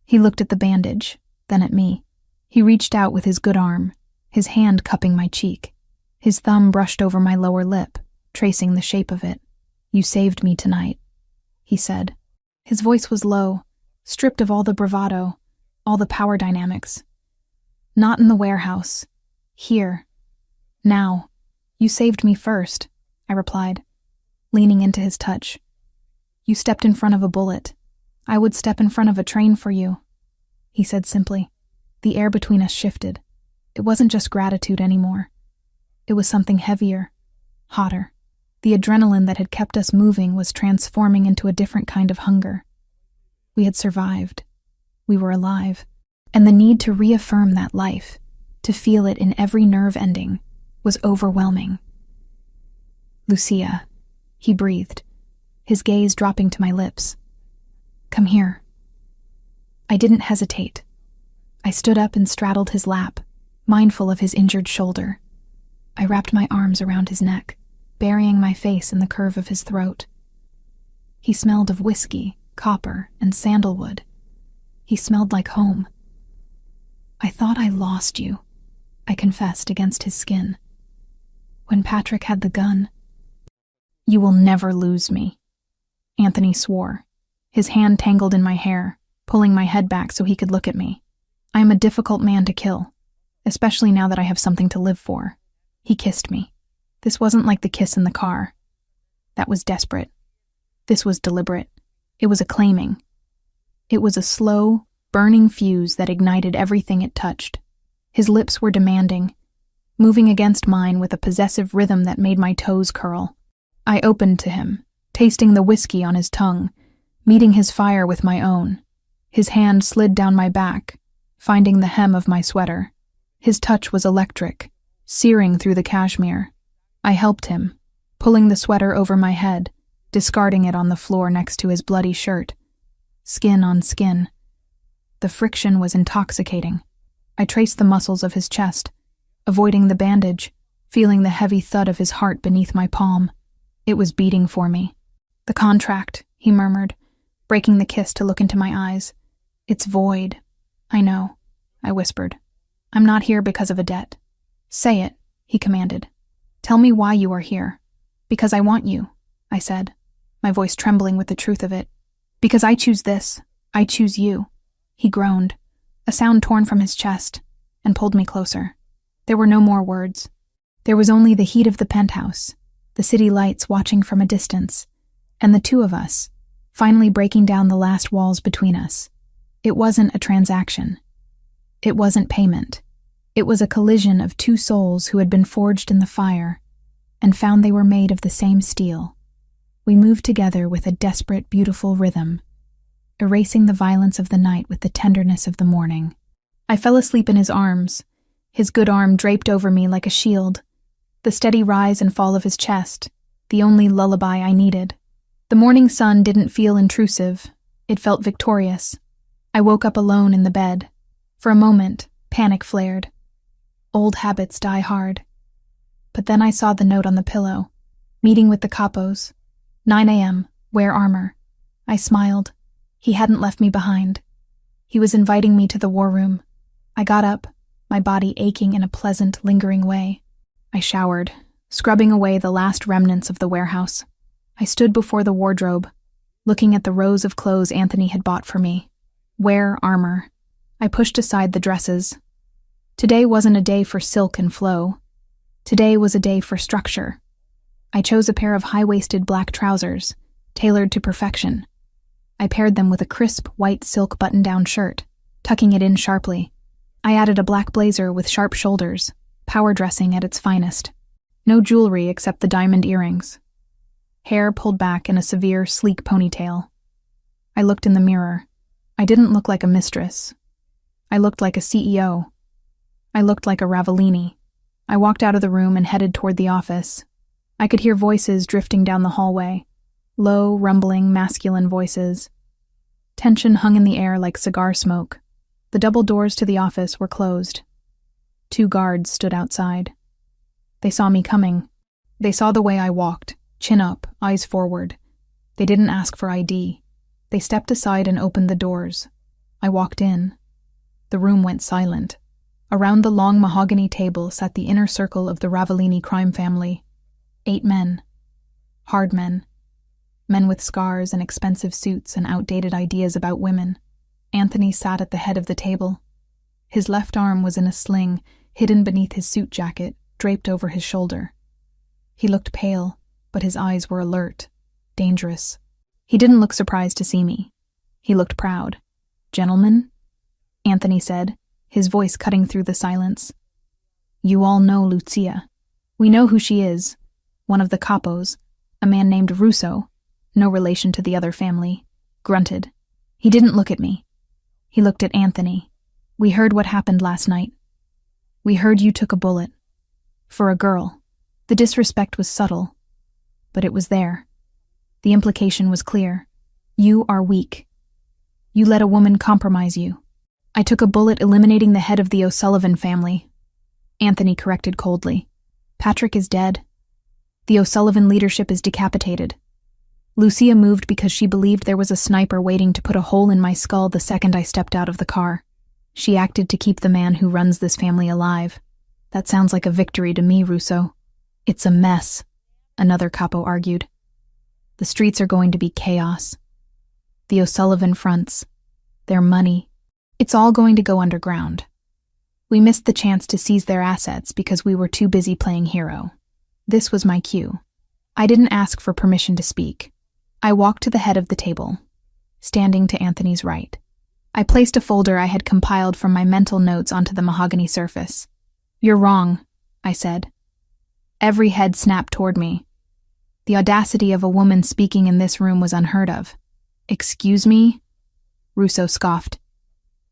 He looked at the bandage, then at me. He reached out with his good arm, his hand cupping my cheek. His thumb brushed over my lower lip, tracing the shape of it. "You saved me tonight," he said. His voice was low, stripped of all the bravado, all the power dynamics. "Not in the warehouse. Here. Now. You saved me first," I replied, leaning into his touch. "You stepped in front of a bullet. I would step in front of a train for you," he said simply. The air between us shifted. It wasn't just gratitude anymore. It was something heavier, hotter. The adrenaline that had kept us moving was transforming into a different kind of hunger. We had survived. We were alive. And the need to reaffirm that life, to feel it in every nerve ending, was overwhelming. "Lucia," he breathed, his gaze dropping to my lips. "Come here." I didn't hesitate. I stood up and straddled his lap, mindful of his injured shoulder. I wrapped my arms around his neck, burying my face in the curve of his throat. He smelled of whiskey, copper, and sandalwood. He smelled like home. "I thought I lost you," I confessed against his skin. "When Patrick had the gun." "You will never lose me," Anthony swore, his hand tangled in my hair, pulling my head back so he could look at me. "I am a difficult man to kill, especially now that I have something to live for." He kissed me. This wasn't like the kiss in the car. That was desperate. This was deliberate. It was a claiming. It was a slow, burning fuse that ignited everything it touched. His lips were demanding, moving against mine with a possessive rhythm that made my toes curl. I opened to him, tasting the whiskey on his tongue, meeting his fire with my own. His hand slid down my back, finding the hem of my sweater. His touch was electric, searing through the cashmere. I helped him, pulling the sweater over my head, discarding it on the floor next to his bloody shirt. Skin on skin. The friction was intoxicating. I traced the muscles of his chest, avoiding the bandage, feeling the heavy thud of his heart beneath my palm. It was beating for me. "The contract," he murmured, breaking the kiss to look into my eyes. It's void. I know, I whispered. I'm not here because of a debt. Say it, he commanded. Tell me why you are here. Because I want you, I said, my voice trembling with the truth of it. Because I choose this. I choose you. He groaned, a sound torn from his chest, and pulled me closer. There were no more words. There was only the heat of the penthouse, the city lights watching from a distance, and the two of us, finally breaking down the last walls between us. It wasn't a transaction. It wasn't payment. It was a collision of two souls who had been forged in the fire and found they were made of the same steel. We moved together with a desperate, beautiful rhythm, erasing the violence of the night with the tenderness of the morning. I fell asleep in his arms, his good arm draped over me like a shield, the steady rise and fall of his chest, the only lullaby I needed. The morning sun didn't feel intrusive. It felt victorious. I woke up alone in the bed. For a moment, panic flared. Old habits die hard. But then I saw the note on the pillow. Meeting with the capos. 9 a.m., wear armor. I smiled. He hadn't left me behind. He was inviting me to the war room. I got up, my body aching in a pleasant, lingering way. I showered, scrubbing away the last remnants of the warehouse. I stood before the wardrobe, looking at the rows of clothes Anthony had bought for me. Wear armor. I pushed aside the dresses. Today wasn't a day for silk and flow. Today was a day for structure. I chose a pair of high-waisted black trousers, tailored to perfection. I paired them with a crisp white silk button-down shirt, tucking it in sharply. I added a black blazer with sharp shoulders, power dressing at its finest. No jewelry except the diamond earrings. Hair pulled back in a severe, sleek ponytail. I looked in the mirror. I didn't look like a mistress. I looked like a CEO. I looked like a Ravellini. I walked out of the room and headed toward the office. I could hear voices drifting down the hallway. Low, rumbling, masculine voices. Tension hung in the air like cigar smoke. The double doors to the office were closed. 2 guards stood outside. They saw me coming. They saw the way I walked, chin up, eyes forward. They didn't ask for ID. They stepped aside and opened the doors. I walked in. The room went silent. Around the long mahogany table sat the inner circle of the Ravellini crime family. 8 men. Hard men. Men with scars and expensive suits and outdated ideas about women. Anthony sat at the head of the table. His left arm was in a sling, hidden beneath his suit jacket, draped over his shoulder. He looked pale, but his eyes were alert, dangerous. He didn't look surprised to see me. He looked proud. "Gentlemen?" Anthony said, his voice cutting through the silence. "You all know Lucia. We know who she is. One of the capos, a man named Russo, no relation to the other family, grunted. He didn't look at me. He looked at Anthony. We heard what happened last night. We heard you took a bullet. For a girl. The disrespect was subtle, but it was there. The implication was clear. You are weak. You let a woman compromise you. I took a bullet eliminating the head of the O'Sullivan family. Anthony corrected coldly. Patrick is dead. The O'Sullivan leadership is decapitated. Lucia moved because she believed there was a sniper waiting to put a hole in my skull the second I stepped out of the car. She acted to keep the man who runs this family alive. That sounds like a victory to me, Russo. It's a mess, another capo argued. The streets are going to be chaos. The O'Sullivan fronts, their money, it's all going to go underground. We missed the chance to seize their assets because we were too busy playing hero. This was my cue. I didn't ask for permission to speak. I walked to the head of the table, standing to Anthony's right. I placed a folder I had compiled from my mental notes onto the mahogany surface. You're wrong, I said. Every head snapped toward me. The audacity of a woman speaking in this room was unheard of. Excuse me? Russo scoffed.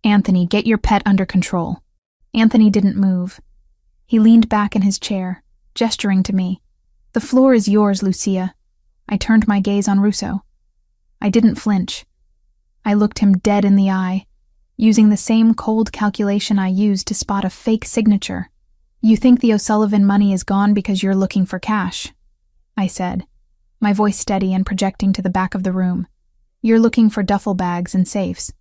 Anthony, get your pet under control. Anthony didn't move. He leaned back in his chair, gesturing to me. The floor is yours, Lucia. I turned my gaze on Russo. I didn't flinch. I looked him dead in the eye, using the same cold calculation I used to spot a fake signature. You think the O'Sullivan money is gone because you're looking for cash, I said, my voice steady and projecting to the back of the room. You're looking for duffel bags and safes.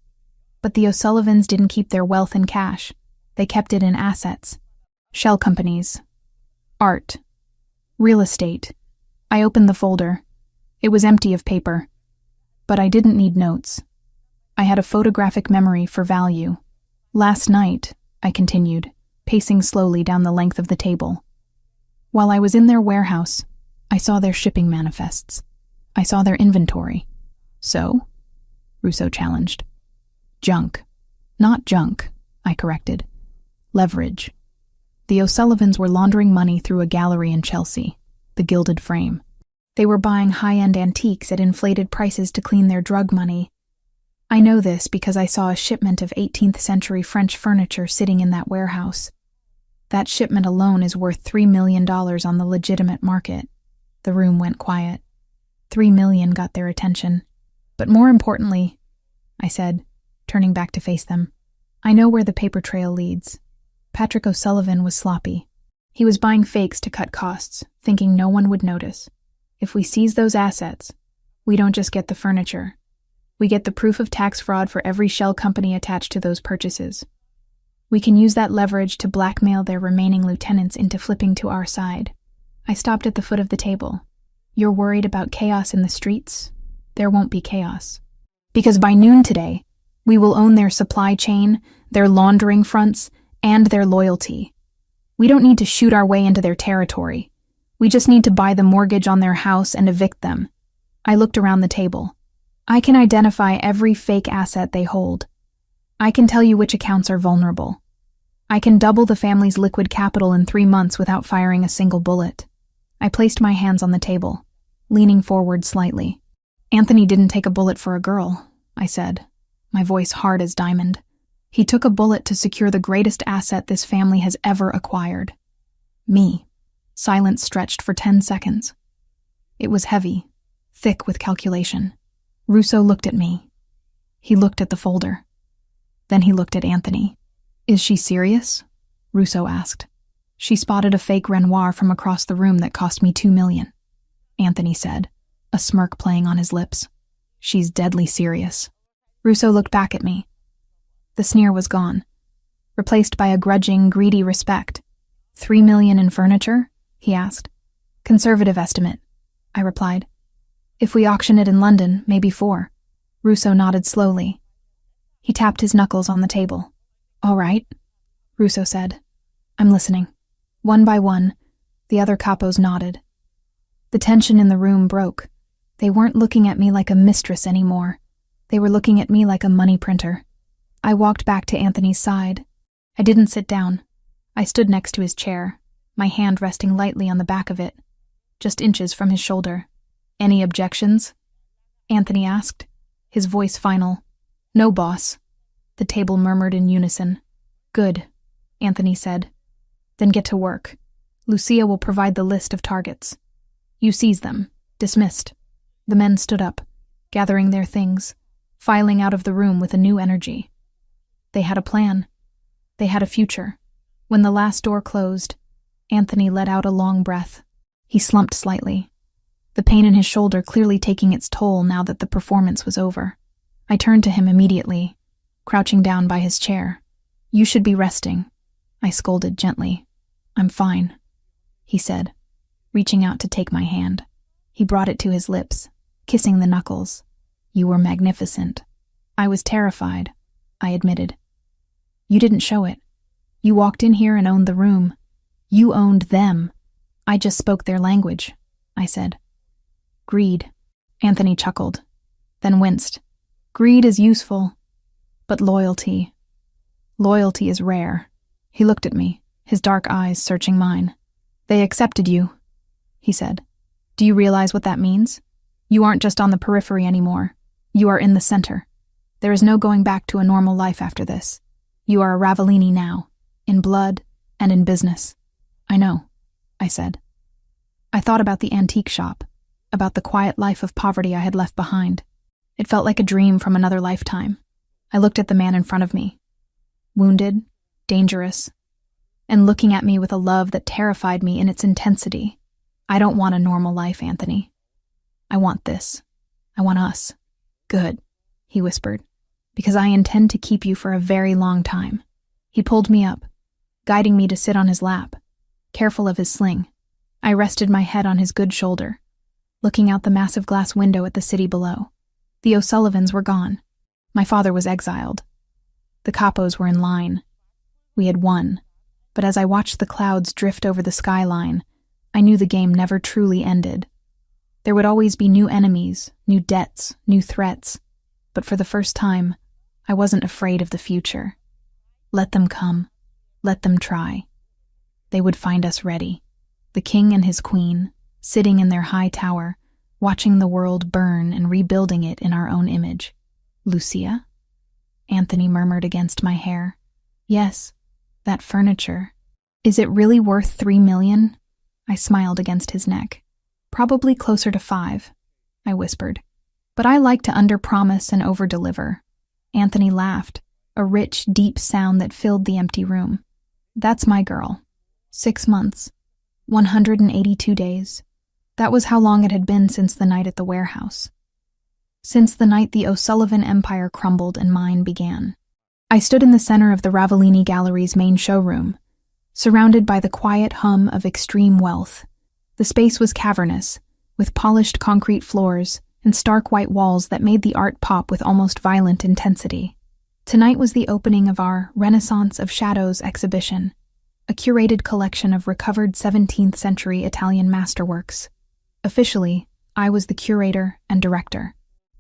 But the O'Sullivans didn't keep their wealth in cash. They kept it in assets. Shell companies. Art. Real estate. I opened the folder. It was empty of paper. But I didn't need notes. I had a photographic memory for value. Last night, I continued, pacing slowly down the length of the table. While I was in their warehouse, I saw their shipping manifests. I saw their inventory. So? Russo challenged. Junk. Not junk, I corrected. Leverage. The O'Sullivans were laundering money through a gallery in Chelsea, the Gilded Frame. They were buying high-end antiques at inflated prices to clean their drug money. I know this because I saw a shipment of 18th century French furniture sitting in that warehouse. That shipment alone is worth $3 million on the legitimate market. The room went quiet. $3 million got their attention. But more importantly, I said, turning back to face them, I know where the paper trail leads. Patrick O'Sullivan was sloppy. He was buying fakes to cut costs, thinking no one would notice. If we seize those assets, we don't just get the furniture. We get the proof of tax fraud for every shell company attached to those purchases. We can use that leverage to blackmail their remaining lieutenants into flipping to our side. I stopped at the foot of the table. You're worried about chaos in the streets? There won't be chaos. Because by noon today, we will own their supply chain, their laundering fronts, and their loyalty. We don't need to shoot our way into their territory. We just need to buy the mortgage on their house and evict them. I looked around the table. I can identify every fake asset they hold. I can tell you which accounts are vulnerable. I can double the family's liquid capital in 3 months without firing a single bullet. I placed my hands on the table, leaning forward slightly. Anthony didn't take a bullet for a girl, I said, my voice hard as diamond. He took a bullet to secure the greatest asset this family has ever acquired. Me. Silence stretched for 10 seconds. It was heavy, thick with calculation. Russo looked at me. He looked at the folder. Then he looked at Anthony. Is she serious? Russo asked. She spotted a fake Renoir from across the room that cost me $2 million. Anthony said, a smirk playing on his lips. She's deadly serious. Russo looked back at me. The sneer was gone, replaced by a grudging, greedy respect. $3 million in furniture? He asked. Conservative estimate, I replied. If we auction it in London, maybe 4. Russo nodded slowly. He tapped his knuckles on the table. All right, Russo said. I'm listening. One by one, the other capos nodded. The tension in the room broke. They weren't looking at me like a mistress anymore. They were looking at me like a money printer. I walked back to Anthony's side. I didn't sit down. I stood next to his chair, my hand resting lightly on the back of it, just inches from his shoulder. Any objections? Anthony asked, his voice final. No, boss. The table murmured in unison. Good, Anthony said. Then get to work. Lucia will provide the list of targets. You seize them. Dismissed. The men stood up, gathering their things, filing out of the room with a new energy. They had a plan. They had a future. When the last door closed, Anthony let out a long breath. He slumped slightly, the pain in his shoulder clearly taking its toll now that the performance was over. I turned to him immediately, crouching down by his chair. You should be resting, I scolded gently. I'm fine, he said, reaching out to take my hand. He brought it to his lips, kissing the knuckles. You were magnificent. I was terrified, I admitted. You didn't show it. You walked in here and owned the room. You owned them. I just spoke their language, I said. Greed, Anthony chuckled, then winced. Greed is useful, but loyalty is rare. He looked at me, his dark eyes searching mine. They accepted you, he said. Do you realize what that means? You aren't just on the periphery anymore. You are in the center. There is no going back to a normal life after this. You are a Ravellini now, in blood and in business. I know, I said. I thought about the antique shop, about the quiet life of poverty I had left behind. It felt like a dream from another lifetime. I looked at the man in front of me, wounded, dangerous, and looking at me with a love that terrified me in its intensity. I don't want a normal life, Anthony. I want this. I want us. Good, he whispered. Because I intend to keep you for a very long time." He pulled me up, guiding me to sit on his lap, careful of his sling. I rested my head on his good shoulder, looking out the massive glass window at the city below. The O'Sullivans were gone. My father was exiled. The capos were in line. We had won. But as I watched the clouds drift over the skyline, I knew the game never truly ended. There would always be new enemies, new debts, new threats. But for the first time, I wasn't afraid of the future. Let them come. Let them try. They would find us ready. The king and his queen, sitting in their high tower, watching the world burn and rebuilding it in our own image. "Lucia?" Anthony murmured against my hair. "Yes, that furniture. Is it really worth $3 million?" I smiled against his neck. "Probably closer to 5, I whispered. "But I like to under-promise and over-deliver." Anthony laughed, a rich, deep sound that filled the empty room. "That's my girl. 6 months. 182 days. That was how long it had been since the night at the warehouse. Since the night the O'Sullivan empire crumbled and mine began." I stood in the center of the Ravellini Gallery's main showroom, surrounded by the quiet hum of extreme wealth. The space was cavernous, with polished concrete floors and stark white walls that made the art pop with almost violent intensity. Tonight was the opening of our Renaissance of Shadows exhibition, a curated collection of recovered 17th century Italian masterworks. Officially, I was the curator and director.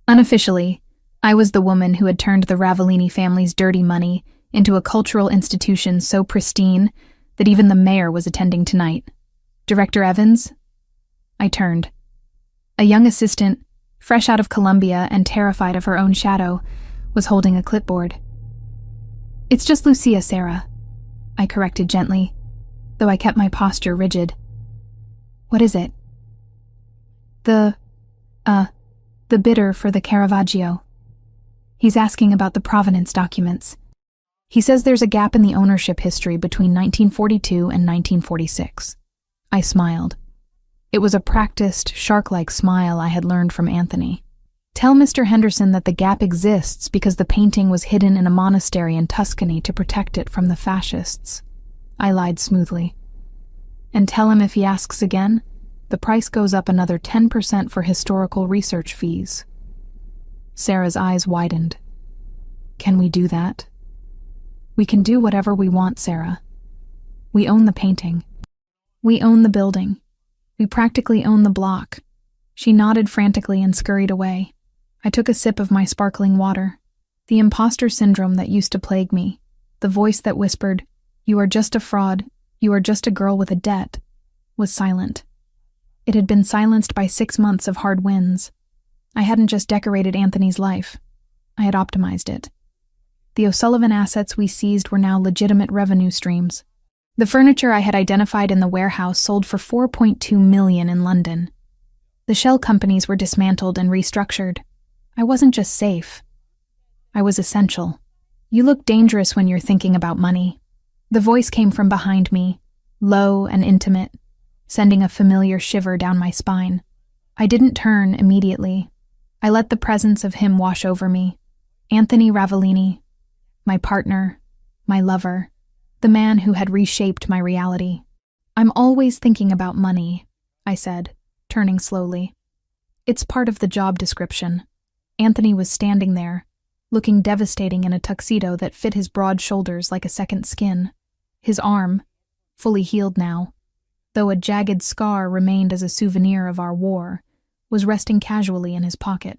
Unofficially, I was the woman who had turned the Ravellini family's dirty money into a cultural institution so pristine that even the mayor was attending tonight. "Director Evans?" I turned. A young assistant, fresh out of Columbia and terrified of her own shadow, was holding a clipboard. "It's just Lucia, Sarah," I corrected gently, though I kept my posture rigid. "What is it?" The bidder for the Caravaggio. He's asking about the provenance documents. He says there's a gap in the ownership history between 1942 and 1946. I smiled. It was a practiced, shark-like smile I had learned from Anthony. "Tell Mr. Henderson that the gap exists because the painting was hidden in a monastery in Tuscany to protect it from the fascists." I lied smoothly. "And tell him if he asks again, the price goes up another 10% for historical research fees." Sarah's eyes widened. "Can we do that?" "We can do whatever we want, Sarah. We own the painting. We own the building. We practically own the block." She nodded frantically and scurried away. I took a sip of my sparkling water. The imposter syndrome that used to plague me, the voice that whispered, "You are just a fraud, you are just a girl with a debt," was silent. It had been silenced by 6 months of hard wins. I hadn't just decorated Anthony's life. I had optimized it. The O'Sullivan assets we seized were now legitimate revenue streams. The furniture I had identified in the warehouse sold for $4.2 million in London. The shell companies were dismantled and restructured. I wasn't just safe. I was essential. "You look dangerous when you're thinking about money." The voice came from behind me, low and intimate, sending a familiar shiver down my spine. I didn't turn immediately. I let the presence of him wash over me. Anthony Ravellini, my partner, my lover, the man who had reshaped my reality. "I'm always thinking about money," I said, turning slowly. "It's part of the job description." Anthony was standing there, looking devastating in a tuxedo that fit his broad shoulders like a second skin. His arm, fully healed now, though a jagged scar remained as a souvenir of our war, was resting casually in his pocket.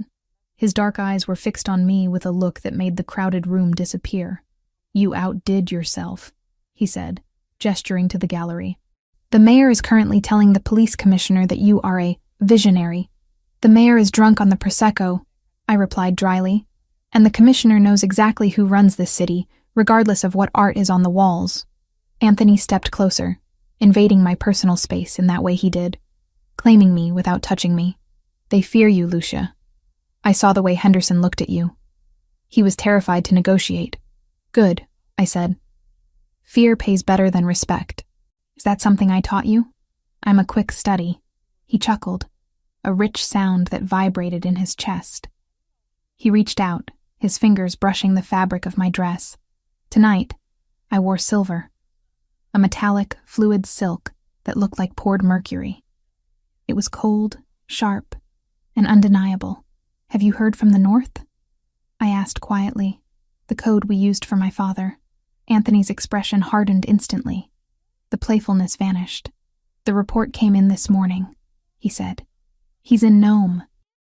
His dark eyes were fixed on me with a look that made the crowded room disappear. "You outdid yourself," he said, gesturing to the gallery. "The mayor is currently telling the police commissioner that you are a visionary." "The mayor is drunk on the Prosecco," I replied dryly, "and the commissioner knows exactly who runs this city, regardless of what art is on the walls." Anthony stepped closer, invading my personal space in that way he did, claiming me without touching me. "They fear you, Lucia. I saw the way Henderson looked at you. He was terrified to negotiate." "Good," I said. "Fear pays better than respect. Is that something I taught you?" "I'm a quick study." He chuckled, a rich sound that vibrated in his chest. He reached out, his fingers brushing the fabric of my dress. Tonight, I wore silver, a metallic, fluid silk that looked like poured mercury. It was cold, sharp, and undeniable. "Have you heard from the north?" I asked quietly, the code we used for my father. Anthony's expression hardened instantly. The playfulness vanished. "The report came in this morning," he said. "He's in Nome.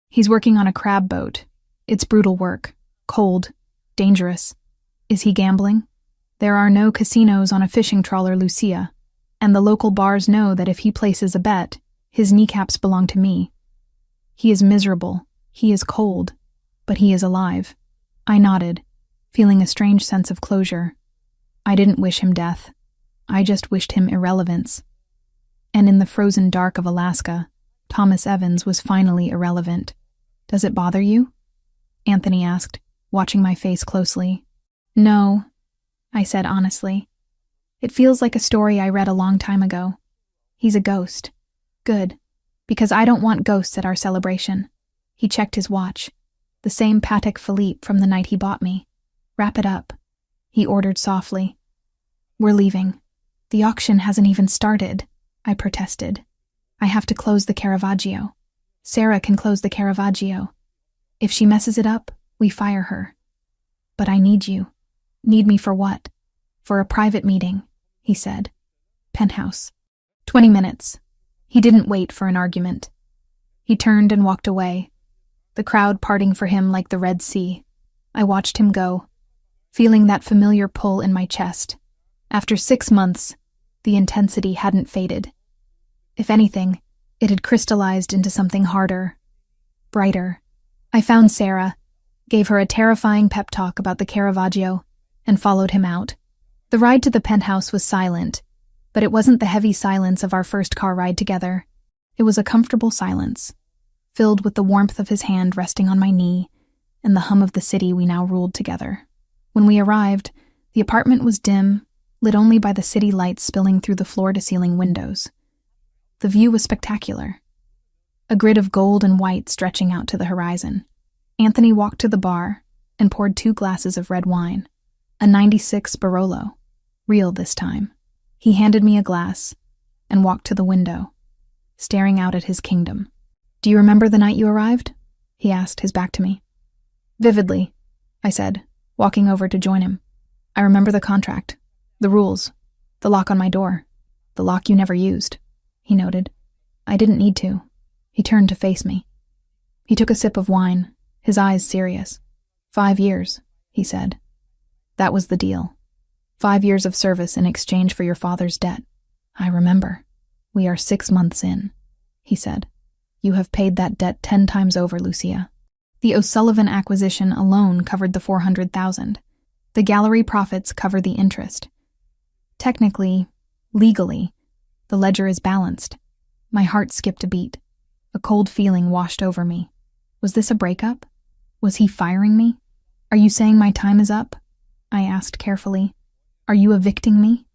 He's working on a crab boat. It's brutal work, cold, dangerous. Is he gambling? There are no casinos on a fishing trawler, Lucia, and the local bars know that if he places a bet, his kneecaps belong to me. He is miserable, he is cold, but he is alive." I nodded, feeling a strange sense of closure. I didn't wish him death. I just wished him irrelevance. And in the frozen dark of Alaska, Thomas Evans was finally irrelevant. "Does it bother you?" Anthony asked, watching my face closely. "No," I said honestly. "It feels like a story I read a long time ago. He's a ghost. Good, because I don't want ghosts at our celebration." He checked his watch, the same Patek Philippe from the night he bought me. "Wrap it up," he ordered softly. "We're leaving." "The auction hasn't even started," I protested. "I have to close the Caravaggio. Sarah can close the Caravaggio. If she messes it up, we fire her." "But I need you." "Need me for what?" "For a private meeting," he said. "Penthouse." 20 minutes. He didn't wait for an argument. He turned and walked away, the crowd parting for him like the Red Sea. I watched him go, feeling that familiar pull in my chest. After 6 months, the intensity hadn't faded. If anything, it had crystallized into something harder, brighter. I found Sarah, gave her a terrifying pep talk about the Caravaggio, and followed him out. The ride to the penthouse was silent, but it wasn't the heavy silence of our first car ride together. It was a comfortable silence, filled with the warmth of his hand resting on my knee and the hum of the city we now ruled together. When we arrived, the apartment was dim, lit only by the city lights spilling through the floor-to-ceiling windows. The view was spectacular, a grid of gold and white stretching out to the horizon. Anthony walked to the bar and poured 2 glasses of red wine, a 96 Barolo, real this time. He handed me a glass and walked to the window, staring out at his kingdom. "Do you remember the night you arrived?" he asked, his back to me. "Vividly," I said, walking over to join him. "I remember the contract, the rules, the lock on my door, the lock you never used," he noted. I didn't need to. He turned to face me. He took a sip of wine, his eyes serious. 5 years, he said. "That was the deal. 5 years of service in exchange for your father's debt." "I remember." "We are 6 months in," he said. "You have paid that debt 10 times over, Lucia." The O'Sullivan acquisition alone covered the $400,000. The gallery profits cover the interest. Technically, legally, the ledger is balanced. My heart skipped a beat. A cold feeling washed over me. Was this a breakup? Was he firing me? "Are you saying my time is up?" I asked carefully. "Are you evicting me?"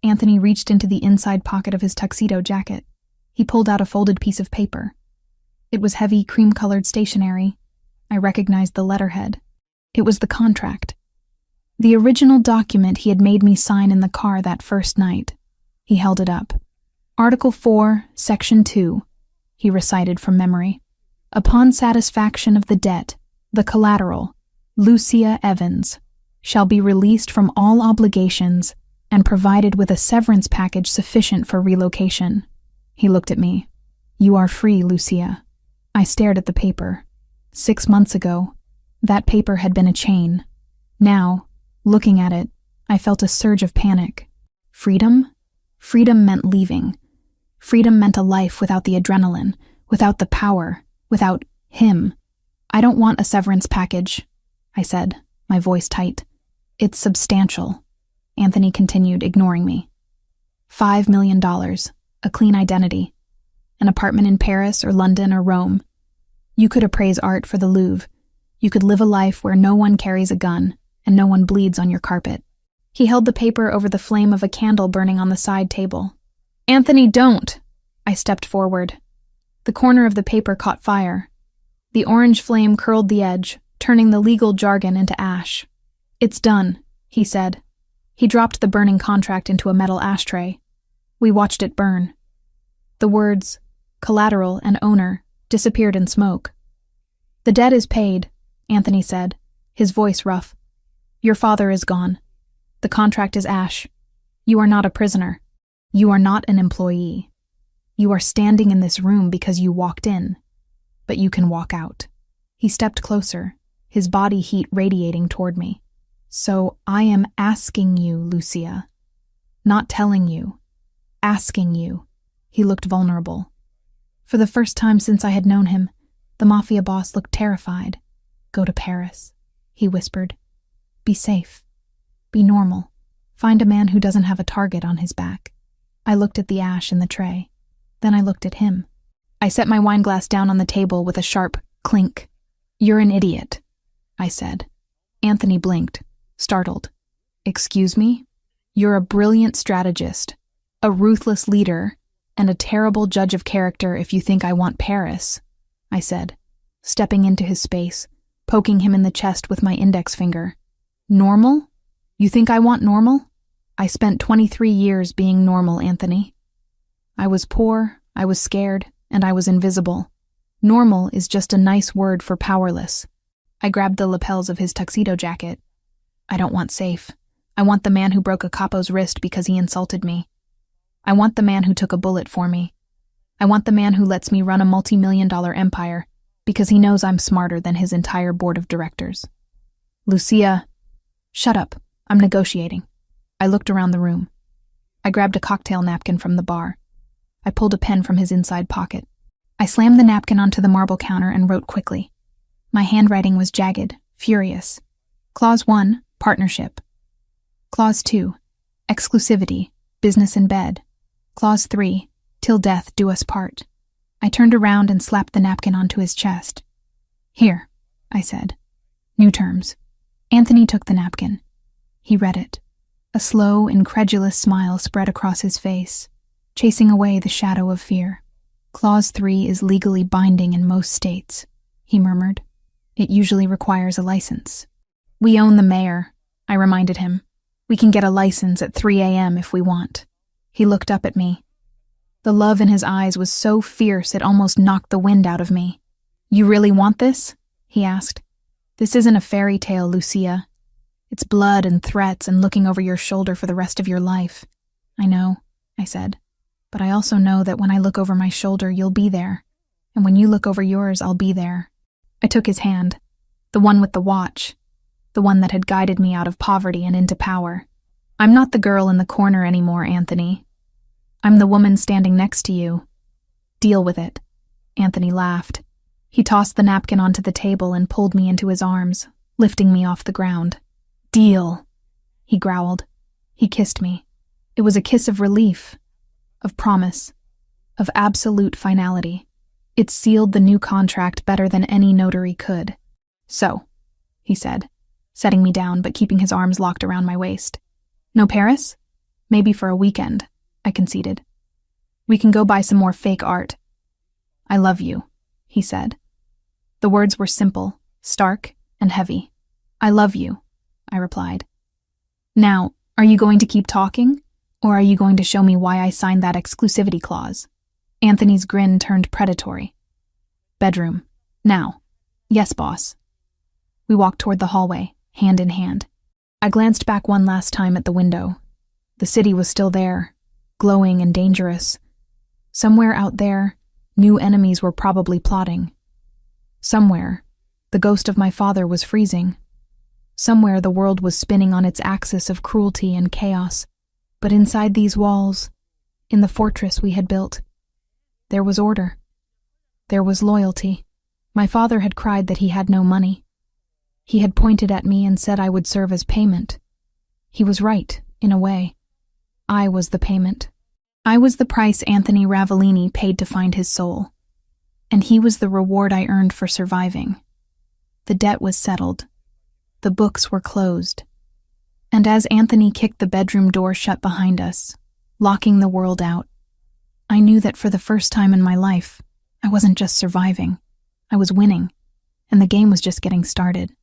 Anthony reached into the inside pocket of his tuxedo jacket. He pulled out a folded piece of paper. It was heavy, cream-colored stationery. I recognized the letterhead. It was the contract. The original document he had made me sign in the car that first night. He held it up. "Article 4, Section 2, he recited from memory. "Upon satisfaction of the debt, the collateral, Lucia Evans, shall be released from all obligations and provided with a severance package sufficient for relocation." He looked at me. "You are free, Lucia." I stared at the paper. 6 months ago, that paper had been a chain. Now, looking at it, I felt a surge of panic. Freedom? Freedom meant leaving. Freedom meant a life without the adrenaline, without the power, without him. "I don't want a severance package," I said, my voice tight. "It's substantial," Anthony continued, ignoring me. $5 million, a clean identity, an apartment in Paris or London or Rome. You could appraise art for the Louvre. You could live a life where no one carries a gun and no one bleeds on your carpet. He held the paper over the flame of a candle burning on the side table. "Anthony, don't!" I stepped forward. The corner of the paper caught fire. The orange flame curled the edge, turning the legal jargon into ash. "It's done," he said. He dropped the burning contract into a metal ashtray. We watched it burn. The words, collateral and owner, disappeared in smoke. "The debt is paid," Anthony said, his voice rough. "Your father is gone. The contract is ash. You are not a prisoner. You are not an employee. You are standing in this room because you walked in, but you can walk out." He stepped closer, his body heat radiating toward me. "So I am asking you, Lucia. Not telling you. Asking you." He looked vulnerable. For the first time since I had known him, the Mafia boss looked terrified. "Go to Paris," he whispered. "Be safe. Be normal. Find a man who doesn't have a target on his back." I looked at the ash in the tray. Then I looked at him. I set my wineglass down on the table with a sharp clink. "You're an idiot," I said. Anthony blinked, startled. "Excuse me? You're a brilliant strategist, a ruthless leader, and a terrible judge of character if you think I want Paris," I said, stepping into his space, poking him in the chest with my index finger. "Normal? You think I want normal? I spent 23 years being normal, Anthony. I was poor, I was scared, and I was invisible. Normal is just a nice word for powerless." I grabbed the lapels of his tuxedo jacket. "I don't want safe. I want the man who broke a capo's wrist because he insulted me. I want the man who took a bullet for me. I want the man who lets me run a multi-million-dollar empire because he knows I'm smarter than his entire board of directors." "Lucia." "Shut up. I'm negotiating." I looked around the room. I grabbed a cocktail napkin from the bar. I pulled a pen from his inside pocket. I slammed the napkin onto the marble counter and wrote quickly. My handwriting was jagged, furious. Clause 1, partnership. Clause 2, exclusivity, business in bed. Clause 3, till death do us part. I turned around and slapped the napkin onto his chest. "Here," I said. "New terms." Anthony took the napkin. He read it. A slow, incredulous smile spread across his face, chasing away the shadow of fear. "Clause 3 is legally binding in most states," he murmured. "It usually requires a license." "We own the mayor," I reminded him. "We can get a license at 3 a.m. if we want." He looked up at me. The love in his eyes was so fierce it almost knocked the wind out of me. "You really want this?" he asked. "This isn't a fairy tale, Lucia. It's blood and threats and looking over your shoulder for the rest of your life." "I know," I said. "But I also know that when I look over my shoulder, you'll be there. And when you look over yours, I'll be there." I took his hand, the one with the watch, the one that had guided me out of poverty and into power. "I'm not the girl in the corner anymore, Anthony. I'm the woman standing next to you. Deal with it." Anthony laughed. He tossed the napkin onto the table and pulled me into his arms, lifting me off the ground. "Deal," he growled. He kissed me. It was a kiss of relief, of promise, of absolute finality. It sealed the new contract better than any notary could. "So," he said, setting me down but keeping his arms locked around my waist. "No Paris? Maybe for a weekend," I conceded. "We can go buy some more fake art." "I love you," he said. The words were simple, stark, and heavy. "I love you," I replied. "Now, are you going to keep talking, or are you going to show me why I signed that exclusivity clause?" Anthony's grin turned predatory. "Bedroom. Now." "Yes, boss." We walked toward the hallway, hand in hand. I glanced back one last time at the window. The city was still there, glowing and dangerous. Somewhere out there, new enemies were probably plotting. Somewhere, the ghost of my father was freezing. Somewhere the world was spinning on its axis of cruelty and chaos. But inside these walls, in the fortress we had built, there was order. There was loyalty. My father had cried that he had no money. He had pointed at me and said I would serve as payment. He was right, in a way. I was the payment. I was the price Anthony Ravellini paid to find his soul. And he was the reward I earned for surviving. The debt was settled. The books were closed. And as Anthony kicked the bedroom door shut behind us, locking the world out, I knew that for the first time in my life, I wasn't just surviving. I was winning, and the game was just getting started.